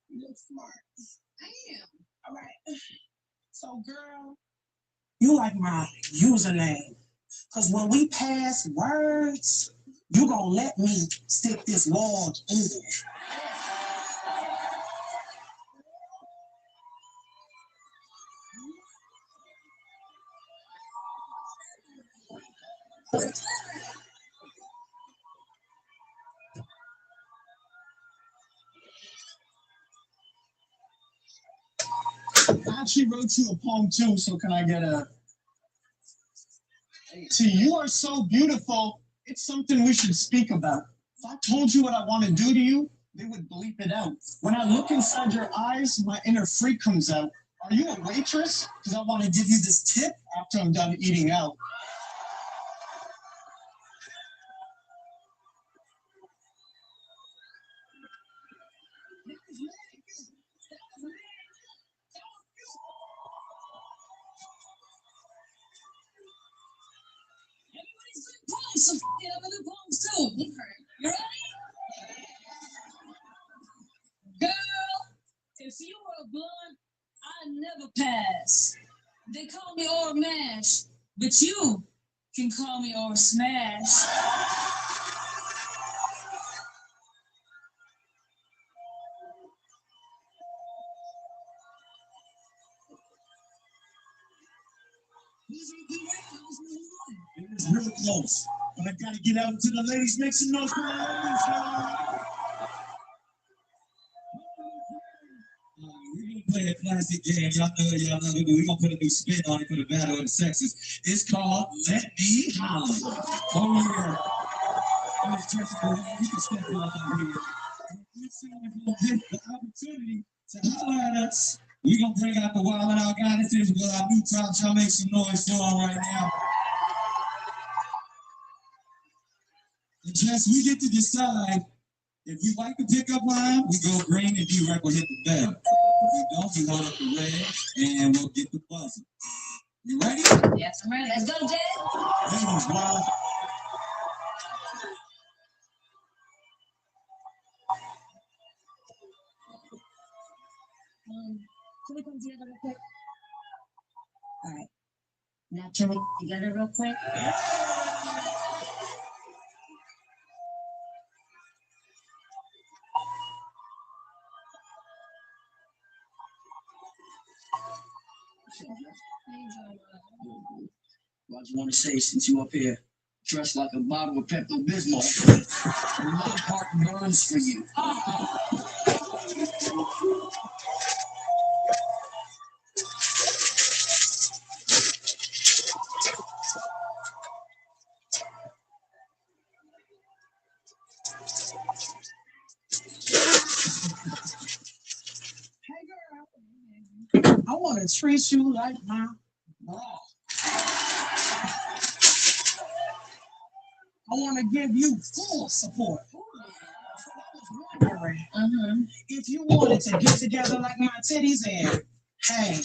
You look smart. I am. All right. So, girl, you like my username. Because when we pass words, you going to let me stick this log in. I actually wrote you a poem too, so can I get a... See, you are so beautiful, it's something we should speak about. If I told you what I want to do to you, they would bleep it out. When I look inside your eyes, my inner freak comes out. Are you a waitress? Because I want to give you this tip after I'm done eating out. So get up in the poems too. You ready? Girl, if you were a blunt, I'd never pass. They call me or mash, but you can call me or smash. It's real close, but I gotta get out to the ladies. Make some noise for the ladies. We're gonna play a classic game. Y'all know. We're gonna put a new spin on it for the battle of the sexes. It's called Let Me Holler. Oh yeah. It's just you can step off on here. We'll take the opportunity to holler at us. We're gonna bring out the wild and out goddesses with our new tops. Y'all make some noise for them right now. And just we get to decide if you like the pickup line, we go green and D-Rep will hit the bell. If we don't, we hold up the red and we'll get the buzzer. You ready? Yes, I'm ready. Let's go, Jay. Ladies, wild. Can we come together real quick? All right. Now, can we together real quick? I just want to say, since you up here, dressed like a bottle of Pepto-Bismol, my heart burns for you. I want to treat you like my bra. I want to give you full support. I was wondering if you wanted to get together like my titties and hang.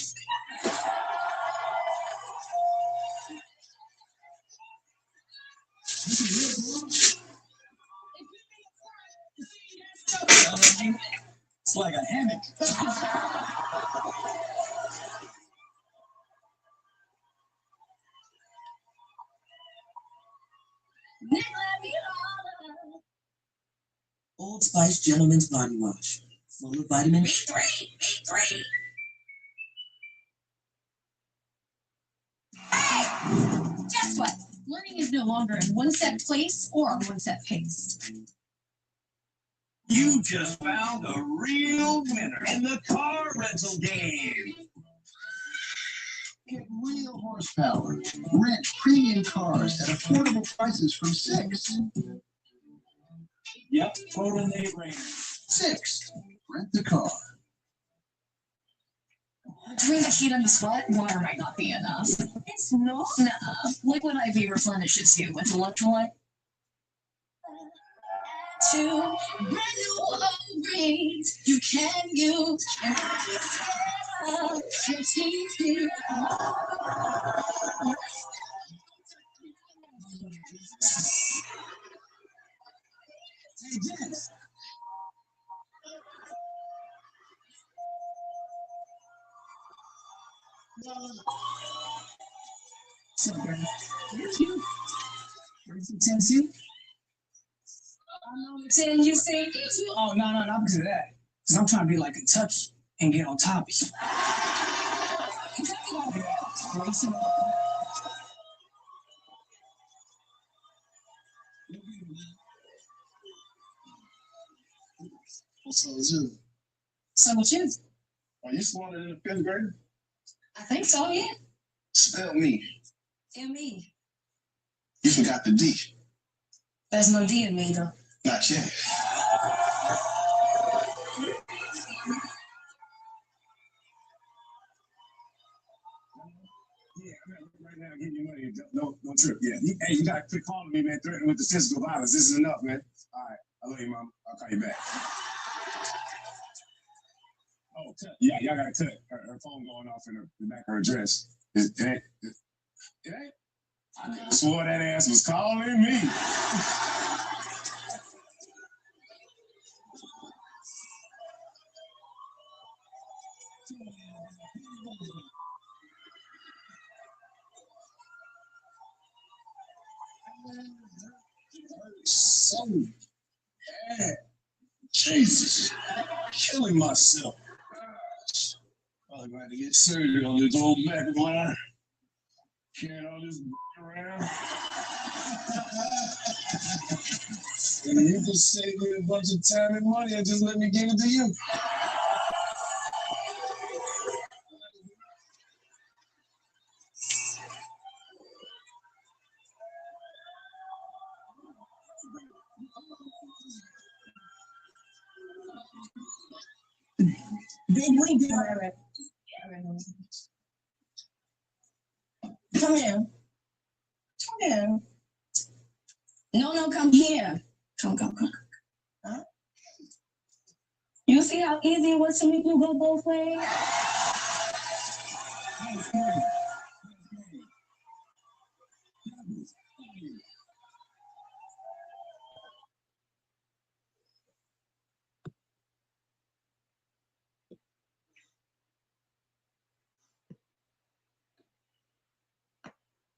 It's like a hammock. Old Spice Gentleman's Body Wash, full of vitamin B3. B3. Guess what? Learning is no longer in one set place or on one set pace. You just found a real winner in the car rental game. Get real horsepower. Rent premium cars at affordable prices from 6. Yep, total no-brainer. 6. Rent the car. Doing the heat on the sweat, water might not be enough. It's not enough. Liquid IV replenishes you with electrolyte. To brand new upgrades, you can use Thank you. Tennessee? I'm 10, you say you too. Oh, no, I'm good at that. Because I'm trying to be like Kentucky and get on top of you. So is you. So what you? Are you smarter than the 5th grade? I think so, yeah. Spell me. M-E. You forgot the D. There's no D in me, though. Not yet. Yeah, right now, getting your money. No trip. Yeah. Hey, you gotta quit calling me, man. Threatening with the physical violence. This is enough, man. All right. I love you, Mom. I'll call you back. Oh, cut. Yeah, y'all gotta cut. Her phone going off in the back of her dress. It ain't. I swore that ass was calling me. So bad. Jesus. Killing myself. Probably going to get surgery on this old back of mine. Carrying all this around. And you can save me a bunch of time and money and just let me give it to you. Big wing direct. Come here. Come here. No, come here. Come. Huh? You see how easy it was to make you go both ways?